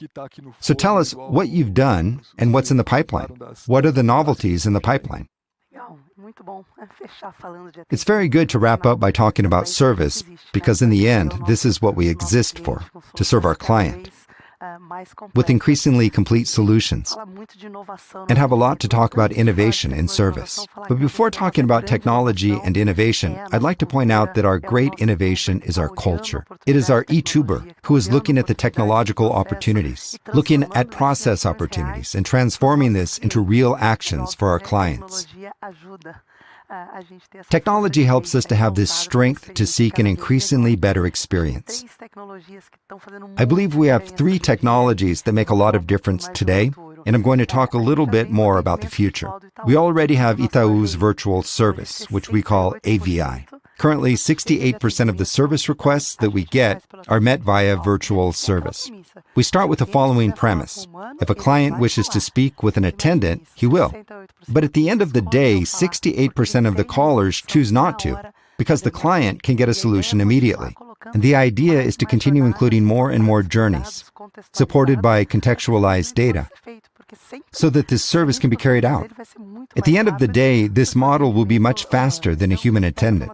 So tell us what you've done and what's in the pipeline. What are the novelties in the pipeline? It's very good to wrap up by talking about service, because in the end, this is what we exist for, to serve our client. with increasingly complete solutions, and have a lot to talk about innovation in service. But before talking about technology and innovation, I'd like to point out that our great innovation is our culture. It is our e-tuber who is looking at the technological opportunities, looking at process opportunities, and transforming this into real actions for our clients. Technology helps us to have this strength to seek an increasingly better experience. I believe we have 3 technologies that make a lot of difference today, and I'm going to talk a little bit more about the future. We already have Itaú's virtual service, which we call AVI. Currently, 68% of the service requests that we get are met via virtual service. We start with the following premise. If a client wishes to speak with an attendant, he will. But at the end of the day, 68% of the callers choose not to, because the client can get a solution immediately. And the idea is to continue including more and more journeys, supported by contextualized data, so that this service can be carried out. At the end of the day, this model will be much faster than a human attendant.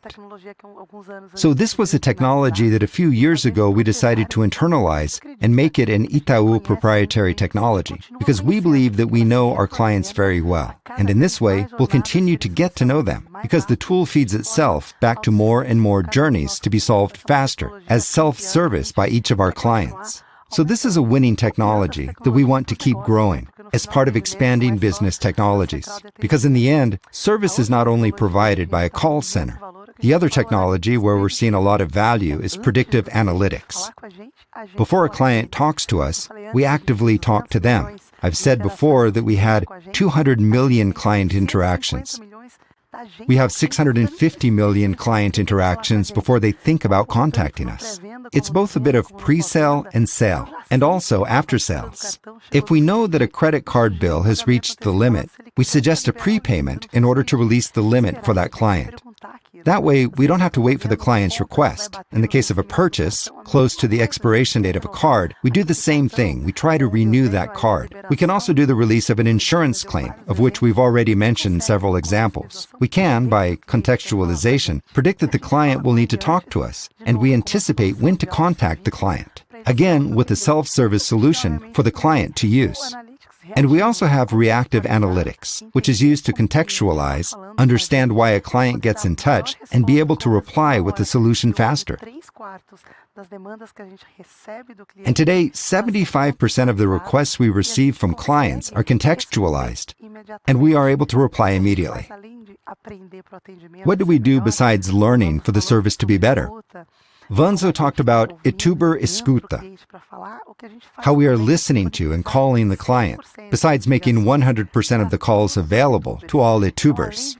So this was a technology that a few years ago we decided to internalize and make it an Itaú proprietary technology, because we believe that we know our clients very well. And in this way, we'll continue to get to know them, because the tool feeds itself back to more and more journeys to be solved faster, as self-service by each of our clients. So this is a winning technology that we want to keep growing as part of expanding business technologies. Because in the end, service is not only provided by a call center. The other technology where we're seeing a lot of value is predictive analytics. Before a client talks to us, we actively talk to them. I've said before that we had 200 million client interactions. We have 650 million client interactions before they think about contacting us. It's both a bit of pre-sale and sale, and also after sales. If we know that a credit card bill has reached the limit, we suggest a prepayment in order to release the limit for that client. That way, we don't have to wait for the client's request. In the case of a purchase, close to the expiration date of a card, we do the same thing. We try to renew that card. We can also do the release of an insurance claim, of which we've already mentioned several examples. We can, by contextualization, predict that the client will need to talk to us, and we anticipate when to contact the client. Again, with a self-service solution for the client to use. And we also have reactive analytics, which is used to contextualize, understand why a client gets in touch, and be able to reply with the solution faster. And today, 75% of the requests we receive from clients are contextualized, and we are able to reply immediately. What do we do besides learning for the service to be better? Vanzo talked about ituber escuta, how we are listening to and calling the client, besides making 100% of the calls available to all itubers.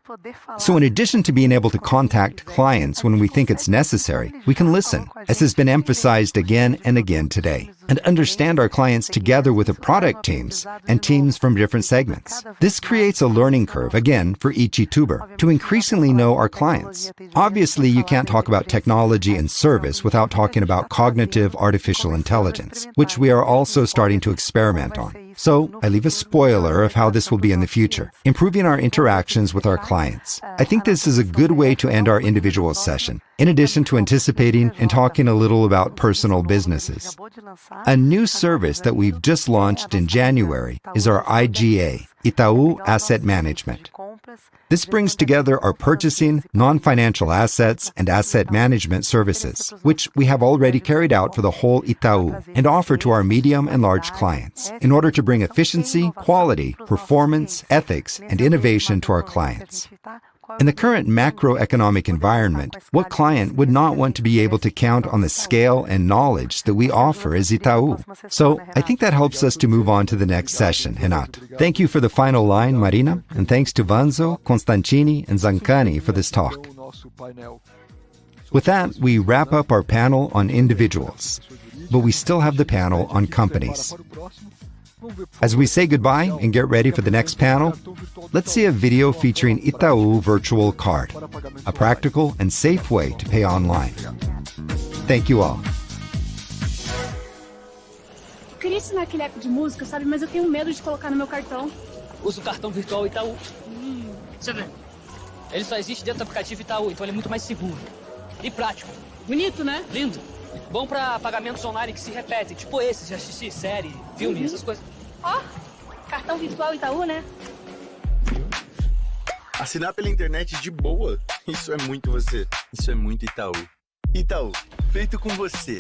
So in addition to being able to contact clients when we think it's necessary, we can listen, as has been emphasized again and again today, and understand our clients together with the product teams and teams from different segments. This creates a learning curve, again, for each ituber, to increasingly know our clients. Obviously, you can't talk about technology and service without talking about cognitive artificial intelligence, which we are also starting to experiment on. So, I leave a spoiler of how this will be in the future, improving our interactions with our clients. I think this is a good way to end our individual session, in addition to anticipating and talking a little about personal businesses. A new service that we've just launched in January is our IGA, Itaú Asset Management. This brings together our purchasing, non-financial assets, and asset management services, which we have already carried out for the whole Itaú and offer to our medium and large clients in order to bring efficiency, quality, performance, ethics, and innovation to our clients. In the current macroeconomic environment, what client would not want to be able to count on the scale and knowledge that we offer as Itaú? So I think that helps us to move on to the next session, Renato. Thank you for the final line, Marina, and thanks to Vanzo, Constantini, and Zancani for this talk. With that, we wrap up our panel on individuals, but we still have the panel on companies. As we say goodbye and get ready for the next panel, let's see a video featuring Itaú Virtual Card, a practical and safe way to pay online. Thank you all. Eu queria ensinar aquele app de música, sabe? Mas eu tenho medo de colocar no meu cartão. Usa o cartão virtual Itaú. Deixa eu ver. Ele só existe dentro do aplicativo Itaú, então ele é muito mais seguro. E prático. Bonito, né? Lindo. Bom pra pagamentos online que se repetem, tipo esses, de assistir série, filme, essas coisas. Ó, cartão virtual Itaú, né? Assinar pela internet de boa? Isso é muito você. Isso é muito Itaú. Itaú, feito com você.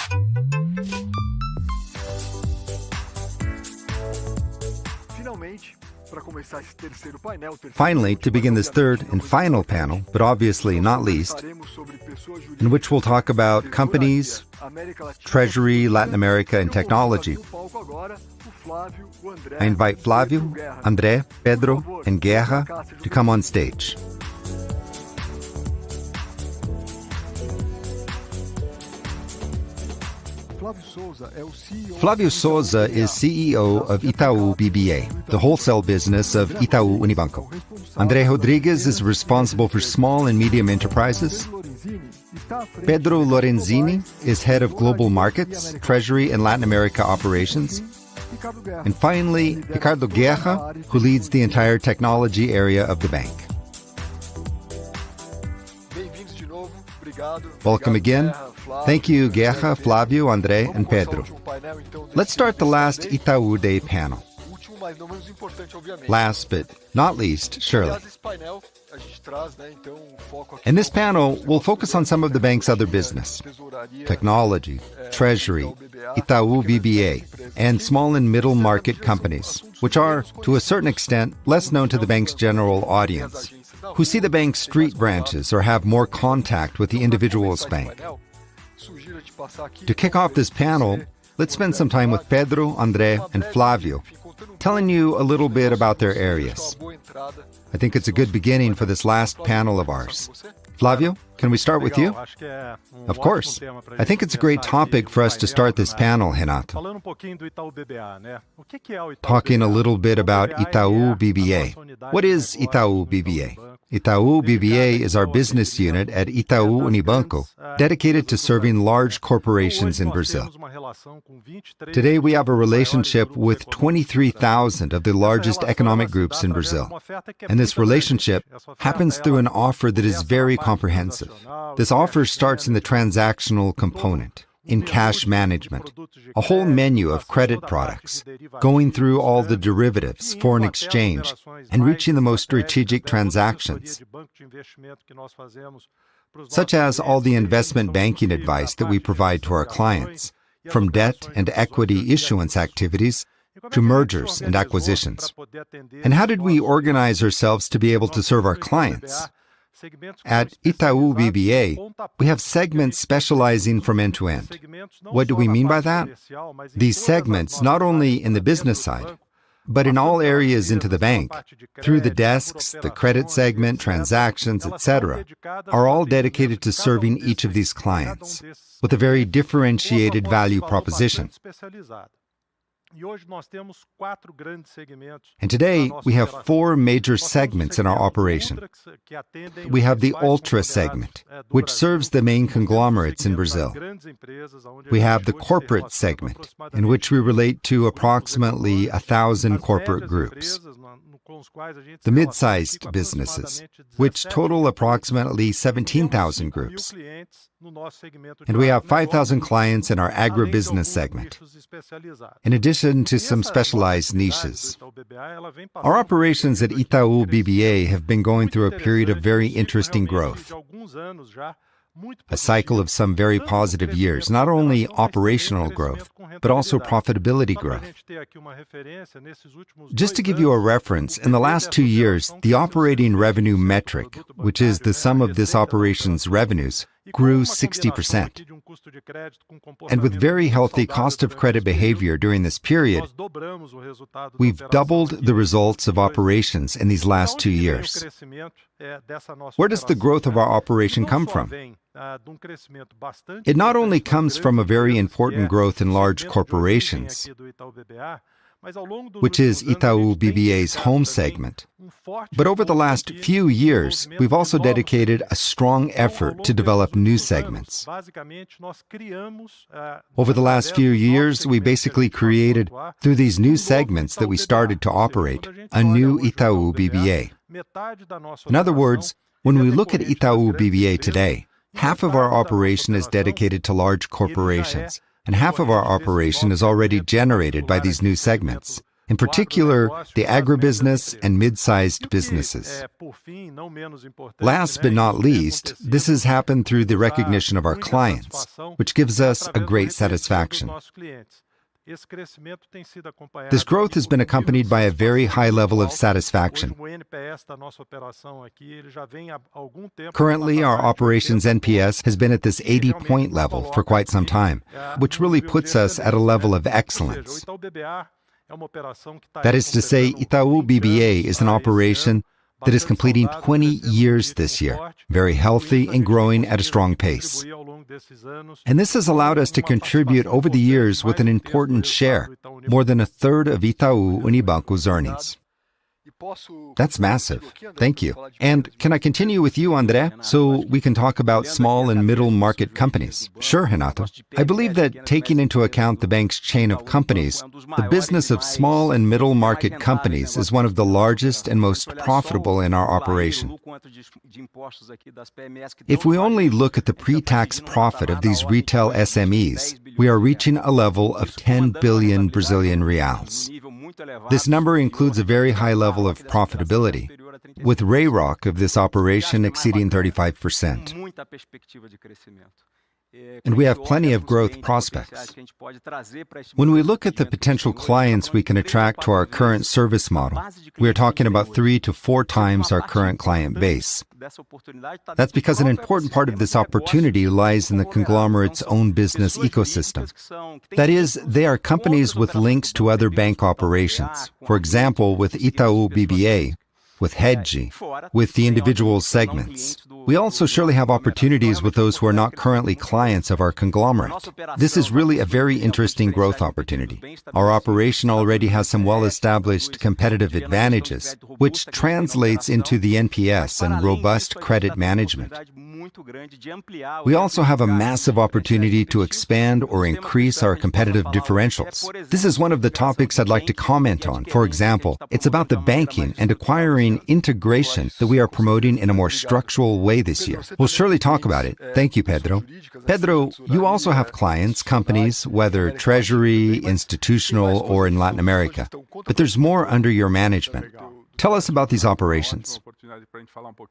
Finally, to begin this third and final panel, but obviously not least, in which we'll talk about companies, treasury, Latin America, and technology, I invite Flavio, André, Pedro, and Guerra to come on stage. Flavio Souza is CEO of Itaú BBA, the wholesale business of Itaú Unibanco. André Rodrigues is responsible for small and medium enterprises. Pedro Lorenzini is head of global markets, treasury, and Latin America operations. And finally, Ricardo Guerra, who leads the entire technology area of the bank. Welcome again. Thank you, Guerra, Flavio, André, and Pedro. Let's start the last Itaú Day panel. Last but not least, surely. In this panel, we'll focus on some of the bank's other business: technology, treasury, Itaú BBA, and small and middle market companies, which are, to a certain extent, less known to the bank's general audience, who see the bank's street branches or have more contact with the individual's bank. To kick off this panel, let's spend some time with Pedro, André, and Flavio, telling you a little bit about their areas. I think it's a good beginning for this last panel of ours. Flavio, can we start with you? Of course. I think it's a great topic for us to start this panel, Renato. Talking a little bit about Itaú BBA. What is Itaú BBA? Itaú BBA is our business unit at Itaú Unibanco, dedicated to serving large corporations in Brazil. Today we have a relationship with 23,000 of the largest economic groups in Brazil. And this relationship happens through an offer that is very comprehensive. This offer starts in the transactional component, in cash management, a whole menu of credit products, going through all the derivatives, foreign exchange, and reaching the most strategic transactions, such as all the investment banking advice that we provide to our clients, from debt and equity issuance activities to mergers and acquisitions. And how did we organize ourselves to be able to serve our clients? At Itaú BBA, we have segments specializing from end to end. What do we mean by that? These segments, not only in the business side, but in all areas into the bank, through the desks, the credit segment, transactions, etc., are all dedicated to serving each of these clients with a very differentiated value proposition. And today, we have four major segments in our operation. We have the Ultra segment, which serves the main conglomerates in Brazil. We have the Corporate segment, in which we relate to approximately 1,000 corporate groups. The mid-sized businesses, which total approximately 17,000 groups. And we have 5,000 clients in our agribusiness segment, in addition to some specialized niches. Our operations at Itaú BBA have been going through a period of very interesting growth, a cycle of some very positive years, not only operational growth, but also profitability growth. Just to give you a reference, in the last 2 years, the operating revenue metric, which is the sum of this operation's revenues, grew 60%. And with very healthy cost of credit behavior during this period, we've doubled the results of operations in these last 2 years. Where does the growth of our operation come from? It not only comes from a very important growth in large corporations, which is Itaú BBA's home segment. But over the last few years, we've also dedicated a strong effort to develop new segments. Over the last few years, we basically created, through these new segments that we started to operate, a new Itaú BBA. In other words, when we look at Itaú BBA today, Half of our operation is dedicated to large corporations, and half of our operation is already generated by these new segments, in particular, the agribusiness and mid-sized businesses. Last but not least, this has happened through the recognition of our clients, which gives us a great satisfaction. This growth has been accompanied by a very high level of satisfaction. Currently, our operations NPS has been at this 80-point level for quite some time, which really puts us at a level of excellence. That is to say, Itaú BBA is an operation that is completing 20 years this year, very healthy and growing at a strong pace. And this has allowed us to contribute over the years with an important share, more than a third of Itaú Unibanco's earnings. That's massive. Thank you. And can I continue with you, André, so we can talk about small and middle market companies? Sure, Renato. I believe that taking into account the bank's chain of companies, the business of small and middle market companies is one of the largest and most profitable in our operation. If we only look at the pre-tax profit of these retail SMEs, we are reaching a level of 10 billion Brazilian reals. This number includes a very high level of profitability, with RAROC of this operation exceeding 35%. And we have plenty of growth prospects. When we look at the potential clients we can attract to our current service model, we are talking about 3 to 4 times our current client base. That's because an important part of this opportunity lies in the conglomerate's own business ecosystem. That is, they are companies with links to other bank operations, for example, with Itaú BBA, with Hedge, with the individual segments. We also surely have opportunities with those who are not currently clients of our conglomerate. This is really a very interesting growth opportunity. Our operation already has some well-established competitive advantages, which translates into the NPS and robust credit management. We also have a massive opportunity to expand or increase our competitive differentials. This is one of the topics I'd like to comment on. For example, it's about the banking and acquiring integration that we are promoting in a more structural way this year. We'll surely talk about it. Thank you, Pedro. Pedro, you also have clients, companies, whether treasury, institutional, or in Latin America. But there's more under your management. Tell us about these operations.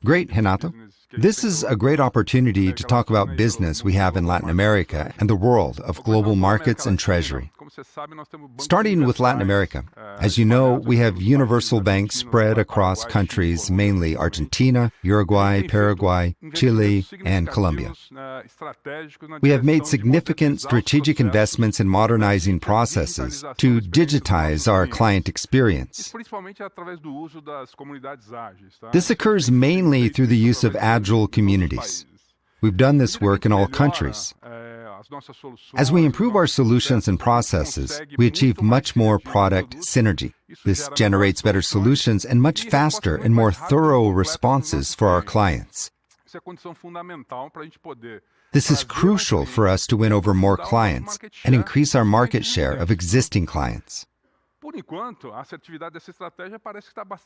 Great, Renato. This is a great opportunity to talk about business we have in Latin America and the world of global markets and treasury. Starting with Latin America, as you know, we have universal banks spread across countries, mainly Argentina, Uruguay, Paraguay, Chile, and Colombia. We have made significant strategic investments in modernizing processes to digitize our client experience. This occurs mainly through the use of agile communities. We've done this work in all countries. As we improve our solutions and processes, we achieve much more product synergy. This generates better solutions and much faster and more thorough responses for our clients. This is crucial for us to win over more clients and increase our market share of existing clients.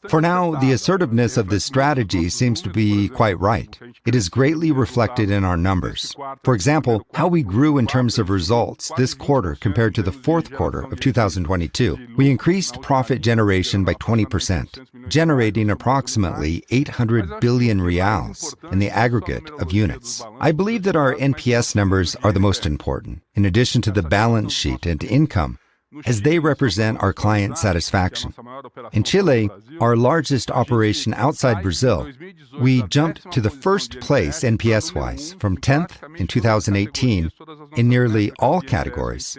For now, the assertiveness of this strategy seems to be quite right. It is greatly reflected in our numbers. For example, how we grew in terms of results this quarter compared to the fourth quarter of 2022. We increased profit generation by 20%, generating approximately 800 billion reals in the aggregate of units. I believe that our NPS numbers are the most important, in addition to the balance sheet and income, as they represent our client satisfaction. In Chile, our largest operation outside Brazil, we jumped to the first place NPS-wise, from 10th in 2018 in nearly all categories,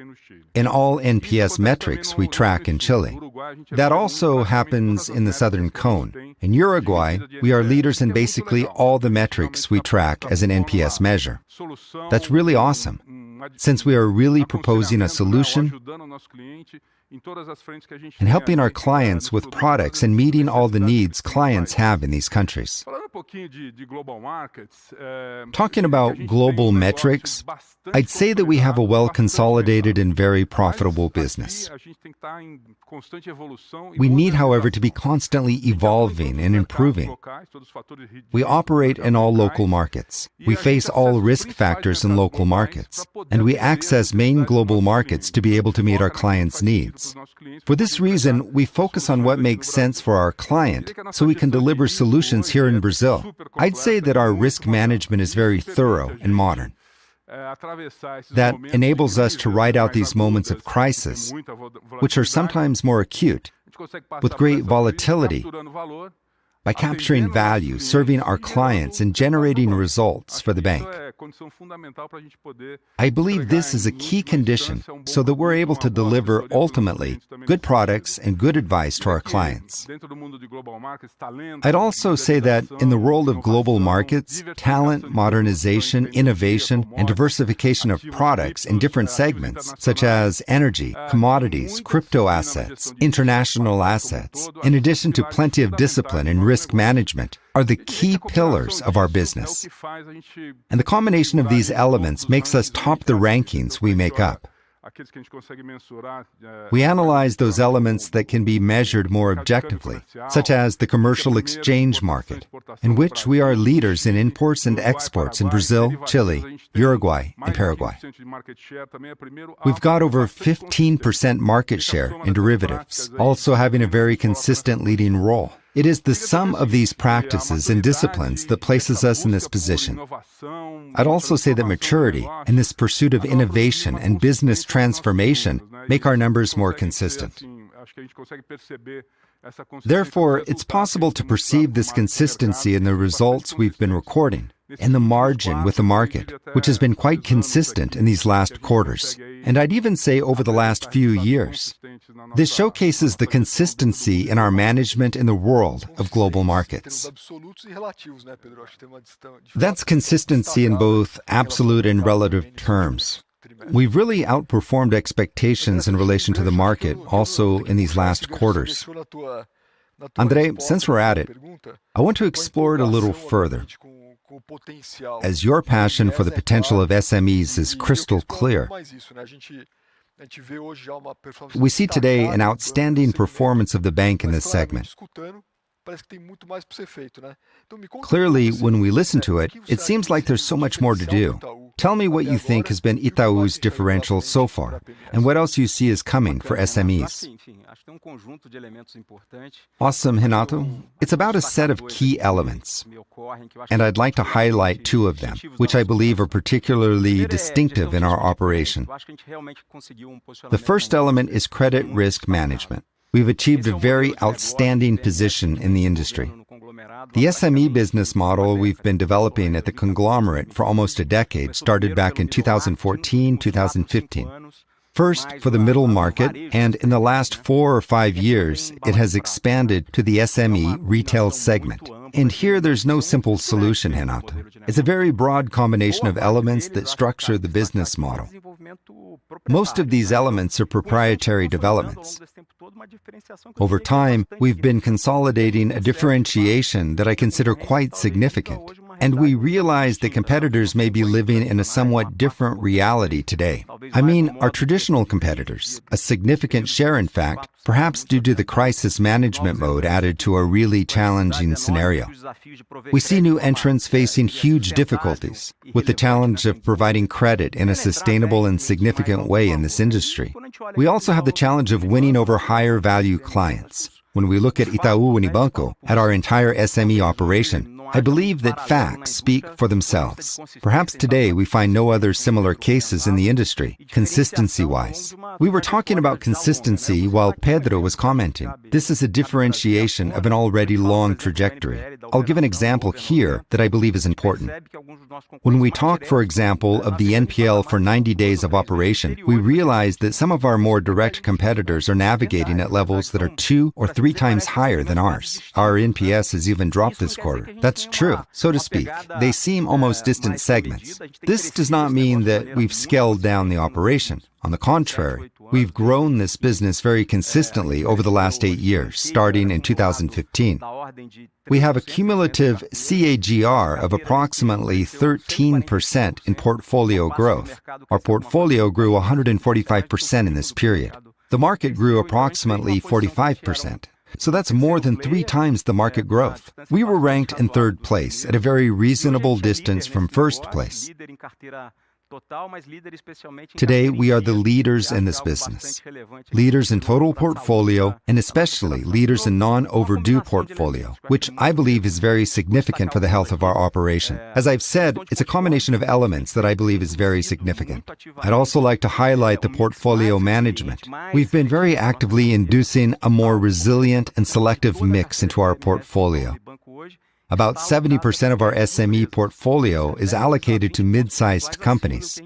in all NPS metrics we track in Chile. That also happens in the Southern Cone. In Uruguay, we are leaders in basically all the metrics we track as an NPS measure. That's really awesome, since we are really proposing a solution and helping our clients with products and meeting all the needs clients have in these countries. Talking about global metrics, I'd say that we have a well-consolidated and very profitable business. We need, however, to be constantly evolving and improving. We operate in all local markets. We face all risk factors in local markets, and we access main global markets to be able to meet our clients' needs. For this reason, we focus on what makes sense for our client so we can deliver solutions here in Brazil. I'd say that our risk management is very thorough and modern. That enables us to ride out these moments of crisis, which are sometimes more acute, with great volatility, by capturing value, serving our clients, and generating results for the bank. I believe this is a key condition so that we're able to deliver, ultimately, good products and good advice to our clients. I'd also say that in the world of global markets, talent, modernization, innovation, and diversification of products in different segments, such as energy, commodities, crypto assets, international assets, in addition to plenty of discipline and risk management, are the key pillars of our business. And the combination of these elements makes us top the rankings we make up. We analyze those elements that can be measured more objectively, such as the commercial exchange market, in which we are leaders in imports and exports in Brazil, Chile, Uruguay, and Paraguay. We've got over 15% market share in derivatives, also having a very consistent leading role. It is the sum of these practices and disciplines that places us in this position. I'd also say that maturity and this pursuit of innovation and business transformation make our numbers more consistent. Therefore, it's possible to perceive this consistency in the results we've been recording, and the margin with the market, which has been quite consistent in these last quarters, and I'd even say over the last few years. This showcases the consistency in our management in the world of global markets. That's consistency in both absolute and relative terms. We've really outperformed expectations in relation to the market also in these last quarters. André, since we're at it, I want to explore it a little further. As your passion for the potential of SMEs is crystal clear, we see today an outstanding performance of the bank in this segment. Clearly, when we listen to it, it seems like there's so much more to do. Tell me what you think has been Itaú's differential so far, and what else you see is coming for SMEs. Awesome, Renato. It's about a set of key elements, and I'd like to highlight two of them, which I believe are particularly distinctive in our operation. The first element is credit risk management. We've achieved a very outstanding position in the industry. The SME business model we've been developing at the conglomerate for almost a decade started back in 2014, 2015. First for the middle market, and in the last 4 or 5 years, it has expanded to the SME retail segment. And here there's no simple solution, Renato. It's a very broad combination of elements that structure the business model. Most of these elements are proprietary developments. Over time, we've been consolidating a differentiation that I consider quite significant, and we realize that competitors may be living in a somewhat different reality today. I mean, our traditional competitors, a significant share in fact, perhaps due to the crisis management mode added to a really challenging scenario. We see new entrants facing huge difficulties with the challenge of providing credit in a sustainable and significant way in this industry. We also have the challenge of winning over higher value clients. When we look at Itaú Unibanco, at our entire SME operation, I believe that facts speak for themselves. Perhaps today we find no other similar cases in the industry, consistency-wise. We were talking about consistency while Pedro was commenting. This is a differentiation of an already long trajectory. I'll give an example here that I believe is important. When we talk, for example, of the NPL for 90 days of operation, we realize that some of our more direct competitors are navigating at levels that are 2 or 3 times higher than ours. Our NPS has even dropped this quarter. That that's true, so to speak. They seem almost distant segments. This does not mean that we've scaled down the operation. On the contrary, we've grown this business very consistently over the last 8 years, starting in 2015. We have a cumulative CAGR of approximately 13% in portfolio growth. Our portfolio grew 145% in this period. The market grew approximately 45%. So that's more than 3 times the market growth. We were ranked in 3rd place at a very reasonable distance from 1st place. Today, we are the leaders in this business. Leaders in total portfolio, and especially leaders in non-overdue portfolio, which I believe is very significant for the health of our operation. As I've said, it's a combination of elements that I believe is very significant. I'd also like to highlight the portfolio management. We've been very actively inducing a more resilient and selective mix into our portfolio. About 70% of our SME portfolio is allocated to mid-sized companies.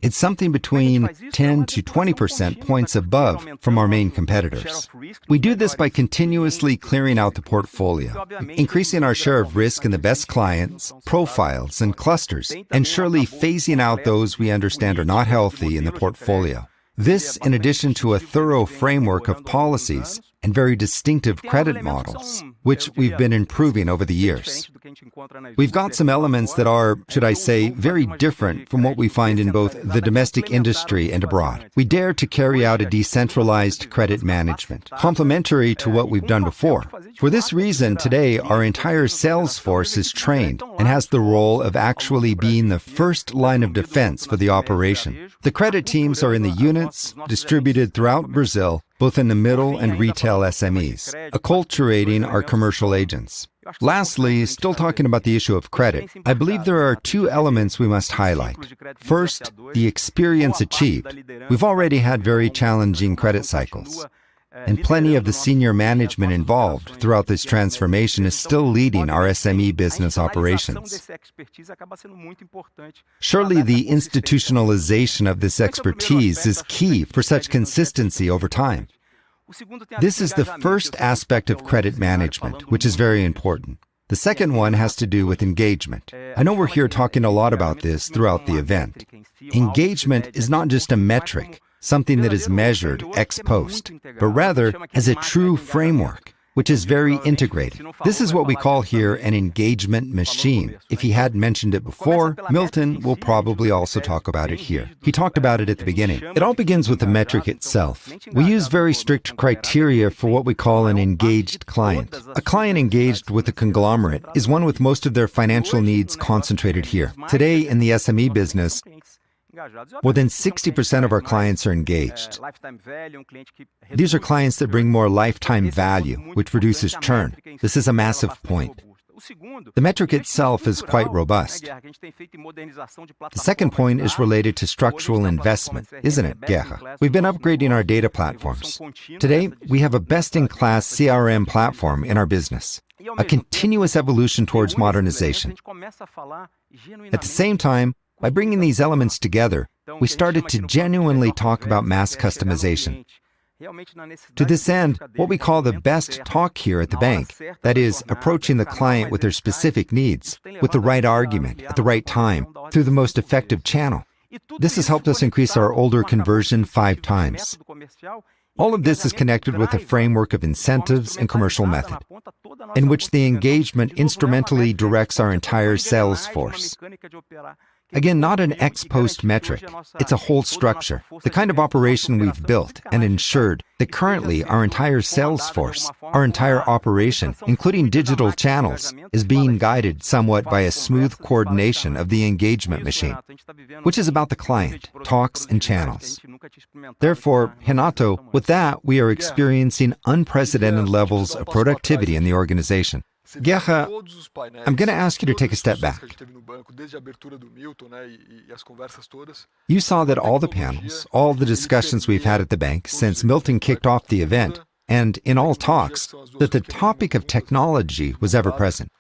It's something between 10 to 20% points above from our main competitors. We do this by continuously clearing out the portfolio, increasing our share of risk in the best clients, profiles, and clusters, and surely phasing out those we understand are not healthy in the portfolio. This, in addition to a thorough framework of policies and very distinctive credit models, which we've been improving over the years. We've got some elements that are, should I say, very different from what we find in both the domestic industry and abroad. We dare to carry out a decentralized credit management, complementary to what we've done before. For this reason, today, our entire sales force is trained and has the role of actually being the first line of defense for the operation. The credit teams are in the units distributed throughout Brazil, both in the middle and retail SMEs, acculturating our commercial agents. Lastly, still talking about the issue of credit, I believe there are 2 elements we must highlight. First, the experience achieved. We've already had very challenging credit cycles, and plenty of the senior management involved throughout this transformation is still leading our SME business operations. Surely the institutionalization of this expertise is key for such consistency over time. This is the first aspect of credit management, which is very important. The second one has to do with engagement. I know we're here talking a lot about this throughout the event. Engagement is not just a metric, something that is measured ex post, but rather as a true framework, which is very integrated. This is what we call here an engagement machine. If he hadn't mentioned it before, Milton will probably also talk about it here. He talked about it at the beginning. It all begins with the metric itself. We use very strict criteria for what we call an engaged client. A client engaged with a conglomerate is one with most of their financial needs concentrated here. Today, in the SME business, more than 60% of our clients are engaged. These are clients that bring more lifetime value, which reduces churn. This is a massive point. The metric itself is quite robust. The second point is related to structural investment, isn't it, Guerra? We've been upgrading our data platforms. Today, we have a best-in-class CRM platform in our business, a continuous evolution towards modernization. At the same time, by bringing these elements together, we started to genuinely talk about mass customization. To this end, what we call the best talk here at the bank, that is, approaching the client with their specific needs, with the right argument, at the right time, through the most effective channel. This has helped us increase our older conversion 5 times. All of this is connected with a framework of incentives and commercial method, in which the engagement instrumentally directs our entire sales force. Again, not an ex-post metric. It's a whole structure, the kind of operation we've built and ensured that currently our entire sales force, our entire operation, including digital channels, is being guided somewhat by a smooth coordination of the engagement machine, which is about the client, talks, and channels. Therefore, Renato, with that, we are experiencing unprecedented levels of productivity in the organization. Guerra, I'm going to ask you to take a step back. You saw that all the panels, all the discussions we've had at the bank since Milton kicked off the event, and in all talks, that the topic of technology was ever present.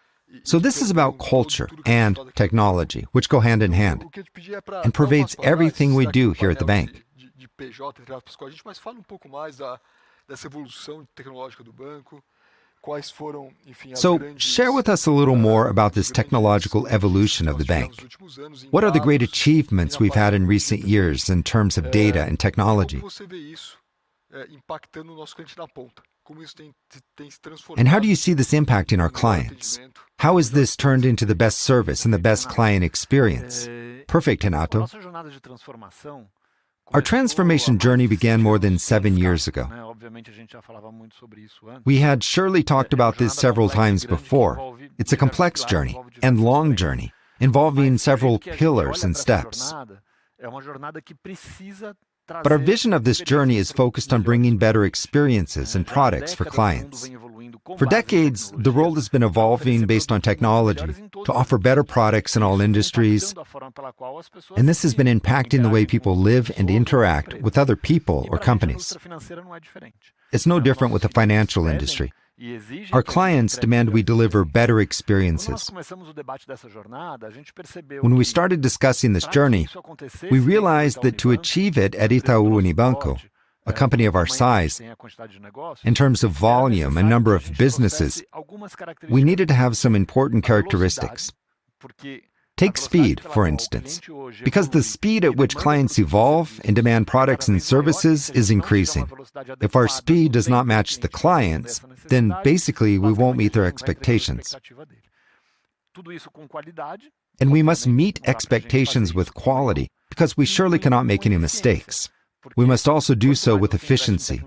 So this is about culture and technology, which go hand in hand, and pervades everything we do here at the bank. So, share with us a little more about this technological evolution of the bank. What are the great achievements we've had in recent years in terms of data and technology? And how do you see this impacting our clients? How has this turned into the best service and the best client experience? Perfect, Renato. Our transformation journey began more than 7 years ago. We had surely talked about this several times before. It's a complex journey and long journey, involving several pillars and steps. But our vision of this journey is focused on bringing better experiences and products for clients. For decades, the world has been evolving based on technology to offer better products in all industries, and this has been impacting the way people live and interact with other people or companies. It's no different with the financial industry. Our clients demand we deliver better experiences. When we started discussing this journey, we realized that to achieve it at Itaú Unibanco, a company of our size, in terms of volume and number of businesses, we needed to have some important characteristics. Take speed, for instance, because the speed at which clients evolve and demand products and services is increasing. If our speed does not match the clients, then basically we won't meet their expectations. And we must meet expectations with quality, because we surely cannot make any mistakes. We must also do so with efficiency,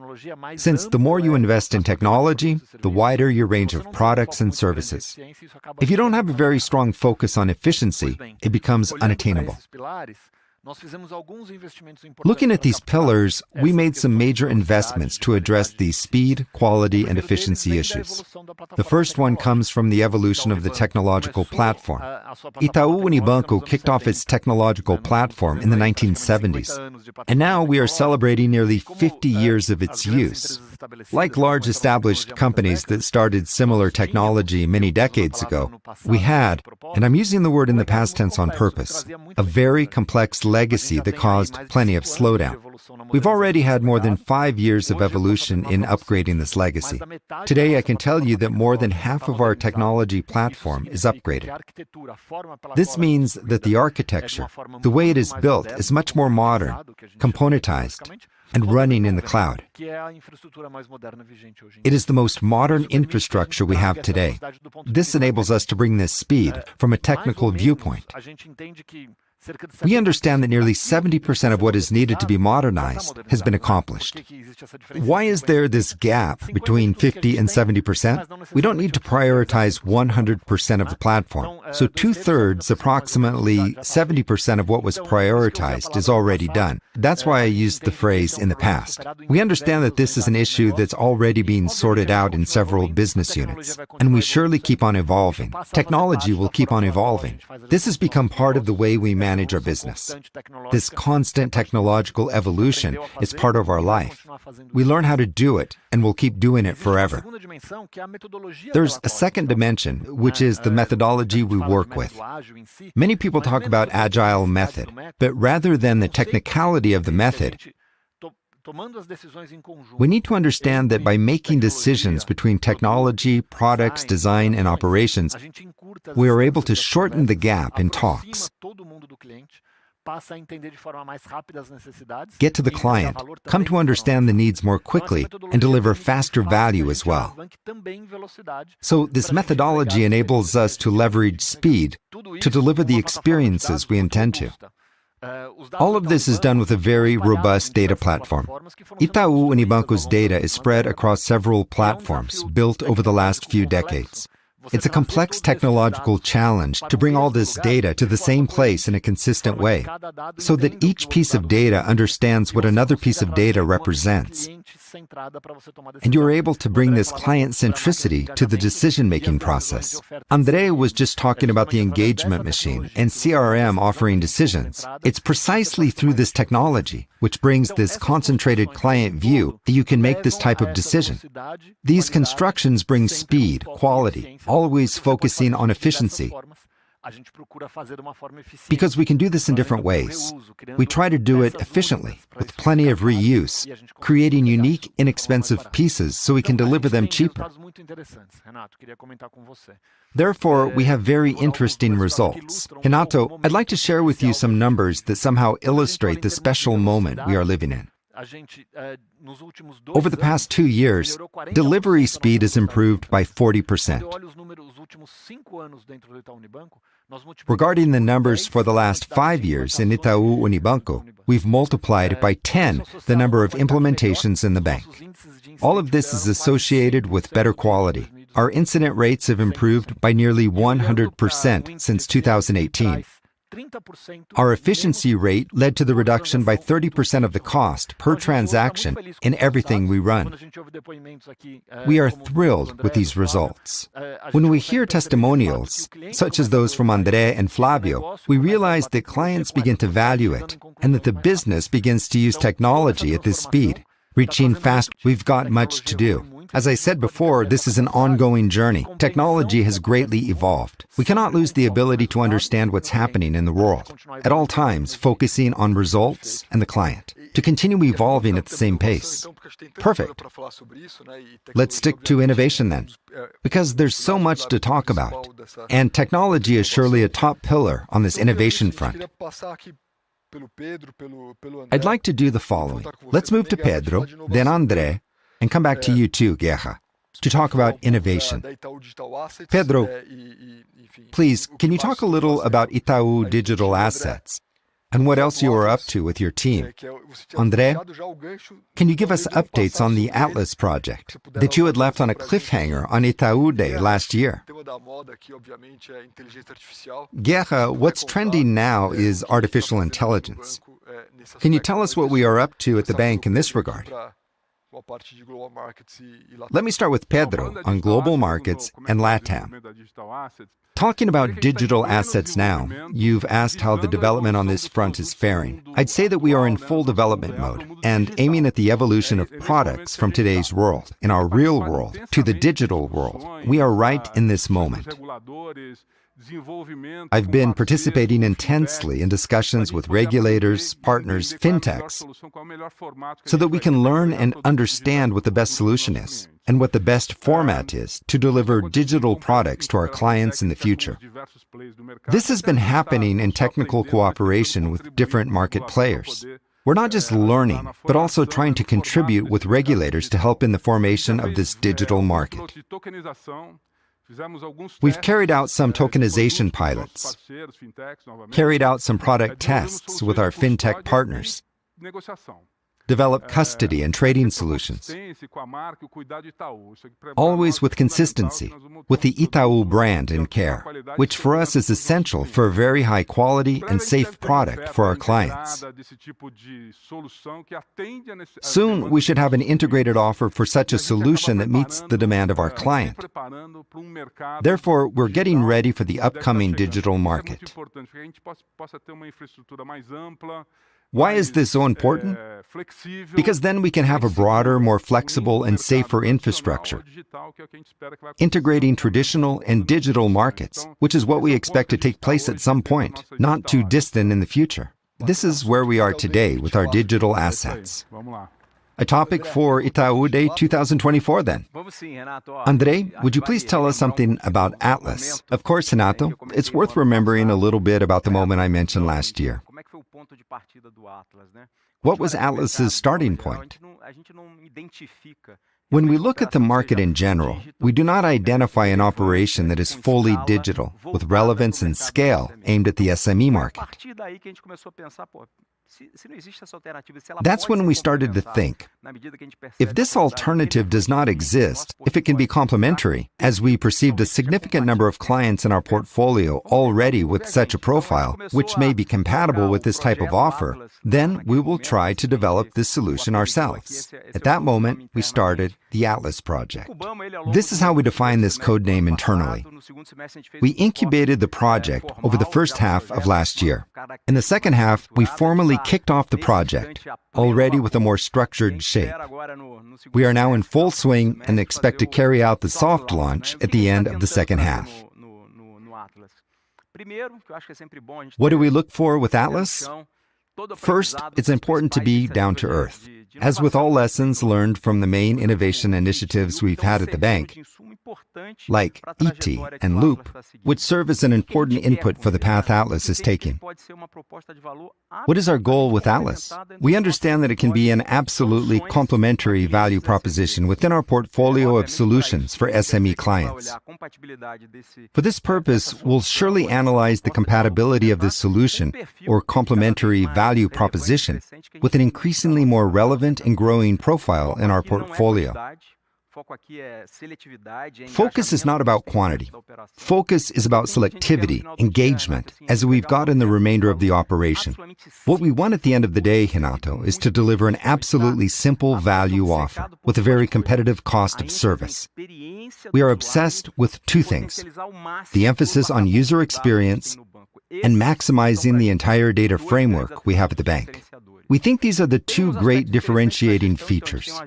since the more you invest in technology, the wider your range of products and services. If you don't have a very strong focus on efficiency, it becomes unattainable. Looking at these pillars, we made some major investments to address these speed, quality, and efficiency issues. The first one comes from the evolution of the technological platform. Itaú Unibanco kicked off its technological platform in the 1970s, and now we are celebrating nearly 50 years of its use. Like large established companies that started similar technology many decades ago, we had, and I'm using the word in the past tense on purpose, a very complex legacy that caused plenty of slowdown. We've already had more than 5 years of evolution in upgrading this legacy. Today, I can tell you that more than half of our technology platform is upgraded. This means that the architecture, the way it is built, is much more modern, componentized, and running in the cloud. It is the most modern infrastructure we have today. This enables us to bring this speed from a technical viewpoint. We understand that nearly 70% of what is needed to be modernized has been accomplished. Why is there this gap between 50 and 70%? We don't need to prioritize 100% of the platform. So 2/3, approximately 70% of what was prioritized is already done. That's why I used the phrase in the past. We understand that this is an issue that's already being sorted out in several business units, and we surely keep on evolving. Technology will keep on evolving. This has become part of the way we manage our business. This constant technological evolution is part of our life. We learn how to do it, and we'll keep doing it forever. There's a second dimension, which is the methodology we work with. Many people talk about agile method, but rather than the technicality of the method, we need to understand that by making decisions between technology, products, design, and operations, we are able to shorten the gap in talks, get to the client, come to understand the needs more quickly, and deliver faster value as well. So this methodology enables us to leverage speed to deliver the experiences we intend to. All of this is done with a very robust data platform. Itaú Unibanco's data is spread across several platforms built over the last few decades. It's a complex technological challenge to bring all this data to the same place in a consistent way, so that each piece of data understands what another piece of data represents. And you're able to bring this client centricity to the decision-making process. André was just talking about the engagement machine and CRM offering decisions. It's precisely through this technology, which brings this concentrated client view, that you can make this type of decision. These constructions bring speed, quality, always focusing on efficiency. Because we can do this in different ways. We try to do it efficiently, with plenty of reuse, creating unique, inexpensive pieces so we can deliver them cheaper. Therefore, we have very interesting results. Renato, I'd like to share with you some numbers that somehow illustrate the special moment we are living in. Over the past 2 years, delivery speed has improved by 40%. Regarding the numbers for the last 5 years in Itaú Unibanco, we've multiplied by 10 the number of implementations in the bank. All of this is associated with better quality. Our incident rates have improved by nearly 100% since 2018. Our efficiency rate led to the reduction by 30% of the cost per transaction in everything we run. We are thrilled with these results. When we hear testimonials, such as those from André and Flavio, we realize that clients begin to value it and that the business begins to use technology at this speed. Reaching fast, we've got much to do. As I said before, this is an ongoing journey. Technology has greatly evolved. We cannot lose the ability to understand what's happening in the world, at all times focusing on results and the client, to continue evolving at the same pace. Perfect. Let's stick to innovation then, because there's so much to talk about, and technology is surely a top pillar on this innovation front. I'd like to do the following. Let's move to Pedro, then André, and come back to you too, Guerra, to talk about innovation. Pedro, please, can you talk a little about Itaú Digital Assets and what else you are up to with your team? André, can you give us updates on the Atlas project that you had left on a cliffhanger on Itaú Day last year? Guerra, what's trending now is artificial intelligence. Can you tell us what we are up to at the bank in this regard? Let me start with Pedro on global markets and Latam. Talking about digital assets now, you've asked how the development on this front is faring. I'd say that we are in full development mode and aiming at the evolution of products from today's world, in our real world, to the digital world. We are right in this moment. I've been participating intensely in discussions with regulators, partners, fintechs, so that we can learn and understand what the best solution is and what the best format is to deliver digital products to our clients in the future. This has been happening in technical cooperation with different market players. We're not just learning, but also trying to contribute with regulators to help in the formation of this digital market. We've carried out some tokenization pilots, carried out some product tests with our fintech partners, develop custody and trading solutions, always with consistency, with the Itaú brand and care, which for us is essential for a very high quality and safe product for our clients. Soon, we should have an integrated offer for such a solution that meets the demand of our client. Therefore, we're getting ready for the upcoming digital market. Why is this so important? Because then we can have a broader, more flexible and safer infrastructure, integrating traditional and digital markets, which is what we expect to take place at some point, not too distant in the future. This is where we are today with our digital assets. A topic for Itaú Day 2024 then. André, would you please tell us something about Atlas? Of course, Renato, it's worth remembering a little bit about the moment I mentioned last year. What was Atlas's starting point? When we look at the market in general, we do not identify an operation that is fully digital, with relevance and scale aimed at the SME market. That's when we started to think, if this alternative does not exist, if it can be complementary, as we perceived a significant number of clients in our portfolio already with such a profile, which may be compatible with this type of offer, then we will try to develop this solution ourselves. At that moment, we started the Atlas project. This is how we define this code name internally. We incubated the project over the first half of last year. In the second half, we formally kicked off the project, already with a more structured shape. We are now in full swing and expect to carry out the soft launch at the end of the second half. What do we look for with Atlas? First, it's important to be down to earth. As with all lessons learned from the main innovation initiatives we've had at the bank, like ET and Loop, which serve as an important input for the path Atlas is taking. What is our goal with Atlas? We understand that it can be an absolutely complementary value proposition within our portfolio of solutions for SME clients. For this purpose, we'll surely analyze the compatibility of this solution or complementary value proposition with an increasingly more relevant and growing profile in our portfolio. Focus is not about quantity. Focus is about selectivity, engagement, as we've got in the remainder of the operation. What we want at the end of the day, Renato, is to deliver an absolutely simple value offer with a very competitive cost of service. We are obsessed with two things: the emphasis on user experience and maximizing the entire data framework we have at the bank. We think these are the two great differentiating features.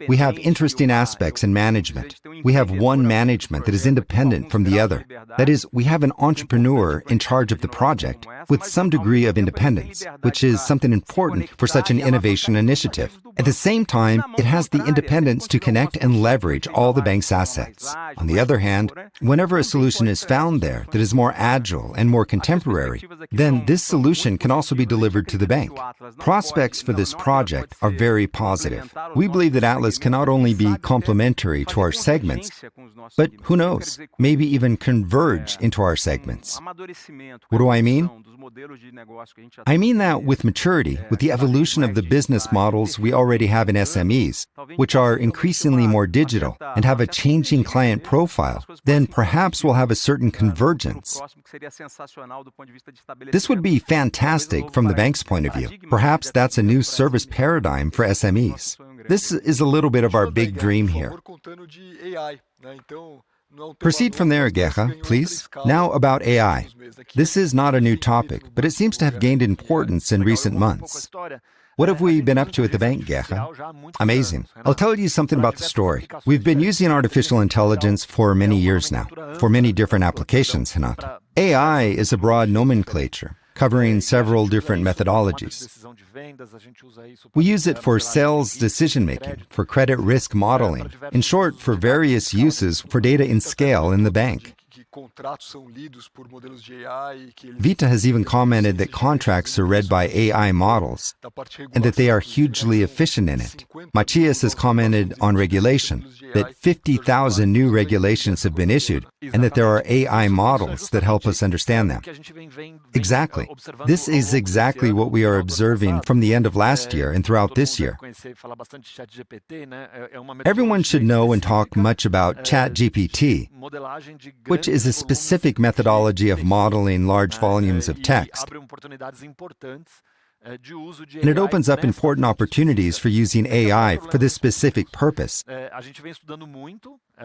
We have interesting aspects in management. We have one management that is independent from the other. That is, we have an entrepreneur in charge of the project with some degree of independence, which is something important for such an innovation initiative. At the same time, it has the independence to connect and leverage all the bank's assets. On the other hand, whenever a solution is found there that is more agile and more contemporary, then this solution can also be delivered to the bank. Prospects for this project are very positive. We believe that Atlas can not only be complementary to our segments, but who knows, maybe even converge into our segments. What do I mean? I mean that with maturity, with the evolution of the business models we already have in SMEs, which are increasingly more digital and have a changing client profile, then perhaps we'll have a certain convergence. This would be fantastic from the bank's point of view. Perhaps that's a new service paradigm for SMEs. This is a little bit of our big dream here. Proceed from there, Guerra, please. Now about AI. This is not a new topic, but it seems to have gained importance in recent months. What have we been up to at the bank, Guerra? Amazing. I'll tell you something about the story. We've been using artificial intelligence for many years now, for many different applications, Renato. AI is a broad nomenclature, covering several different methodologies. We use it for sales decision-making, for credit risk modeling, in short, for various uses for data in scale in the bank. Vita has even commented that contracts are read by AI models and that they are hugely efficient in it. Matias has commented on regulation, that 50,000 new regulations have been issued and that there are AI models that help us understand them. Exactly. This is exactly what we are observing from the end of last year and throughout this year. Everyone should know and talk much about ChatGPT, which is a specific methodology of modeling large volumes of text. And it opens up important opportunities for using AI for this specific purpose,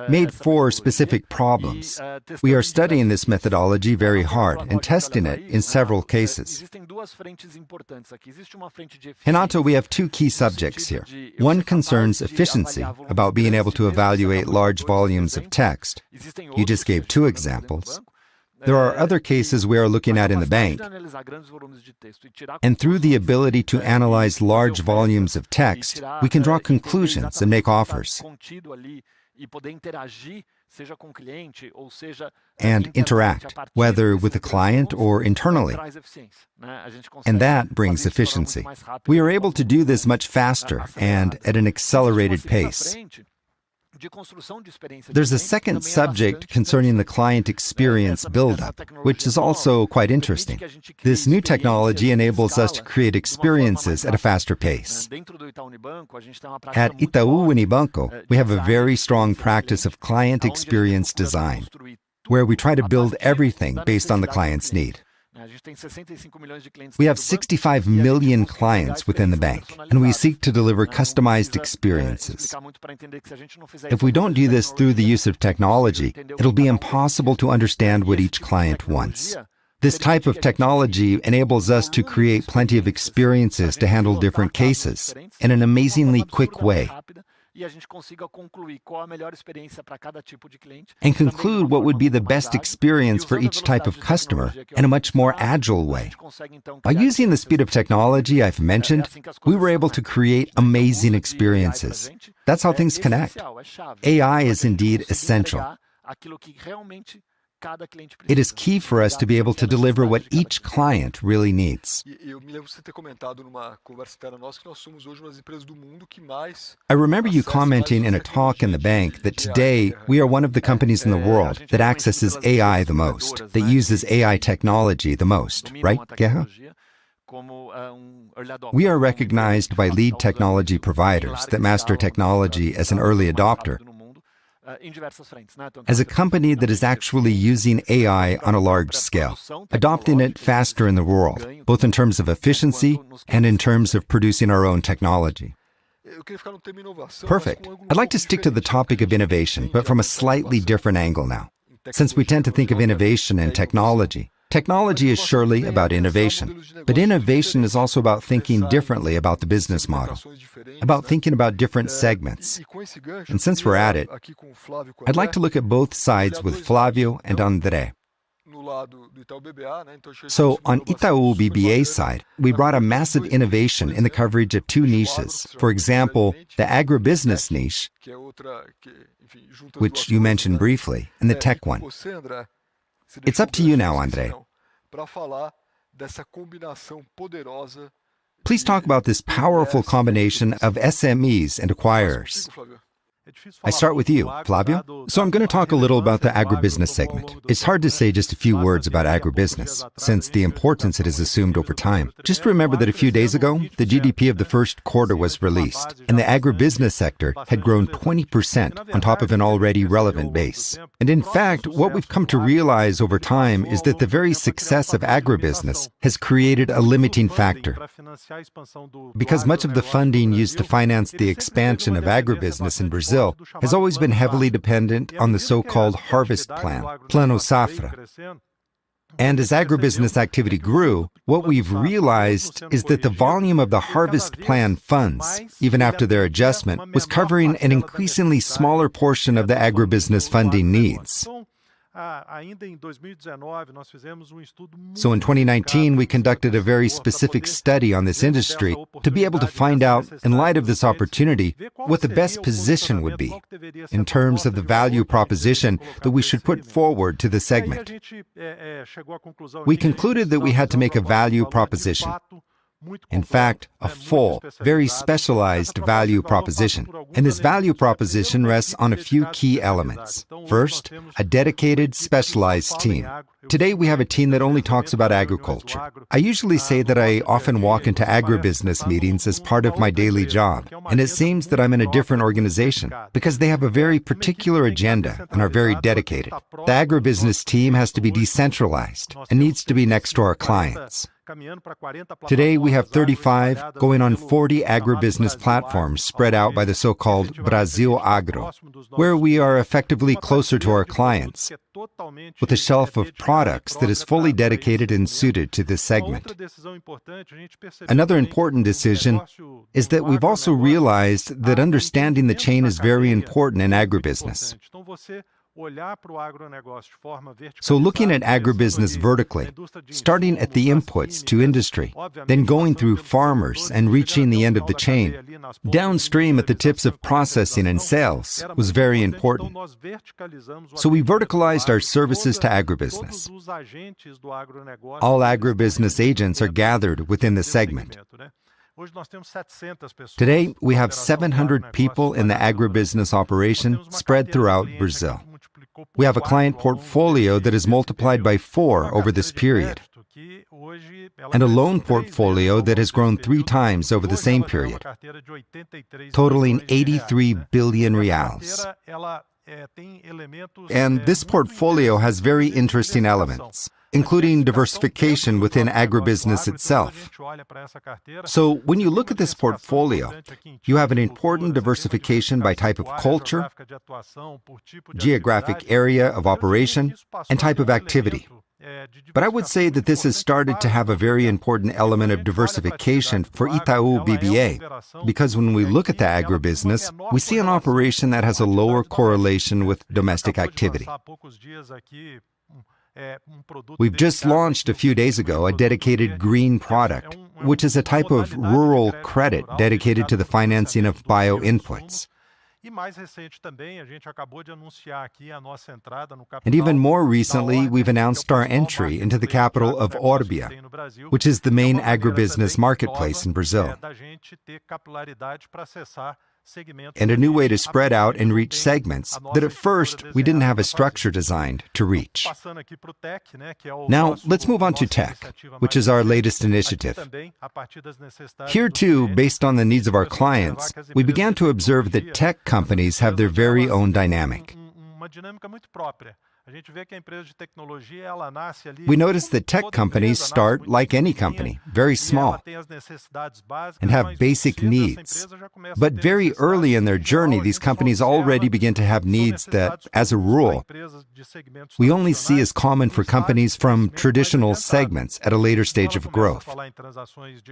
made for specific problems. We are studying this methodology very hard and testing it in several cases. Renato, we have two key subjects here. One concerns efficiency, about being able to evaluate large volumes of text. You just gave two examples. There are other cases we are looking at in the bank, and through the ability to analyze large volumes of text, we can draw conclusions and make offers, and interact, whether with the client or internally. And that brings efficiency. We are able to do this much faster and at an accelerated pace. There's a second subject concerning the client experience buildup, which is also quite interesting. This new technology enables us to create experiences at a faster pace. At Itaú Unibanco, we have a very strong practice of client experience design, where we try to build everything based on the client's need. We have 65 million clients within the bank, and we seek to deliver customized experiences. If we don't do this through the use of technology, it'll be impossible to understand what each client wants. This type of technology enables us to create plenty of experiences to handle different cases in an amazingly quick way. and conclude what would be the best experience for each type of customer in a much more agile way. By using the speed of technology I've mentioned, we were able to create amazing experiences. That's how things connect. AI is indeed essential. It is key for us to be able to deliver what each client really needs. I remember you commenting in a talk in the bank that today we are one of the companies in the world that accesses AI the most, that uses AI technology the most, right, Guerra? We are recognized by lead technology providers that master technology as an early adopter, as a company that is actually using AI on a large scale, adopting it faster in the world, both in terms of efficiency and in terms of producing our own technology. Perfect. I'd like to stick to the topic of innovation, but from a slightly different angle now. Since we tend to think of innovation in technology, technology is surely about innovation, but innovation is also about thinking differently about the business model, about thinking about different segments. And since we're at it, I'd like to look at both sides with Flavio and André. So on Itaú BBA side, we brought a massive innovation in the coverage of two niches. For example, the agribusiness niche, which you mentioned briefly, and the tech one. It's up to you now, André. Please talk about this powerful combination of SMEs and acquirers. I start with you, Flavio. So I'm going to talk a little about the agribusiness segment. It's hard to say just a few words about agribusiness, since the importance it has assumed over time. Just remember that a few days ago, the GDP of the first quarter was released, and the agribusiness sector had grown 20% on top of an already relevant base. And in fact, what we've come to realize over time is that the very success of agribusiness has created a limiting factor. Because much of the funding used to finance the expansion of agribusiness in Brazil has always been heavily dependent on the so-called harvest plan, Plano Safra. And as agribusiness activity grew, what we've realized is that the volume of the harvest plan funds, even after their adjustment, was covering an increasingly smaller portion of the agribusiness funding needs. So in 2019, we conducted a very specific study on this industry to be able to find out, in light of this opportunity, what the best position would be in terms of the value proposition that we should put forward to the segment. We concluded that we had to make a value proposition. In fact, a full, very specialized value proposition. And this value proposition rests on a few key elements. First, a dedicated, specialized team. Today, we have a team that only talks about agriculture. I usually say that I often walk into agribusiness meetings as part of my daily job, and it seems that I'm in a different organization because they have a very particular agenda and are very dedicated. The agribusiness team has to be decentralized and needs to be next to our clients. Today, we have 35, going on 40 agribusiness platforms spread out by the so-called Brasil Agro, where we are effectively closer to our clients, with a shelf of products that is fully dedicated and suited to this segment. Another important decision is that we've also realized that understanding the chain is very important in agribusiness. So looking at agribusiness vertically, starting at the inputs to industry, then going through farmers and reaching the end of the chain, downstream at the tips of processing and sales, was very important. So we verticalized our services to agribusiness. All agribusiness agents are gathered within the segment. Today, we have 700 people in the agribusiness operation spread throughout Brazil. We have a client portfolio that is multiplied by 4 over this period, and a loan portfolio that has grown 3 times over the same period, totaling 83 billion reals. And this portfolio has very interesting elements, including diversification within agribusiness itself. So when you look at this portfolio, you have an important diversification by type of culture, geographic area of operation, and type of activity. But I would say that this has started to have a very important element of diversification for Itaú BBA, because when we look at the agribusiness, we see an operation that has a lower correlation with domestic activity. We've just launched a few days ago a dedicated green product, which is a type of rural credit dedicated to the financing of bio-inputs. And even more recently, we've announced our entry into the capital of Orbia, which is the main agribusiness marketplace in Brazil, and a new way to spread out and reach segments that at first we didn't have a structure designed to reach. Now, let's move on to tech, which is our latest initiative. Here too, based on the needs of our clients, we began to observe that tech companies have their very own dynamic. We notice that tech companies start like any company, very small, and have basic needs. But very early in their journey, these companies already begin to have needs that, as a rule, we only see as common for companies from traditional segments at a later stage of growth.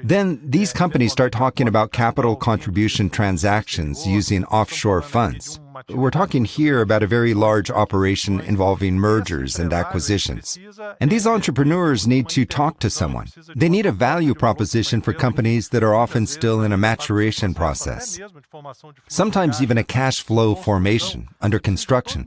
Then these companies start talking about capital contribution transactions using offshore funds. We're talking here about a very large operation involving mergers and acquisitions. And these entrepreneurs need to talk to someone. They need a value proposition for companies that are often still in a maturation process. Sometimes even a cash flow formation under construction.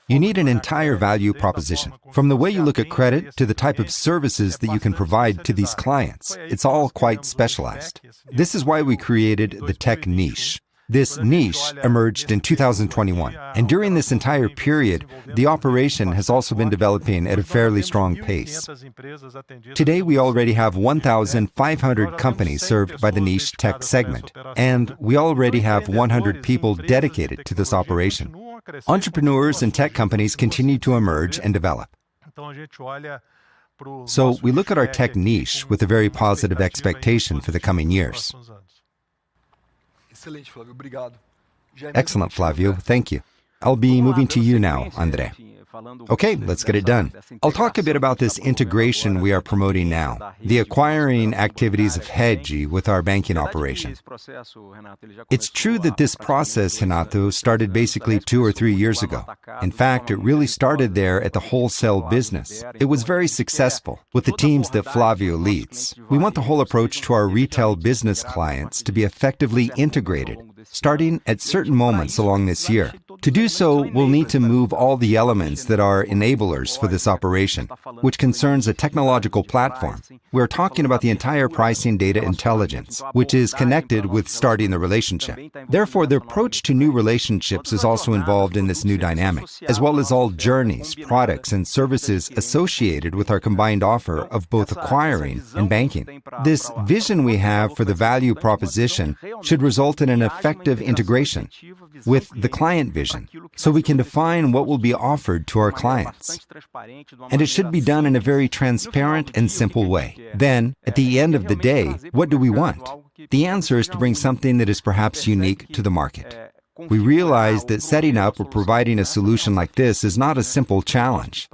You need an entire value proposition. From the way you look at credit to the type of services that you can provide to these clients. It's all quite specialized. This is why we created the tech niche. This niche emerged in 2021, and during this entire period, the operation has also been developing at a fairly strong pace. Today, we already have 1,500 companies served by the niche tech segment, and we already have 100 people dedicated to this operation. Entrepreneurs and tech companies continue to emerge and develop. So we look at our tech niche with a very positive expectation for the coming years. Excellent, Flavio. Thank you. I'll be moving to you now, André. Okay, let's get it done. I'll talk a bit about this integration we are promoting now, the acquiring activities of Hedge with our banking operation. It's true that this process, Renato, started basically 2 or 3 years ago. In fact, it really started there at the wholesale business. It was very successful with the teams that Flavio leads. We want the whole approach to our retail business clients to be effectively integrated, starting at certain moments along this year. To do so, we'll need to move all the elements that are enablers for this operation, which concerns a technological platform. We're talking about the entire pricing data intelligence, which is connected with starting the relationship. Therefore, the approach to new relationships is also involved in this new dynamic, as well as all journeys, products, and services associated with our combined offer of both acquiring and banking. This vision we have for the value proposition should result in an effective integration with the client vision, so we can define what will be offered to our clients. And it should be done in a very transparent and simple way. Then, at the end of the day, what do we want? The answer is to bring something that is perhaps unique to the market. We realize that setting up or providing a solution like this is not a simple challenge.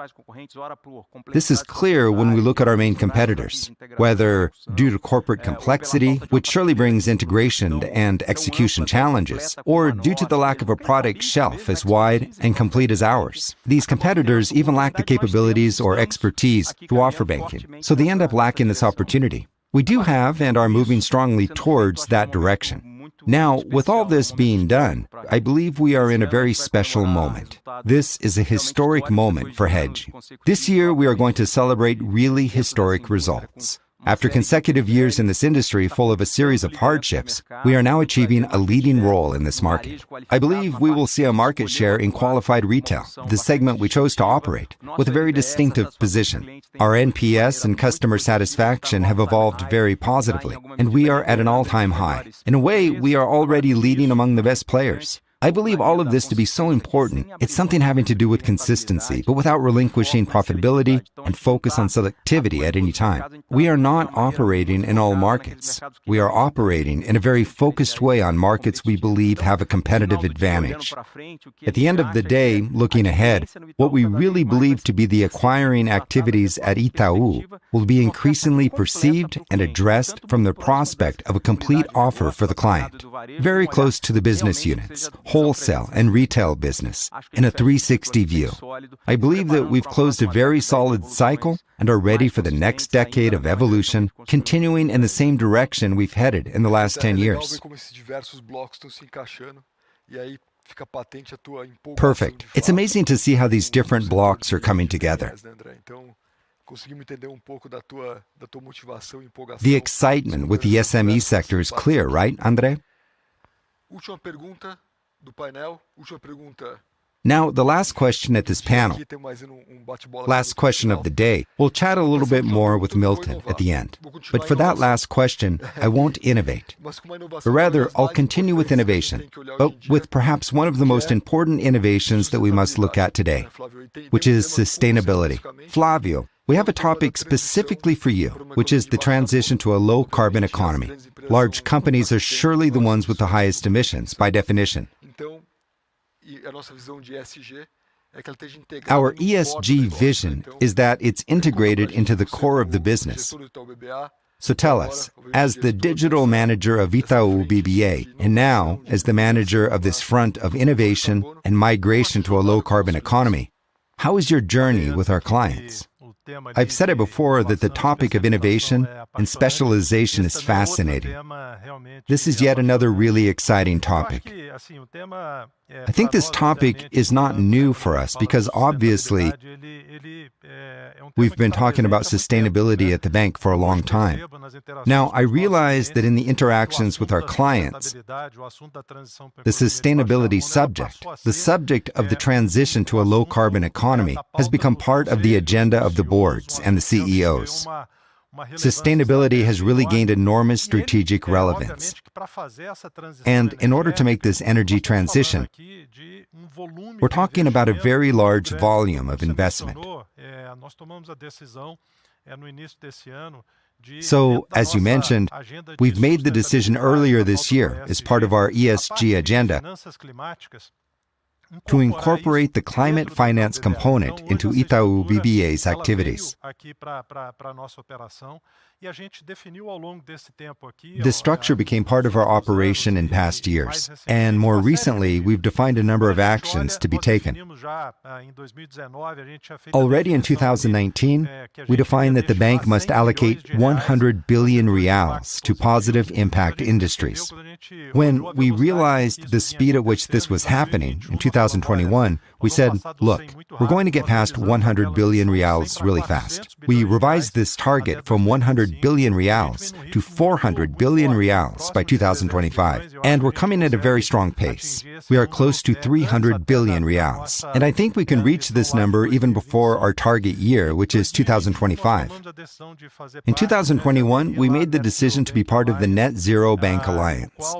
This is clear when we look at our main competitors, whether due to corporate complexity, which surely brings integration and execution challenges, or due to the lack of a product shelf as wide and complete as ours. These competitors even lack the capabilities or expertise to offer banking, so they end up lacking this opportunity. We do have and are moving strongly towards that direction. Now, with all this being done, I believe we are in a very special moment. This is a historic moment for Hedge. This year, we are going to celebrate really historic results. After consecutive years in this industry full of a series of hardships, we are now achieving a leading role in this market. I believe we will see a market share in qualified retail, the segment we chose to operate, with a very distinctive position. Our NPS and customer satisfaction have evolved very positively, and we are at an all-time high. In a way, we are already leading among the best players. I believe all of this to be so important. It's something having to do with consistency, but without relinquishing profitability and focus on selectivity at any time. We are not operating in all markets. We are operating in a very focused way on markets we believe have a competitive advantage. At the end of the day, looking ahead, what we really believe to be the acquiring activities at Itaú will be increasingly perceived and addressed from the prospect of a complete offer for the client, very close to the business units, wholesale and retail business, in a 360 view. I believe that we've closed a very solid cycle and are ready for the next decade of evolution, continuing in the same direction we've headed in the last 10 years. Perfect. It's amazing to see how these different blocks are coming together. The excitement with the SME sector is clear, right, André? Now, the last question at this panel, last question of the day, we'll chat a little bit more with Milton at the end. But for that last question, I won't innovate. But rather, I'll continue with innovation, but with perhaps one of the most important innovations that we must look at today, which is sustainability. Flavio, we have a topic specifically for you, which is the transition to a low-carbon economy. Large companies are surely the ones with the highest emissions, by definition. Our ESG vision is that it's integrated into the core of the business. So tell us, as the digital manager of Itaú BBA, and now as the manager of this front of innovation and migration to a low-carbon economy, how is your journey with our clients? I've said it before that the topic of innovation and specialization is fascinating. This is yet another really exciting topic. I think this topic is not new for us because obviously we've been talking about sustainability at the bank for a long time. Now, I realize that in the interactions with our clients, the sustainability subject, the subject of the transition to a low-carbon economy, has become part of the agenda of the boards and the CEOs. Sustainability has really gained enormous strategic relevance. And in order to make this energy transition, we're talking about a very large volume of investment. So, as you mentioned, we've made the decision earlier this year as part of our ESG agenda to incorporate the climate finance component into Itaú BBA's activities. The structure became part of our operation in past years, and more recently, we've defined a number of actions to be taken. Already in 2019, we defined that the bank must allocate 100 billion reals to positive impact industries. When we realized the speed at which this was happening in 2021, we said, look, we're going to get past 100 billion reals really fast. We revised this target from 100 billion reals to 400 billion reals by 2025, and we're coming at a very strong pace. We are close to 300 billion reals, and I think we can reach this number even before our target year, which is 2025. In 2021, we made the decision to be part of the Net Zero Bank Alliance.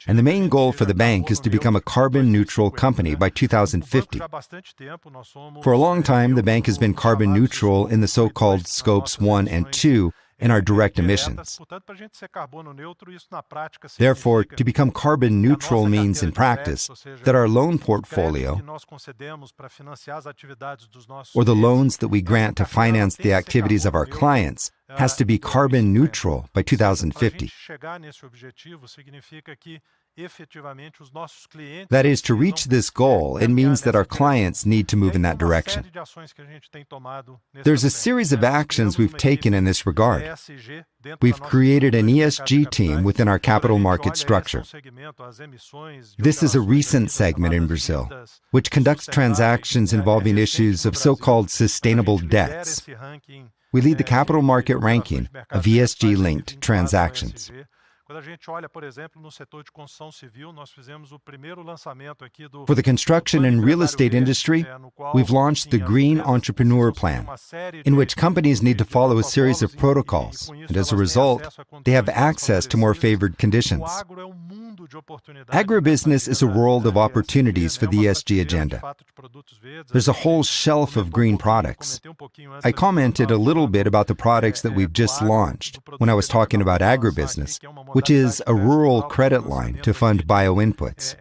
And the main goal for the bank is to become a carbon-neutral company by 2050. For a long time, the bank has been carbon neutral in the so-called Scopes 1 and 2 in our direct emissions. Therefore, to become carbon neutral means in practice that our loan portfolio, or the loans that we grant to finance the activities of our clients, has to be carbon neutral by 2050. That is, to reach this goal, it means that our clients need to move in that direction. There's a series of actions we've taken in this regard. We've created an ESG team within our capital market structure. This is a recent segment in Brazil, which conducts transactions involving issues of so-called sustainable debts. We lead the capital market ranking of ESG-linked transactions. For the construction and real estate industry, we've launched the Green Entrepreneur Plan, in which companies need to follow a series of protocols, and as a result, they have access to more favored conditions. Agribusiness is a world of opportunities for the ESG agenda. There's a whole shelf of green products. I commented a little bit about the products that we've just launched when I was talking about agribusiness, which is a rural credit line to fund bio-inputs.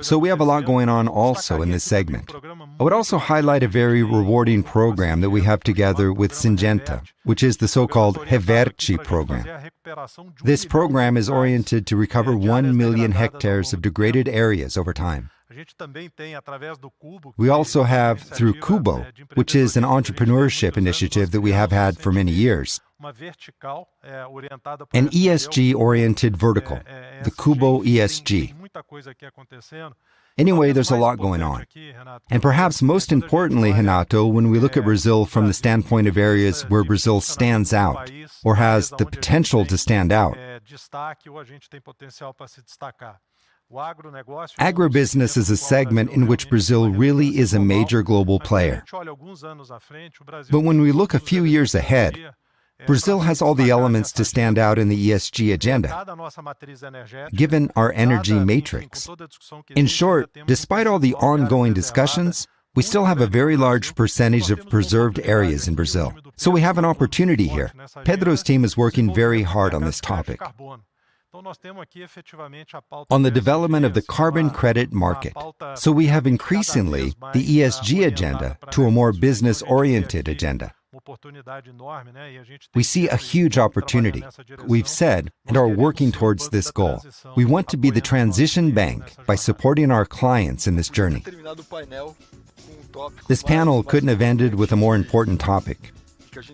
So we have a lot going on also in this segment. I would also highlight a very rewarding program that we have together with Syngenta, which is the so-called Reverte program. This program is oriented to recover 1 million hectares of degraded areas over time. We also have, through Cubo, which is an entrepreneurship initiative that we have had for many years, an ESG-oriented vertical, the Cubo ESG. Anyway, there's a lot going on. And perhaps most importantly, Renato, when we look at Brazil from the standpoint of areas where Brazil stands out, or has the potential to stand out, agribusiness is a segment in which Brazil really is a major global player. But when we look a few years ahead, Brazil has all the elements to stand out in the ESG agenda, given our energy matrix. In short, despite all the ongoing discussions, we still have a very large percentage of preserved areas in Brazil. So we have an opportunity here. Pedro's team is working very hard on this topic. On the development of the carbon credit market. So we have increasingly the ESG agenda to a more business-oriented agenda. We see a huge opportunity. We've said and are working towards this goal. We want to be the transition bank by supporting our clients in this journey. This panel couldn't have ended with a more important topic,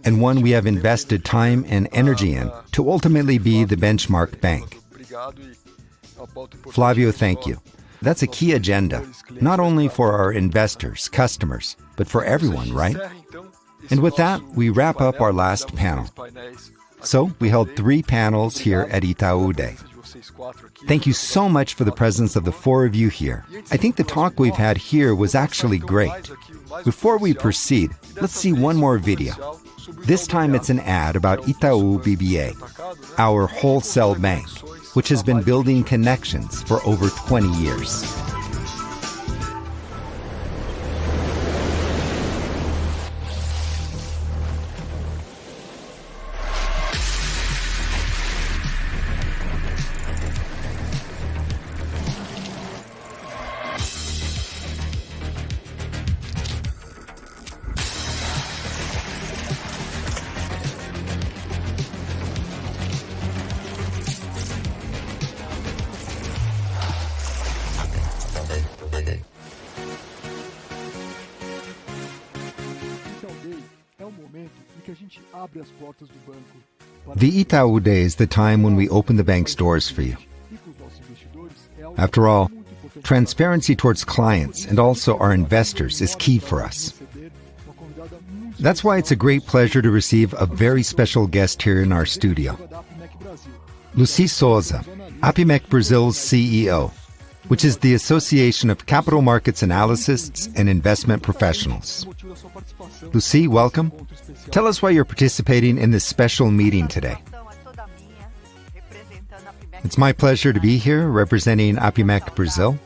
and one we have invested time and energy in to ultimately be the benchmark bank. Flavio, thank you. That's a key agenda, not only for our investors, customers, but for everyone, right? And with that, we wrap up our last panel. So, we held 3 panels here at Itaú Day. Thank you so much for the presence of the 4 of you here. I think the talk we've had here was actually great. Before we proceed, let's see one more video. This time it's an ad about Itaú BBA, our wholesale bank, which has been building connections for over 20 years. The Itaú Day is the time when we open the bank's doors for you. After all, transparency towards clients and also our investors is key for us. That's why it's a great pleasure to receive a very special guest here in our studio. Lucy Souza, Apimec Brazil's CEO, which is the Association of Capital Markets Analysts and Investment Professionals. Lucy, welcome. Tell us why you're participating in this special meeting today. It's my pleasure to be here representing Apimec Brazil.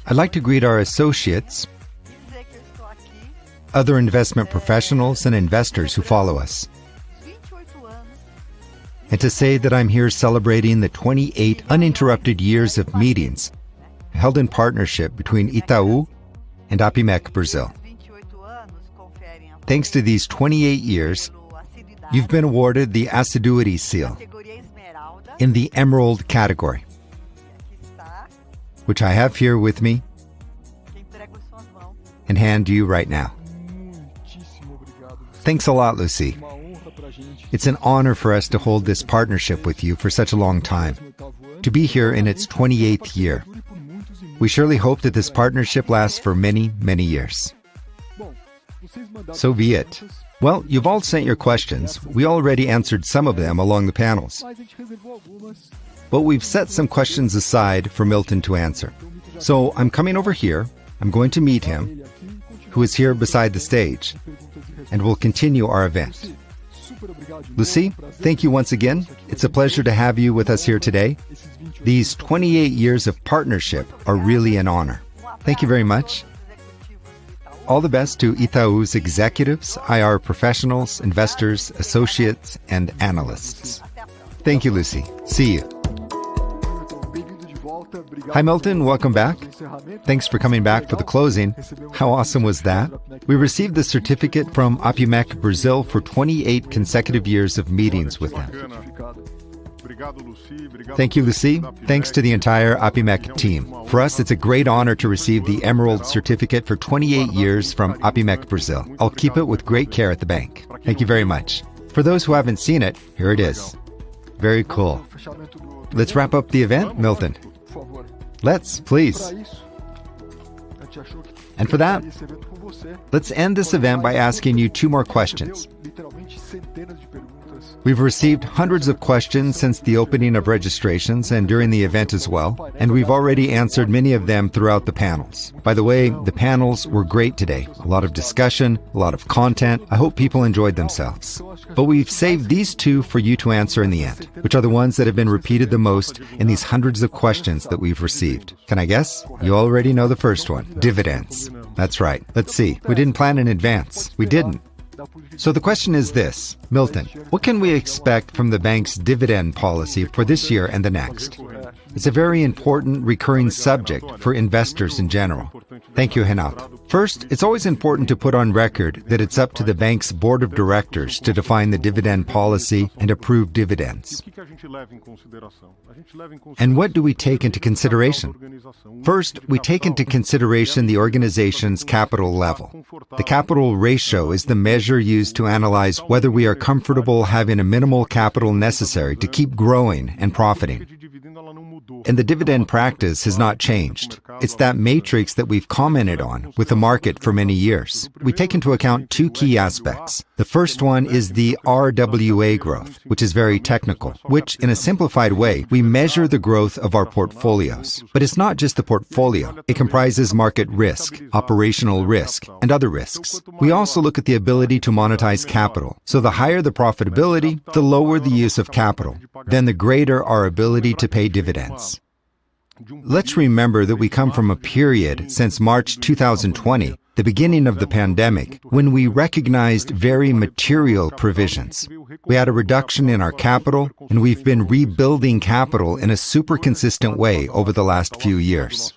I'd like to greet our associates, other investment professionals and investors who follow us, and to say that I'm here celebrating the 28 uninterrupted years of meetings held in partnership between Itaú and Apimec Brazil. Thanks to these 28 years, you've been awarded the Assiduity Seal in the Emerald category, which I have here with me and hand to you right now. Thanks a lot, Lucy. It's an honor for us to hold this partnership with you for such a long time, to be here in its 28th year. We surely hope that this partnership lasts for many, many years. So be it. Well, you've all sent your questions. We already answered some of them along the panels. But we've set some questions aside for Milton to answer. So I'm coming over here. I'm going to meet him, who is here beside the stage, and we'll continue our event. Lucy, thank you once again. It's a pleasure to have you with us here today. These 28 years of partnership are really an honor. Thank you very much. All the best to Itaú's executives, IR professionals, investors, associates, and analysts. Thank you, Lucy. See you. Hi, Milton. Welcome back. Thanks for coming back for the closing. How awesome was that? We received the certificate from APIMEC Brazil for 28 consecutive years of meetings with them. Thank you, Lucy. Thanks to the entire APIMEC team. For us, it's a great honor to receive the Emerald Certificate for 28 years from APIMEC Brazil. I'll keep it with great care at the bank. Thank you very much. For those who haven't seen it, here it is. Very cool. Let's wrap up the event, Milton. Let's, please. And for that, let's end this event by asking you 2 more questions. We've received hundreds of questions since the opening of registrations and during the event as well, and we've already answered many of them throughout the panels. By the way, the panels were great today. A lot of discussion, a lot of content. I hope people enjoyed themselves. But we've saved these 2 for you to answer in the end, which are the ones that have been repeated the most in these hundreds of questions that we've received. Can I guess? You already know the first one, dividends. That's right. Let's see. We didn't plan in advance. We didn't. So the question is this, Milton, what can we expect from the bank's dividend policy for this year and the next? It's a very important recurring subject for investors in general. Thank you, Renato. First, it's always important to put on record that it's up to the bank's board of directors to define the dividend policy and approve dividends. And what do we take into consideration? First, we take into consideration the organization's capital level. The capital ratio is the measure used to analyze whether we are comfortable having a minimal capital necessary to keep growing and profiting. And the dividend practice has not changed. It's that matrix that we've commented on with the market for many years. We take into account 2 key aspects. The first one is the RWA growth, which is very technical, which, in a simplified way, we measure the growth of our portfolios. But it's not just the portfolio. It comprises market risk, operational risk, and other risks. We also look at the ability to monetize capital. So the higher the profitability, the lower the use of capital, then the greater our ability to pay dividends. Let's remember that we come from a period since March 2020, the beginning of the pandemic, when we recognized very material provisions. We had a reduction in our capital, and we've been rebuilding capital in a super consistent way over the last few years.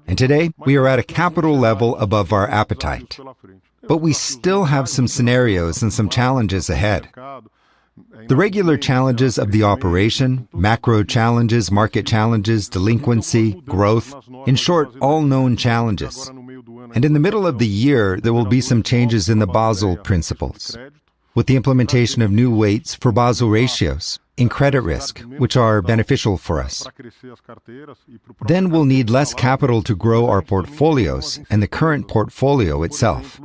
And today, we are at a capital level above our appetite. But we still have some scenarios and some challenges ahead. The regular challenges of the operation, macro challenges, market challenges, delinquency, growth, in short, all known challenges. And in the middle of the year, there will be some changes in the Basel principles, with the implementation of new weights for Basel ratios in credit risk, which are beneficial for us. Then we'll need less capital to grow our portfolios and the current portfolio itself.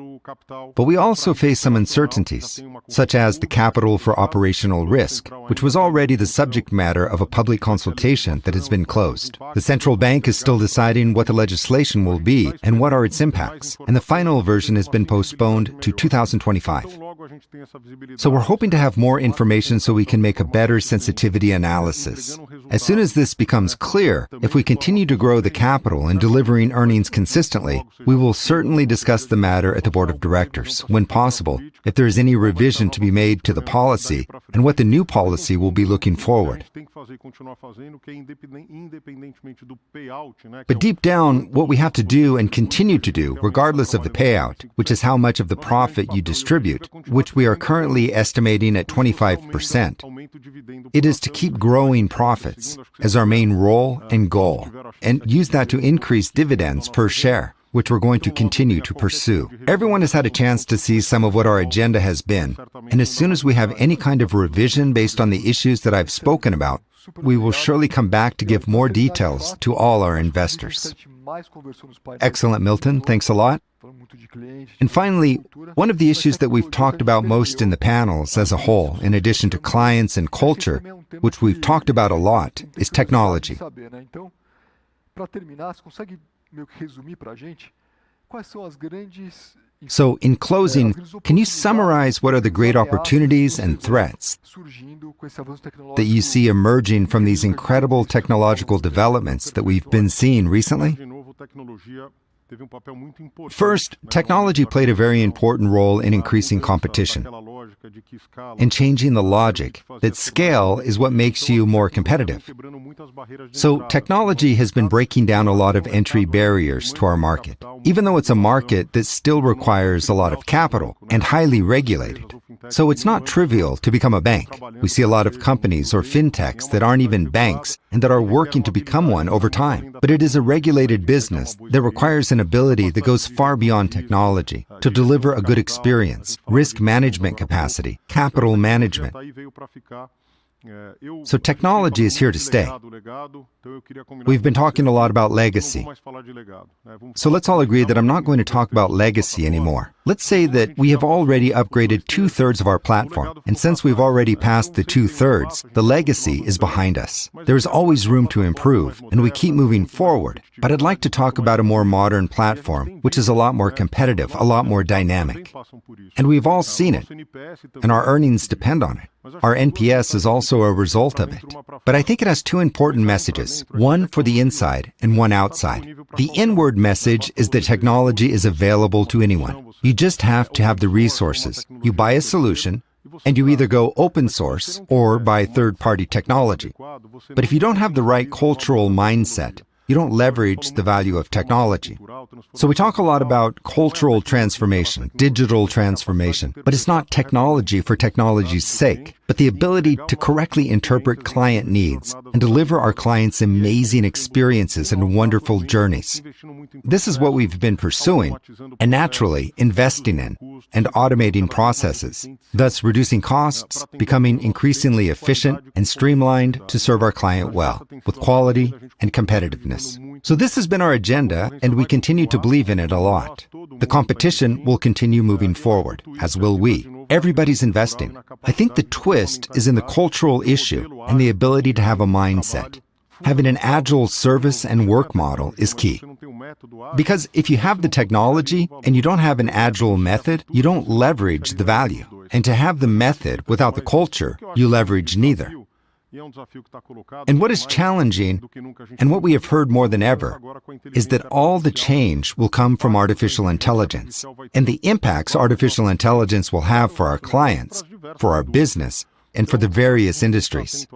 But we also face some uncertainties, such as the capital for operational risk, which was already the subject matter of a public consultation that has been closed. The central bank is still deciding what the legislation will be and what are its impacts, and the final version has been postponed to 2025. So we're hoping to have more information so we can make a better sensitivity analysis. As soon as this becomes clear, if we continue to grow the capital and delivering earnings consistently, we will certainly discuss the matter at the board of directors, when possible, if there is any revision to be made to the policy and what the new policy will be looking forward. But deep down, what we have to do and continue to do, regardless of the payout, which is how much of the profit you distribute, which we are currently estimating at 25%, it is to keep growing profits as our main role and goal, and use that to increase dividends per share, which we're going to continue to pursue. Everyone has had a chance to see some of what our agenda has been, and as soon as we have any kind of revision based on the issues that I've spoken about, we will surely come back to give more details to all our investors. Excellent, Milton. Thanks a lot. And finally, one of the issues that we've talked about most in the panels as a whole, in addition to clients and culture, which we've talked about a lot, is technology. So, in closing, can you summarize what are the great opportunities and threats that you see emerging from these incredible technological developments that we've been seeing recently? First, technology played a very important role in increasing competition and changing the logic that scale is what makes you more competitive. So technology has been breaking down a lot of entry barriers to our market, even though it's a market that still requires a lot of capital and highly regulated. So it's not trivial to become a bank. We see a lot of companies or fintechs that aren't even banks and that are working to become one over time. But it is a regulated business that requires an ability that goes far beyond technology to deliver a good experience, risk management capacity, capital management. So technology is here to stay. We've been talking a lot about legacy. So let's all agree that I'm not going to talk about legacy anymore. Let's say that we have already upgraded 2/3 of our platform, and since we've already passed the 2/3, the legacy is behind us. There is always room to improve, and we keep moving forward. But I'd like to talk about a more modern platform, which is a lot more competitive, a lot more dynamic. And we've all seen it, and our earnings depend on it. Our NPS is also a result of it. But I think it has two important messages, one for the inside and one outside. The inward message is that technology is available to anyone. You just have to have the resources. You buy a solution, and you either go open source or buy third-party technology. But if you don't have the right cultural mindset, you don't leverage the value of technology. So we talk a lot about cultural transformation, digital transformation, but it's not technology for technology's sake, but the ability to correctly interpret client needs and deliver our clients amazing experiences and wonderful journeys. This is what we've been pursuing and naturally investing in and automating processes, thus reducing costs, becoming increasingly efficient and streamlined to serve our client well, with quality and competitiveness. So this has been our agenda, and we continue to believe in it a lot. The competition will continue moving forward, as will we. Everybody's investing. I think the twist is in the cultural issue and the ability to have a mindset. Having an agile service and work model is key. Because if you have the technology and you don't have an agile method, you don't leverage the value. And to have the method without the culture, you leverage neither. And what is challenging, and what we have heard more than ever, is that all the change will come from artificial intelligence, and the impacts artificial intelligence will have for our clients, for our business, and for the various industries.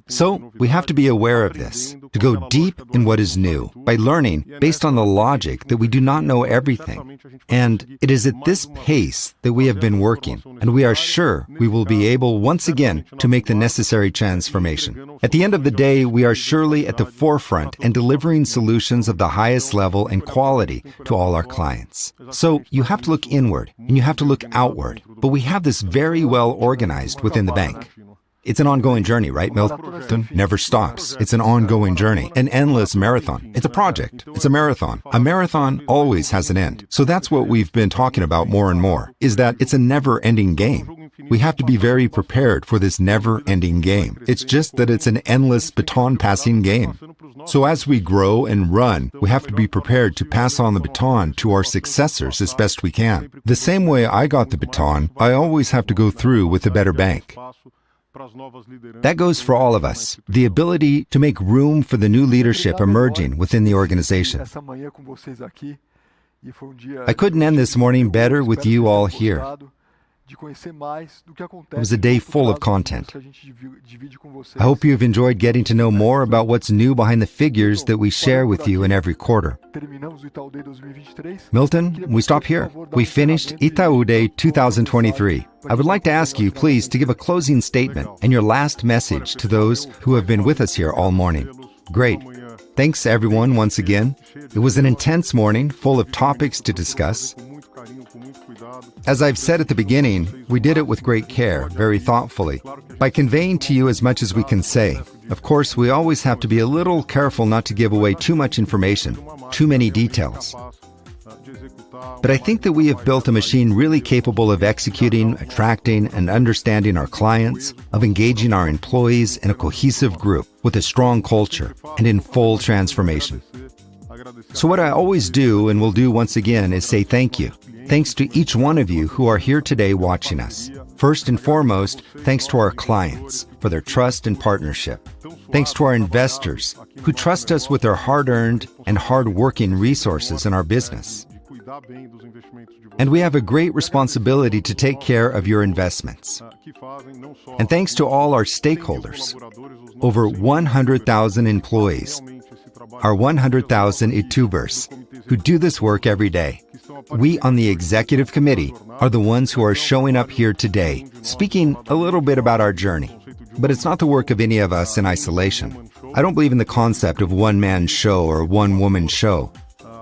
So we have to be aware of this, to go deep in what is new, by learning based on the logic that we do not know everything. And it is at this pace that we have been working, and we are sure we will be able once again to make the necessary transformation. At the end of the day, we are surely at the forefront and delivering solutions of the highest level and quality to all our clients. So you have to look inward, and you have to look outward. But we have this very well organized within the bank. It's an ongoing journey, right, Milton? Never stops. It's an ongoing journey, an endless marathon. It's a project. It's a marathon. A marathon always has an end. So that's what we've been talking about more and more, is that it's a never-ending game. We have to be very prepared for this never-ending game. It's just that it's an endless baton-passing game. So as we grow and run, we have to be prepared to pass on the baton to our successors as best we can. The same way I got the baton, I always have to go through with a better bank. That goes for all of us, the ability to make room for the new leadership emerging within the organization. I couldn't end this morning better with you all here. It was a day full of content. I hope you've enjoyed getting to know more about what's new behind the figures that we share with you in every quarter. Milton, we stop here. We finished Itaú Day 2023. I would like to ask you, please, to give a closing statement and your last message to those who have been with us here all morning. Great. Thanks, everyone, once again. It was an intense morning, full of topics to discuss. As I've said at the beginning, we did it with great care, very thoughtfully, by conveying to you as much as we can say. Of course, we always have to be a little careful not to give away too much information, too many details. But I think that we have built a machine really capable of executing, attracting, and understanding our clients, of engaging our employees in a cohesive group with a strong culture and in full transformation. So what I always do and will do once again is say thank you. Thanks to each one of you who are here today watching us. First and foremost, thanks to our clients for their trust and partnership. Thanks to our investors who trust us with their hard-earned and hard-working resources in our business. And we have a great responsibility to take care of your investments. And thanks to all our stakeholders, over 100,000 employees, our 100,000 Itubers, who do this work every day. We on the executive committee are the ones who are showing up here today, speaking a little bit about our journey. But it's not the work of any of us in isolation. I don't believe in the concept of one-man show or one-woman show.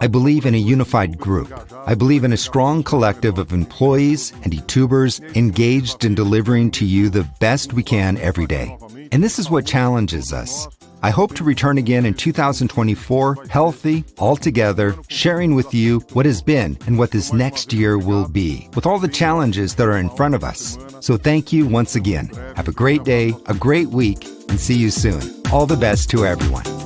I believe in a unified group. I believe in a strong collective of employees and Itubers engaged in delivering to you the best we can every day. And this is what challenges us. I hope to return again in 2024, healthy, all together, sharing with you what has been and what this next year will be, with all the challenges that are in front of us. So thank you once again. Have a great day, a great week, and see you soon. All the best to everyone.